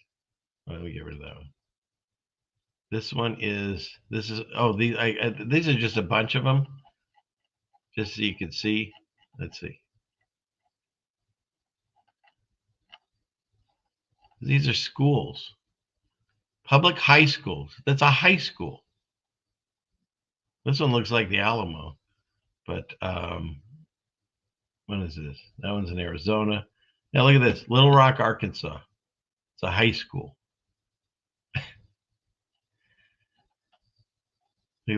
Let me get rid of that one. This is, oh, these are just a bunch of them. Just so you can see. Let's see. These are schools. Public high schools. That's a high school. This one looks like the Alamo. But what is this? That one's in Arizona. Now look at this. Little Rock, Arkansas. It's a high school. Look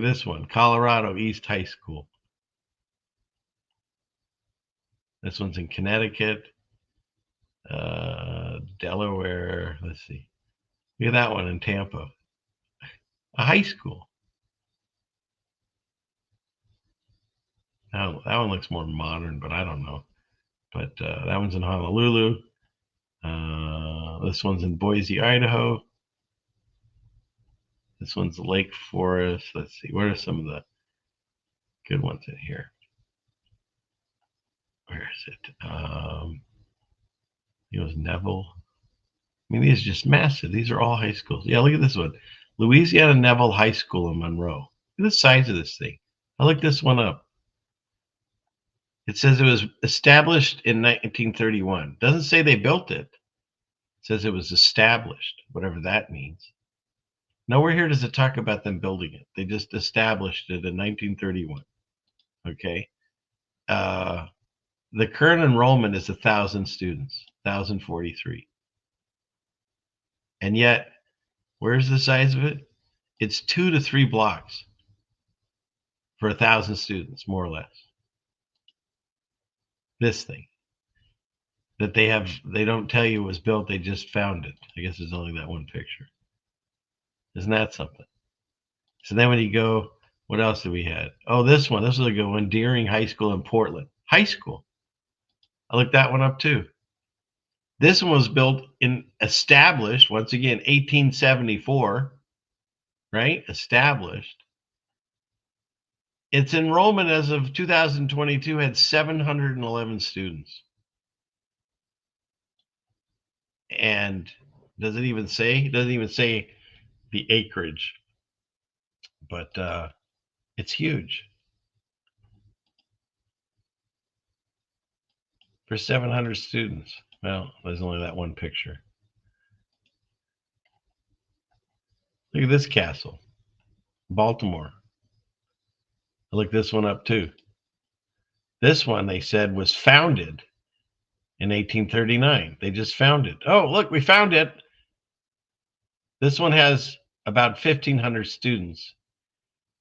at this one. Colorado East High School. This one's in Connecticut. Delaware. Let's see. Look at that one in Tampa. A high school. Now, that one looks more modern, but I don't know. But that one's in Honolulu. This one's in Boise, Idaho. This one's Lake Forest. Let's see. What are some of the good ones in here? Where is it? It was Neville. I mean, these are just massive. These are all high schools. Yeah, look at this one. Louisiana Neville High School in Monroe. Look at the size of this thing. I looked this one up. It says it was established in 1931. Doesn't say they built it. It says it was established, whatever that means. Nowhere here does it talk about them building it. They just established it in 1931. Okay. The current enrollment is 1,000 students, 1,043. And yet, where's the size of it? It's 2 to 3 blocks for 1,000 students, more or less. This thing. that they don't tell you it was built, they just found it. I guess there's only that one picture. Isn't that something? So then when you go, what else did we have? Oh, this one. This was a good one. Deering High School in Portland. High school. I looked that one up too. This one was established, once again, 1874, right? Established. Its enrollment as of 2022 had 711 students. And does it even say? It doesn't even say the acreage, but it's huge. For 700 students. Well, there's only that one picture. Look at this castle, Baltimore. I looked this one up too. This one, they said, was founded in 1839. They just found it. Oh, look, we found it. This one has about 1,500 students,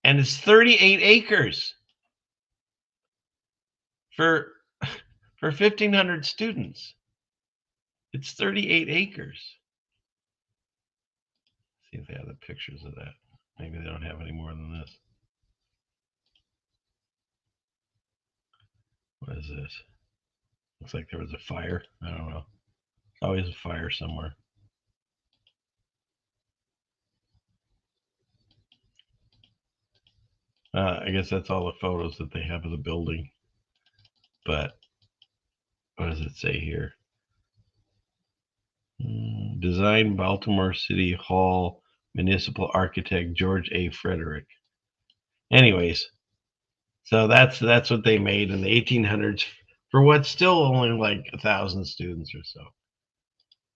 and it's 38 acres for 1,500 students. It's 38 acres. See if they have the pictures of that. Maybe they don't have any more than this. What is this? Looks like there was a fire. I don't know. Always a fire somewhere. I guess that's all the photos that they have of the building. But what does it say here? Designed Baltimore City Hall municipal architect George A. Frederick. Anyways, so that's what they made in the 1800s for what's still only like 1,000 students or so.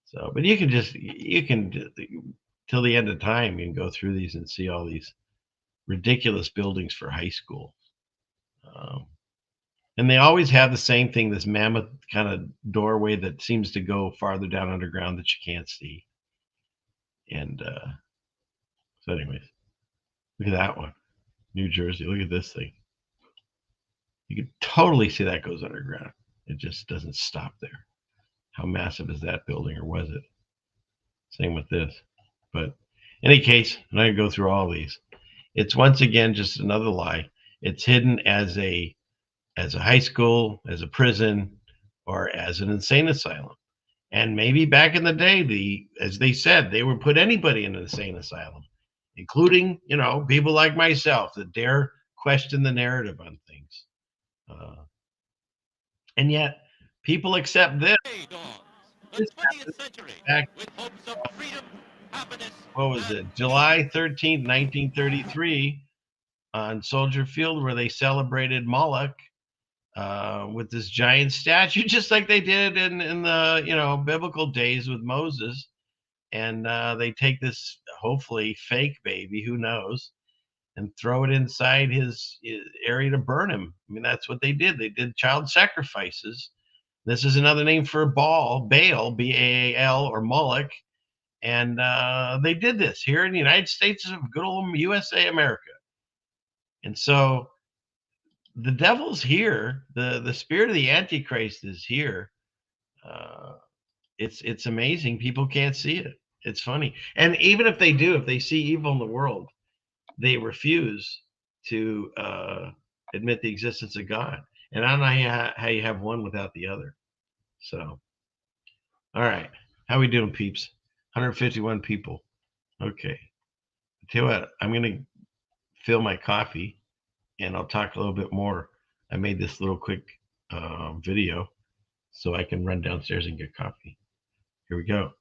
So, but you can till the end of time, you can go through these and see all these ridiculous buildings for high school. And they always have the same thing, this mammoth kind of doorway that seems to go farther down underground that you can't see. And so anyways, look at that one. New Jersey, look at this thing. You can totally see that goes underground. It just doesn't stop there. How massive is that building, or was it? Same with this. But in any case, I'm not going to go through all these. It's once again just another lie. It's hidden as a high school, as a prison, or as an insane asylum. And maybe back in the day, as they said, they would put anybody in an insane asylum, including, people like myself that dare question the narrative on things. And yet, people accept this. Back, what was it? July 13th, 1933, on Soldier Field, where they celebrated Moloch with this giant statue, just like they did in the biblical days with Moses. And they take this hopefully fake baby, who knows, and throw it inside his area to burn him. I mean, that's what they did. They did child sacrifices. This is another name for Baal, B-A-A-L, or Moloch. And they did this here in the United States of good old USA, America. And so the devil's here. The spirit of the Antichrist is here. It's amazing. People can't see it. It's funny. And even if they do, if they see evil in the world, they refuse to admit the existence of God. And I don't know how you have one without the other. So, all right. How we doing, peeps? 151 people. Okay. Tell you what, I'm going to fill my coffee, and I'll talk a little bit more. I made this little quick video so I can run downstairs and get coffee. Here we go.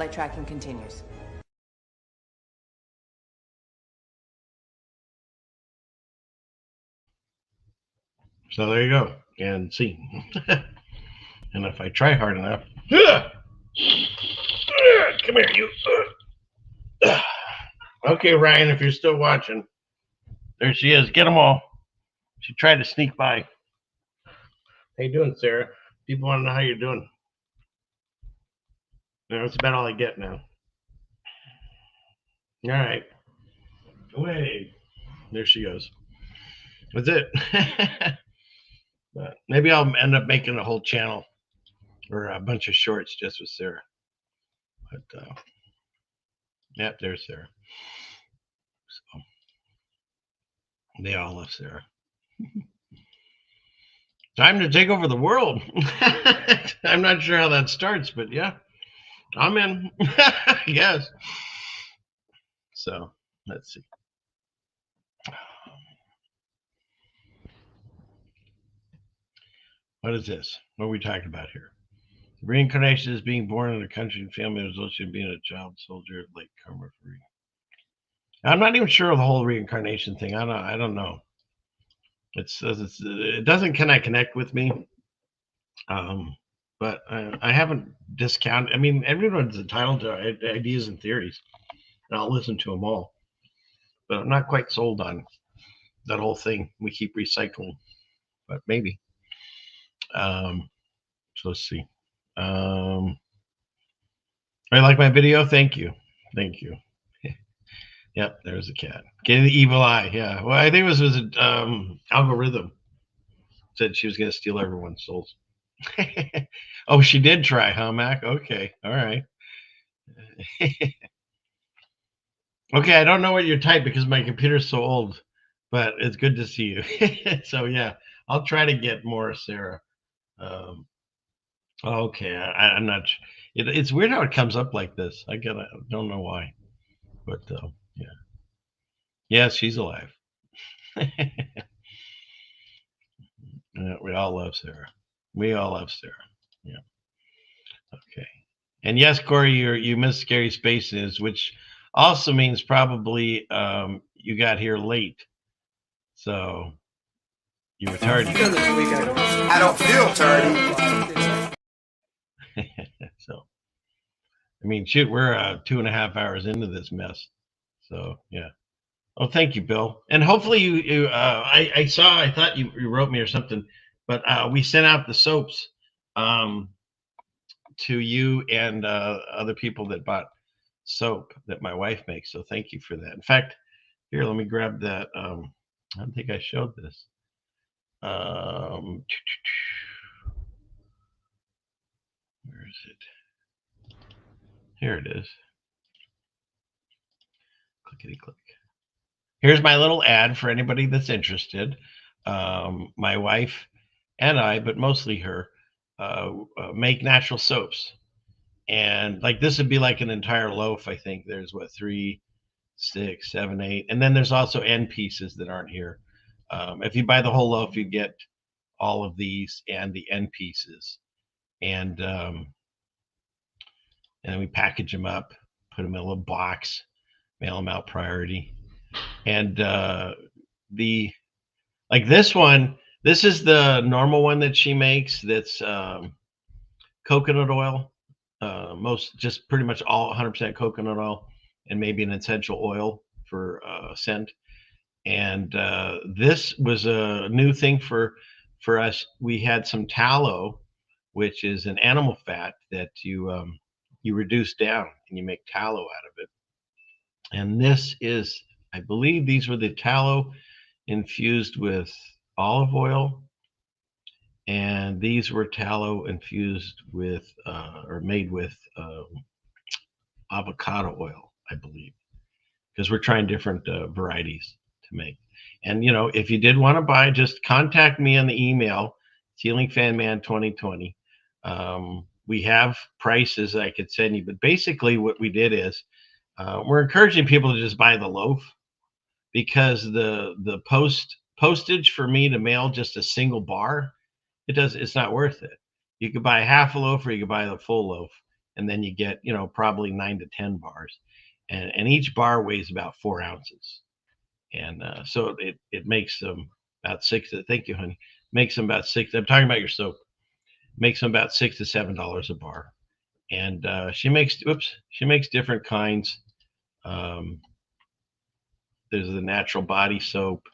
Satellite tracking continues. So there you go. And see. And if I try hard enough, come here, you. Okay, Ryan, if you're still watching, there she is. Get them all. She tried to sneak by. How you doing, Sarah? People want to know how you're doing. That's about all I get now. All right. Away. There she goes. That's it. But maybe I'll end up making a whole channel or a bunch of shorts just with Sarah. But yep, there's Sarah. So they all love Sarah. Time to take over the world. I'm not sure how that starts, but yeah, I'm in. Yes. So let's see. What is this? What are we talking about here? Reincarnation is being born in a country and family associated with being a child soldier of Lake Karma Free. I'm not even sure of the whole reincarnation thing. I don't know. It doesn't connect with me. But I haven't discounted. I mean, everyone's entitled to ideas and theories, and I'll listen to them all. But I'm not quite sold on that whole thing. We keep recycling, but maybe. So let's see. I like my video. Thank you. Thank you. Yep, there's a cat. Getting the evil eye. Yeah. Well, I think it was an algorithm said she was going to steal everyone's souls. Oh, she did try, huh, Mac? Okay. All right. Okay, I don't know what you type because my computer's so old, but it's good to see you. So yeah, I'll try to get more, Sarah. Okay, I'm not. It's weird how it comes up like this. I don't know why, but yeah. Yeah, she's alive. Yeah, we all love Sarah. We all love Sarah. Yeah. Okay. And yes, Corey, you missed Scary Spaces, which also means probably you got here late. So you were tardy. I don't feel tardy. So, I mean, shoot, we're 2.5 hours into this mess. So, yeah. Oh, thank you, Bill. And hopefully I thought you wrote me or something, but we sent out the soaps to you and other people that bought soap that my wife makes. So thank you for that. In fact, here, let me grab that. I don't think I showed this. Where is it? Here it is. Clickety click. Here's my little ad for anybody that's interested. My wife and I, but mostly her, make natural soaps. And like this would be like an entire loaf, I think. There's what, 3, 6, 7, 8. And then there's also end pieces that aren't here. If you buy the whole loaf, you get all of these and the end pieces. And we package them up, put them in a little box, mail them out priority. And like this one, this is the normal one that she makes. That's coconut oil, just pretty much all 100% coconut oil, and maybe an essential oil for scent. And this was a new thing for us. We had some tallow, which is an animal fat that you reduce down and you make tallow out of it. And this is, I believe these were the tallow infused with olive oil, and these were tallow infused with or made with avocado oil, I believe, because we're trying different varieties to make. And if you did want to buy, just contact me on the email, ceilingfanman2020. We have prices I could send you, but basically what we did is we're encouraging people to just buy the loaf, because the postage for me to mail just a single bar, it's not worth it. You could buy half a loaf or you could buy the full loaf, and then you get, probably 9 to 10 bars, and each bar weighs about 4 ounces, and so it makes them about six. Thank you, honey. Makes them about six. I'm talking about your soap. Makes them about $6 to $7 a bar, and she makes different kinds. There's the natural body soap,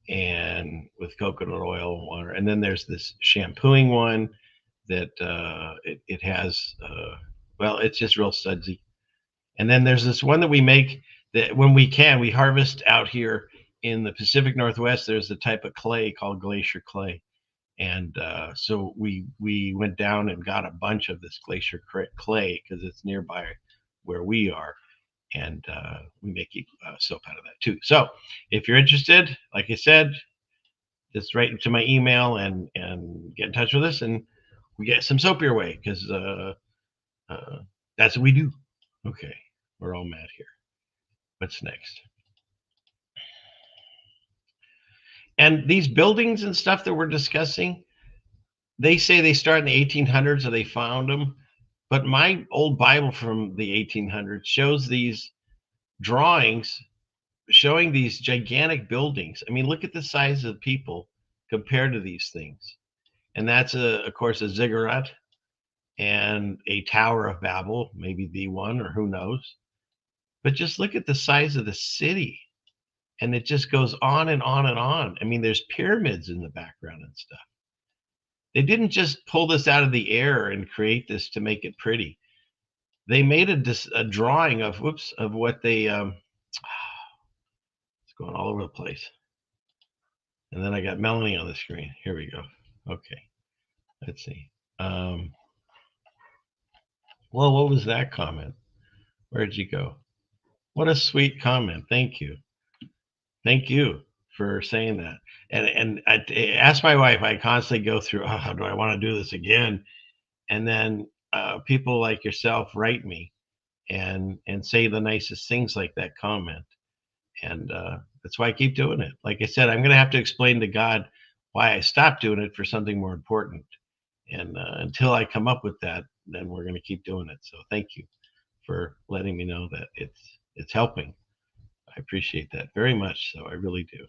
and with coconut oil and water, and then there's this shampooing one that it has. Well, it's just real sudsy. And then there's this one that we make that when we harvest out here in the Pacific Northwest. There's a type of clay called glacier clay. And so we went down and got a bunch of this glacier clay because it's nearby where we are. And we make soap out of that too. So if you're interested, like I said, just write into my email and get in touch with us, and we get some soap your way, because that's what we do. Okay, we're all mad here. What's next? And these buildings and stuff that we're discussing, they say they start in the 1800s or they found them. But my old Bible from the 1800s shows these drawings showing these gigantic buildings. I mean, look at the size of people compared to these things. And that's, of course, a ziggurat and a Tower of Babel, maybe the one, or who knows. But just look at the size of the city. And it just goes on and on and on. I mean, there's pyramids in the background and stuff. They didn't just pull this out of the air and create this to make it pretty. They made a drawing of what they it's going all over the place. And then I got Melanie on the screen. Here we go. Okay, let's see. Well, what was that comment? Where'd you go? What a sweet comment. Thank you. Thank you for saying that. And I asked my wife, I constantly go through, do I want to do this again? And then people like yourself write me and say the nicest things like that comment. And that's why I keep doing it. Like I said, I'm going to have to explain to God why I stopped doing it for something more important. And until I come up with that, then we're going to keep doing it. So thank you for letting me know that it's helping. I appreciate that very much. So I really do.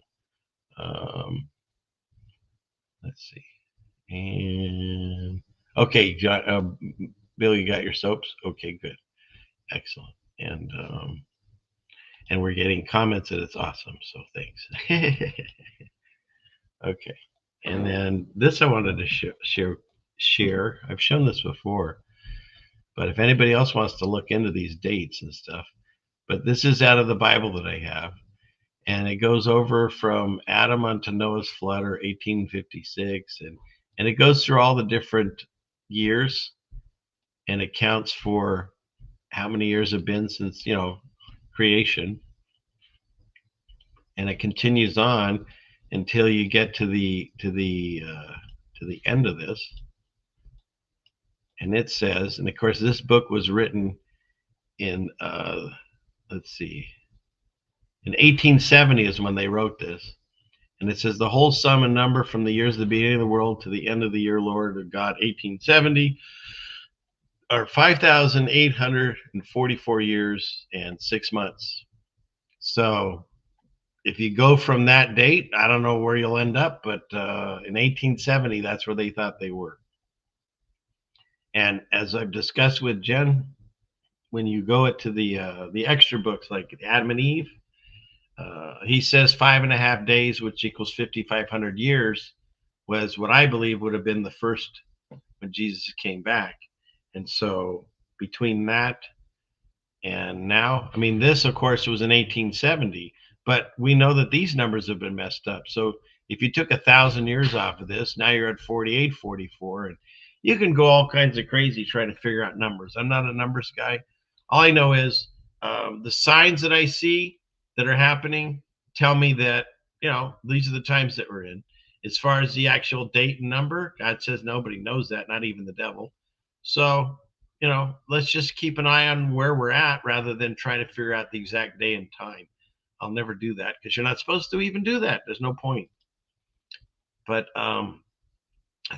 Let's see. And okay, John, Bill, you got your soaps? Okay, good. Excellent. And we're getting comments that it's awesome. So thanks. Okay. And then this I wanted to share. I've shown this before, but if anybody else wants to look into these dates and stuff, but this is out of the Bible that I have. And it goes over from Adam unto Noah's flood, or 1856. And it goes through all the different years, and it counts for how many years have been since, creation. And it continues on until you get to the end of this. And it says, and of course, this book was written in, let's see, in 1870 is when they wrote this. And it says, the whole sum and number from the years of the beginning of the world to the end of the year, Lord of God, 1870, are 5,844 years and 6 months. So if you go from that date, I don't know where you'll end up, but in 1870, that's where they thought they were. And as I've discussed with Jen, when you go to the extra books like Adam and Eve, he says 5.5 days, which equals 5,500 years, was what I believe would have been the first when Jesus came back. And so between that and now, I mean, this, of course, was in 1870, but we know that these numbers have been messed up. So if you took 1,000 years off of this, now you're at 48, 44, and you can go all kinds of crazy trying to figure out numbers. I'm not a numbers guy. All I know is the signs that I see that are happening tell me that, these are the times that we're in. As far as the actual date and number, God says nobody knows that, not even the devil. So, let's just keep an eye on where we're at rather than trying to figure out the exact day and time. I'll never do that because you're not supposed to even do that. There's no point. But I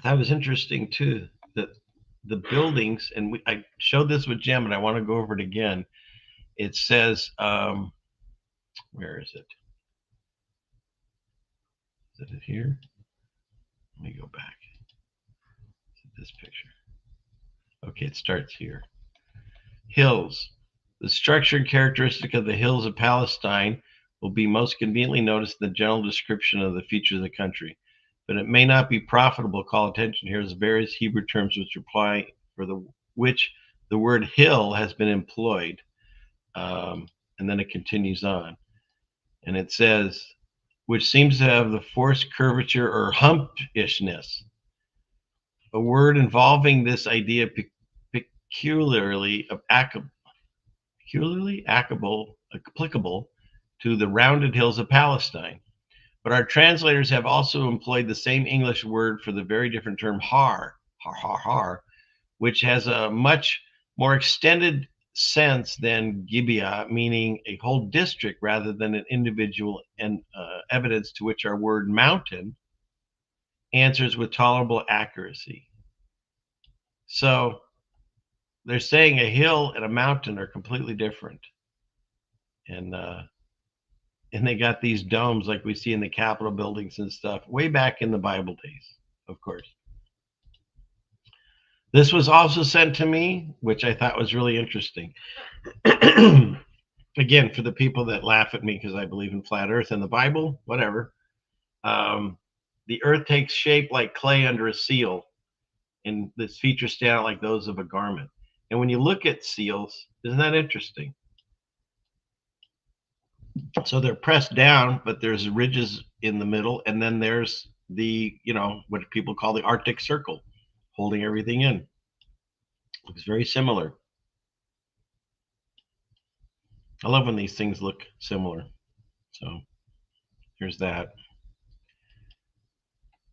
thought it was interesting too that the buildings, and I showed this with Jim, and I want to go over it again. It says, where is it? Is it here? Let me go back. This picture. Okay, it starts here. Hills. The structure and characteristic of the hills of Palestine will be most conveniently noticed in the general description of the features of the country. But it may not be profitable to call attention here as various Hebrew terms which apply for which the word hill has been employed. And then it continues on. And it says, which seems to have the forced curvature or humpishness. A word involving this idea peculiarly applicable to the rounded hills of Palestine. But our translators have also employed the same English word for the very different term har, which has a much more extended sense than Gibeah, meaning a whole district rather than an individual, and evidence to which our word mountain answers with tolerable accuracy. So they're saying a hill and a mountain are completely different. And they got these domes like we see in the Capitol buildings and stuff way back in the Bible days, of course. This was also sent to me, which I thought was really interesting. Again, for the people that laugh at me because I believe in flat earth and the Bible, whatever. The earth takes shape like clay under a seal, and its features stand out like those of a garment. And when you look at seals, isn't that interesting? So they're pressed down, but there's ridges in the middle, and then there's the, what people call the Arctic Circle, holding everything in. Looks very similar. I love when these things look similar. So here's that.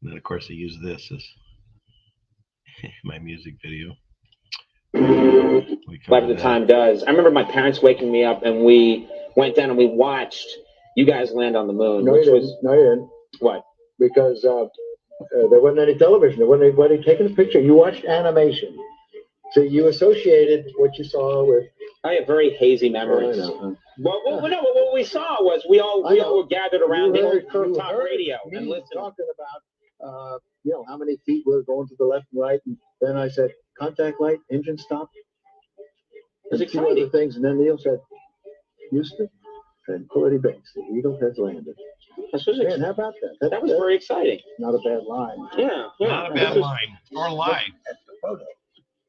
And then, of course, I use this as my music video. Whatever the time does. I remember my parents waking me up, and we went down and we watched you guys land on the moon. No, you didn't. What? Because there wasn't any television. There wasn't anybody taking a picture. You watched animation. So you associated what you saw with. I have very hazy memories. What we saw was we all were gathered around the old rooftop radio and listened. Talking about how many feet we're going to the left and right, and then I said contact light, engine stop. It was exciting. A few other things, and then Neil said, Houston, Tranquility Base, the Eagle has landed. Man, how about that? That was very exciting. Not a bad line. Yeah. Not a bad line or line. At the photo.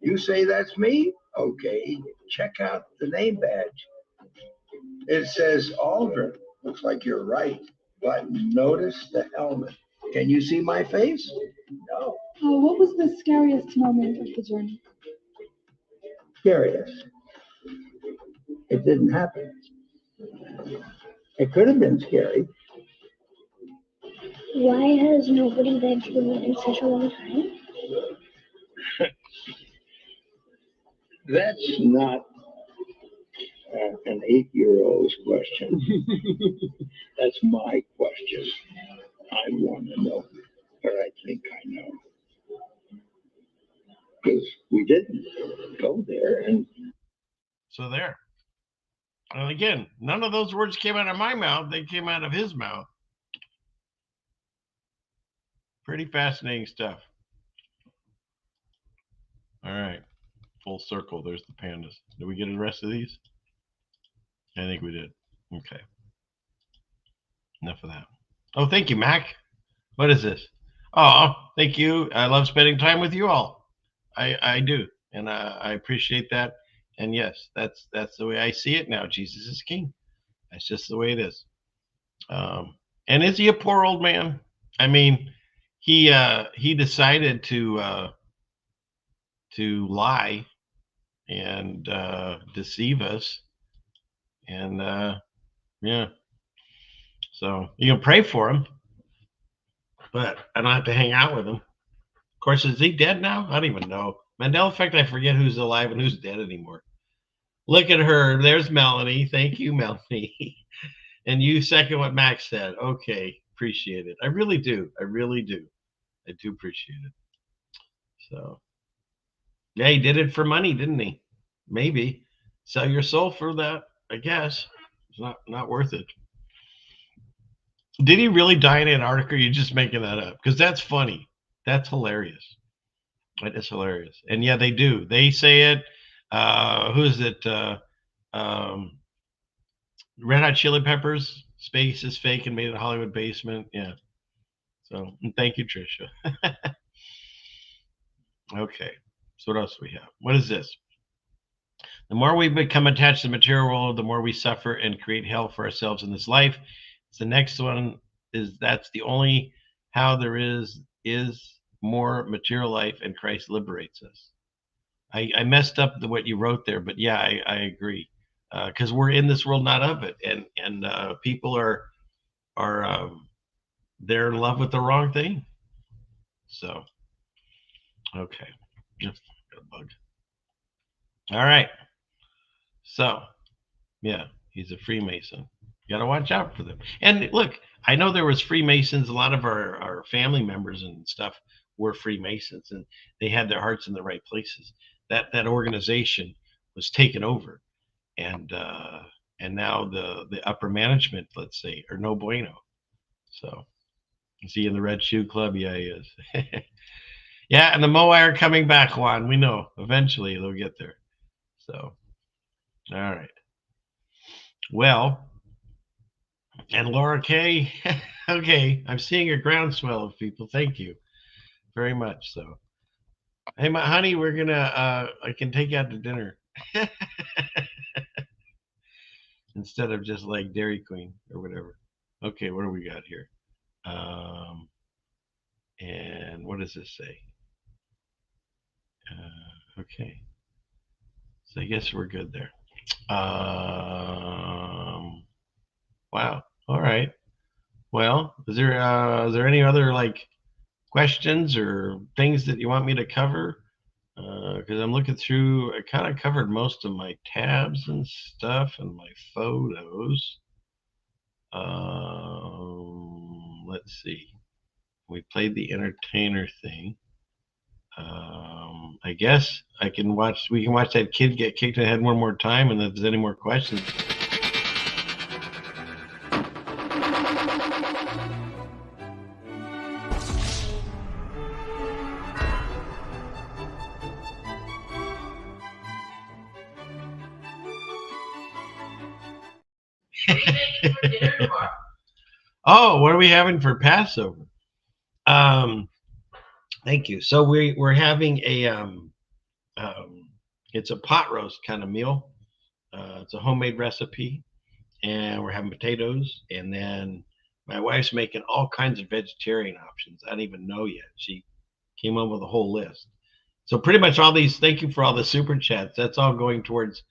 You say that's me? Okay, check out the name badge. It says Aldrin. Looks like you're right, but notice the helmet. Can you see my face? No. What was the scariest moment of the journey? Scariest. It didn't happen. It could have been scary. Why has nobody been to the moon in such a long time? That's not an 8-year-old's question. That's my question. I want to know, or I think I know. Because we didn't go there. And so there. And again, none of those words came out of my mouth. They came out of his mouth. Pretty fascinating stuff. All right. Full circle. There's the pandas. Did we get the rest of these? I think we did. Okay. Enough of that. Oh, thank you, Mac. What is this? Oh, thank you. I love spending time with you all. I do. And I appreciate that. And yes, that's the way I see it now. Jesus is king. That's just the way it is. And is he a poor old man? I mean, he decided to lie and deceive us. And yeah. So you can pray for him, but I don't have to hang out with him. Of course, is he dead now? I don't even know. Mandela effect, I forget who's alive and who's dead anymore. Look at her. There's Melanie. Thank you, Melanie. And you second what Max said. Okay. Appreciate it. I really do. I really do. I do appreciate it. So Yeah, he did it for money, didn't he? Maybe. Sell your soul for that, I guess. It's not worth it. Did he really die in Antarctica? Or are you just making that up? Because that's funny. That's hilarious. That is hilarious. And yeah, they do. They say it. Who is it? Um, Red Hot Chili Peppers. Space is fake and made in a Hollywood basement. Yeah. So thank you, Trisha. Okay. So what else do we have? What is this? The more we become attached to the material world, the more we suffer and create hell for ourselves in this life. The next one is that's the only how there is more material life, and Christ liberates us. I messed up what you wrote there, but yeah, I agree. Because we're in this world, not of it, and people are they're in love with the wrong thing. So, okay, got a bug. All right. So, yeah, he's a Freemason. You got to watch out for them. And look, I know there was Freemasons. A lot of our family members and stuff were Freemasons, and they had their hearts in the right places. That organization was taken over, and now the upper management, let's say, are no bueno. So, is he in the Red Shoe Club? Yeah, he is. Yeah, and the Moai are coming back, Juan. We know eventually they'll get there. So, all right. Well, and Laura K. Okay, I'm seeing a groundswell of people. Thank you very much. So, hey, my honey, we're gonna. I can take you out to dinner instead of just like Dairy Queen or whatever. Okay, what do we got here? And what does this say? Okay, so I guess we're good there. Wow. All right. Well, is there any other like questions or things that you want me to cover? Because I'm looking through, I kind of covered most of my tabs and stuff and my photos. Let's see. We played the entertainer thing. I guess we can watch that kid get kicked in the head one more time, and if there's any more questions. Oh, what are we having for Passover? Thank you. So we're having a it's a pot roast kind of meal. It's a homemade recipe, and we're having potatoes, and then my wife's making all kinds of vegetarian options. I don't even know yet. She came up with a whole list. So pretty much all these. Thank you for all the super chats. That's all going towards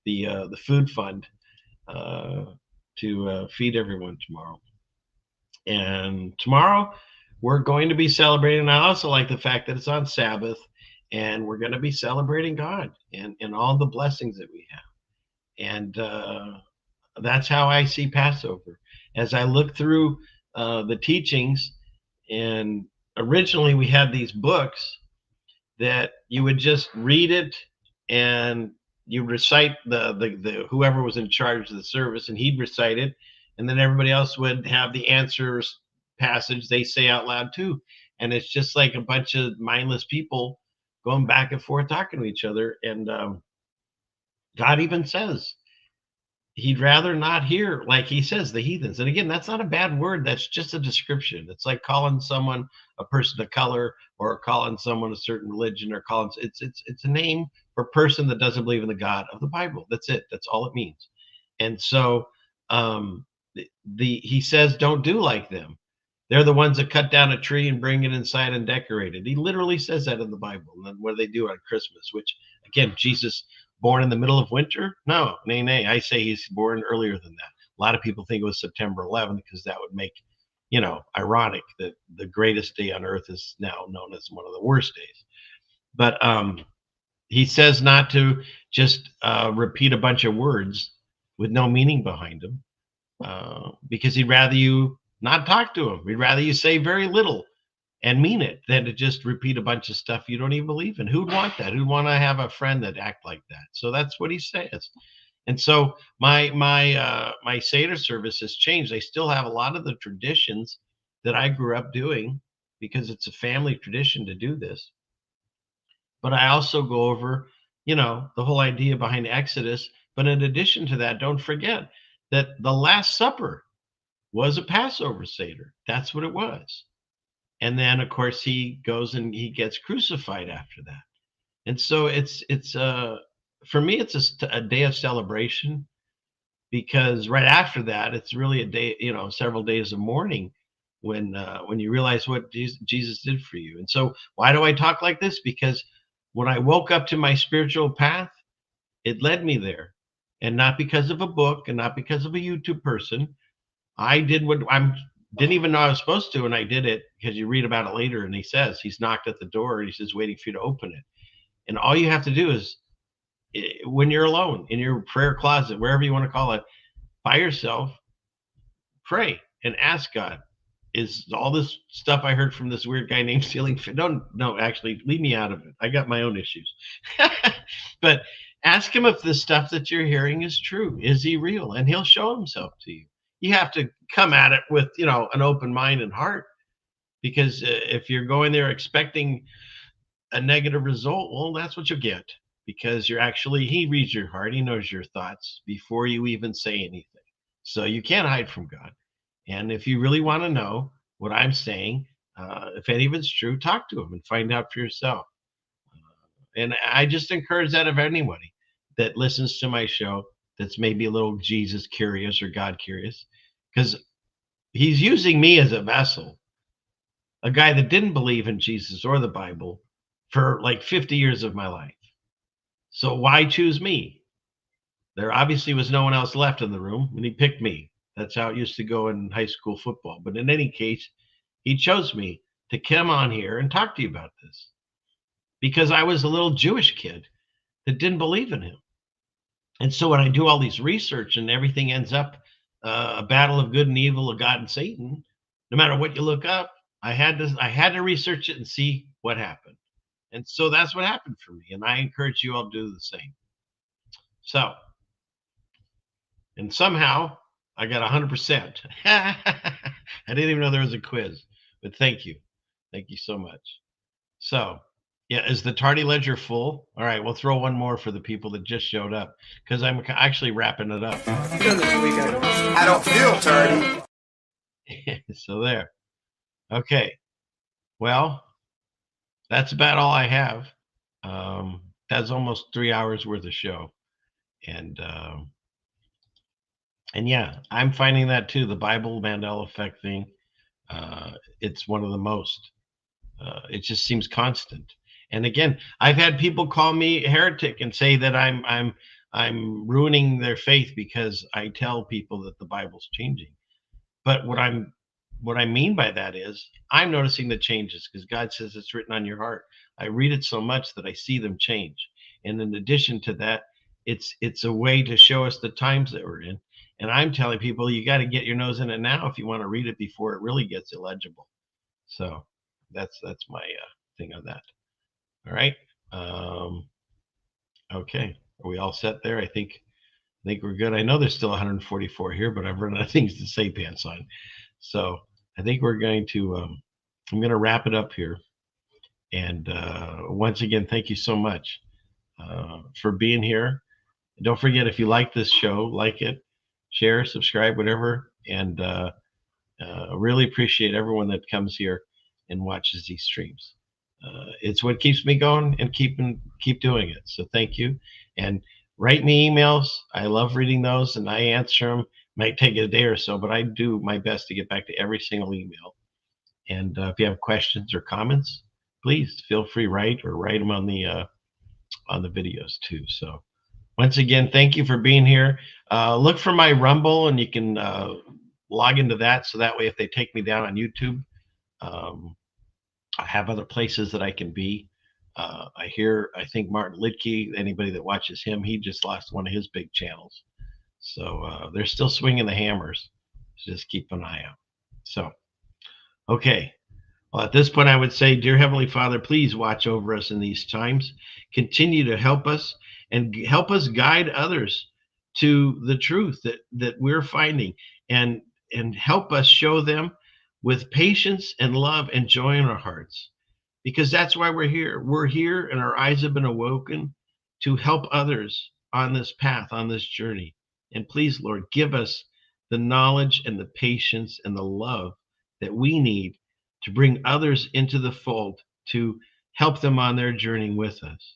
the food fund to feed everyone tomorrow. And tomorrow we're going to be celebrating. I also like the fact that it's on Sabbath, and we're going to be celebrating God and all the blessings that we have. And that's how I see Passover. As I look through the teachings, and originally we had these books that you would just read it and you recite the whoever was in charge of the service, and he'd recite it, and then everybody else would have the answers passage they say out loud too. And it's just like a bunch of mindless people going back and forth talking to each other. And God even says he'd rather not hear, like he says, the heathens. And again, that's not a bad word. That's just a description. It's like calling someone a person of color, or calling someone a certain religion, or calling it's a name for a person that doesn't believe in the God of the Bible. That's it. That's all it means. And so he says, don't do like them. They're the ones that cut down a tree and bring it inside and decorate it. He literally says that in the Bible. And then what do they do on Christmas? Which, again, Jesus born in the middle of winter? No, nay. I say he's born earlier than that. A lot of people think it was September 11th because that would make, ironic that the greatest day on earth is now known as one of the worst days. But he says not to just repeat a bunch of words with no meaning behind them, because he'd rather you not talk to him. He'd rather you say very little and mean it than to just repeat a bunch of stuff you don't even believe in. Who'd want that? Who'd want to have a friend that act like that? So that's what he says. And so my Seder service has changed. I still have a lot of the traditions that I grew up doing because it's a family tradition to do this. But I also go over, the whole idea behind Exodus. But in addition to that, don't forget that the Last Supper was a Passover Seder. That's what it was. And then, of course, he goes and he gets crucified after that. And so it's for me, it's a day of celebration, because right after that, it's really a day, several days of mourning when you realize what Jesus did for you. And so why do I talk like this? Because when I woke up to my spiritual path, it led me there, and not because of a book and not because of a YouTube person. I did what didn't even know I was supposed to, and I did it because you read about it later. And he says he's knocked at the door and he says waiting for you to open it. And all you have to do is, when you're alone in your prayer closet, wherever you want to call it, by yourself, pray and ask God, is all this stuff I heard from this weird guy named Stealing Fit? No, actually, leave me out of it. I got my own issues. But ask him if the stuff that you're hearing is true. Is he real? And he'll show himself to you. You have to come at it with, an open mind and heart, because if you're going there expecting a negative result, well, that's what you'll get, because he reads your heart. He knows your thoughts before you even say anything. So you can't hide from God. And if you really want to know what I'm saying, if any of it's true, talk to him and find out for yourself. And I just encourage that of anybody that listens to my show that's maybe a little Jesus curious or God curious, because he's using me as a vessel, a guy that didn't believe in Jesus or the Bible for like 50 years of my life. So why choose me? There obviously was no one else left in the room, and he picked me. That's how it used to go in high school football. But in any case, he chose me to come on here and talk to you about this, because I was a little Jewish kid that didn't believe in him. And so when I do all these research and everything ends up a battle of good and evil, of God and Satan, no matter what you look up, I had to research it and see what happened. And so that's what happened for me. And I encourage you all to do the same. So, and somehow I got 100%. I didn't even know there was a quiz, but thank you. Thank you so much. So, yeah, is the tardy ledger full? All right, we'll throw one more for the people that just showed up, because I'm actually wrapping it up. I don't feel tardy. So there. Okay. Well, that's about all I have. That's almost 3 hours worth of show. And yeah, I'm finding that too. The Bible Mandela effect thing. It's one of the most. It just seems constant. And again, I've had people call me heretic and say that I'm ruining their faith because I tell people that the Bible's changing. But what I mean by that is I'm noticing the changes, because God says it's written on your heart. I read it so much that I see them change. And in addition to that, it's a way to show us the times that we're in. And I'm telling people, you got to get your nose in it now if you want to read it before it really gets illegible. So that's my thing on that. All right. Okay. Are we all set there? I think we're good. I know there's still 144 here, but I've run out of things to say pants on. So I think we're going to, I'm going to wrap it up here. And once again, thank you so much for being here. And don't forget, if you like this show, like it, share, subscribe, whatever. And really appreciate everyone that comes here and watches these streams. It's what keeps me going and keep doing it. So thank you. And write me emails. I love reading those, and I answer them. Might take a day or so, but I do my best to get back to every single email. And if you have questions or comments, please feel free write them on the videos too. So once again, thank you for being here. Look for my Rumble, and you can log into that, so that way if they take me down on YouTube, I have other places that I can be. I think Martin Lidke, anybody that watches him, he just lost one of his big channels. So they're still swinging the hammers. So just keep an eye out. So, okay. Well, at this point, I would say, dear Heavenly Father, please watch over us in these times. Continue to help us and help us guide others to the truth that we're finding, and help us show them with patience and love and joy in our hearts, because that's why we're here. We're here and our eyes have been awoken to help others on this path, on this journey. And please, Lord, give us the knowledge and the patience and the love that we need to bring others into the fold, to help them on their journey with us.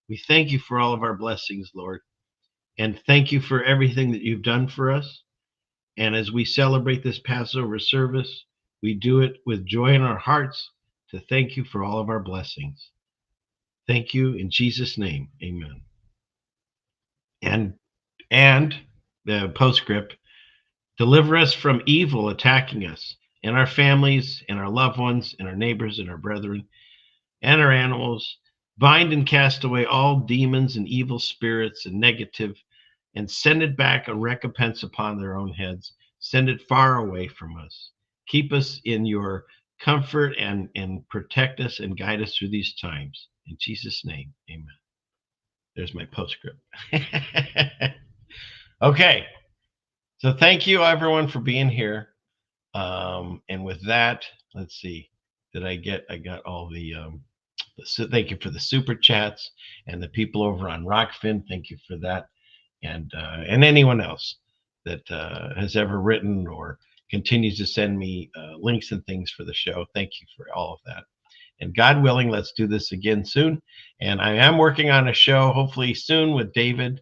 We thank you for all of our blessings, Lord, and thank you for everything that you've done for us. And as we celebrate this Passover service, we do it with joy in our hearts to thank you for all of our blessings. Thank you in Jesus' name. Amen. And the postscript, deliver us from evil attacking us and our families and our loved ones and our neighbors and our brethren and our animals. Bind and cast away all demons and evil spirits and negative, and send it back a recompense upon their own heads. Send it far away from us. Keep us in your comfort and protect us and guide us through these times. In Jesus' name, amen. There's my postscript. Okay. So thank you, everyone, for being here. And with that, let's see. I got all the thank you for the super chats, and the people over on Rockfin. Thank you for that. And anyone else that has ever written or continues to send me links and things for the show. Thank you for all of that. And God willing, let's do this again soon. And I am working on a show, hopefully soon, with David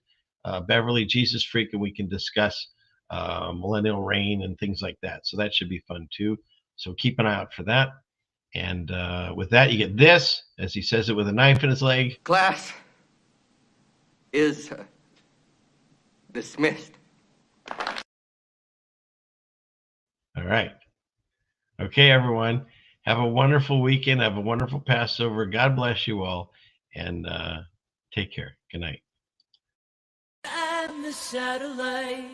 Beverly, Jesus Freak, and we can discuss millennial reign and things like that. So that should be fun too. So keep an eye out for that. And with that, you get this, as he says it with a knife in his leg. Class is dismissed. All right. Okay, everyone. Have a wonderful weekend. Have a wonderful Passover. God bless you all. And take care. Good night. I'm the satellite.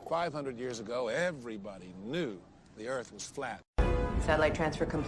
500 years ago, everybody knew the Earth was flat. Satellite transfer complete.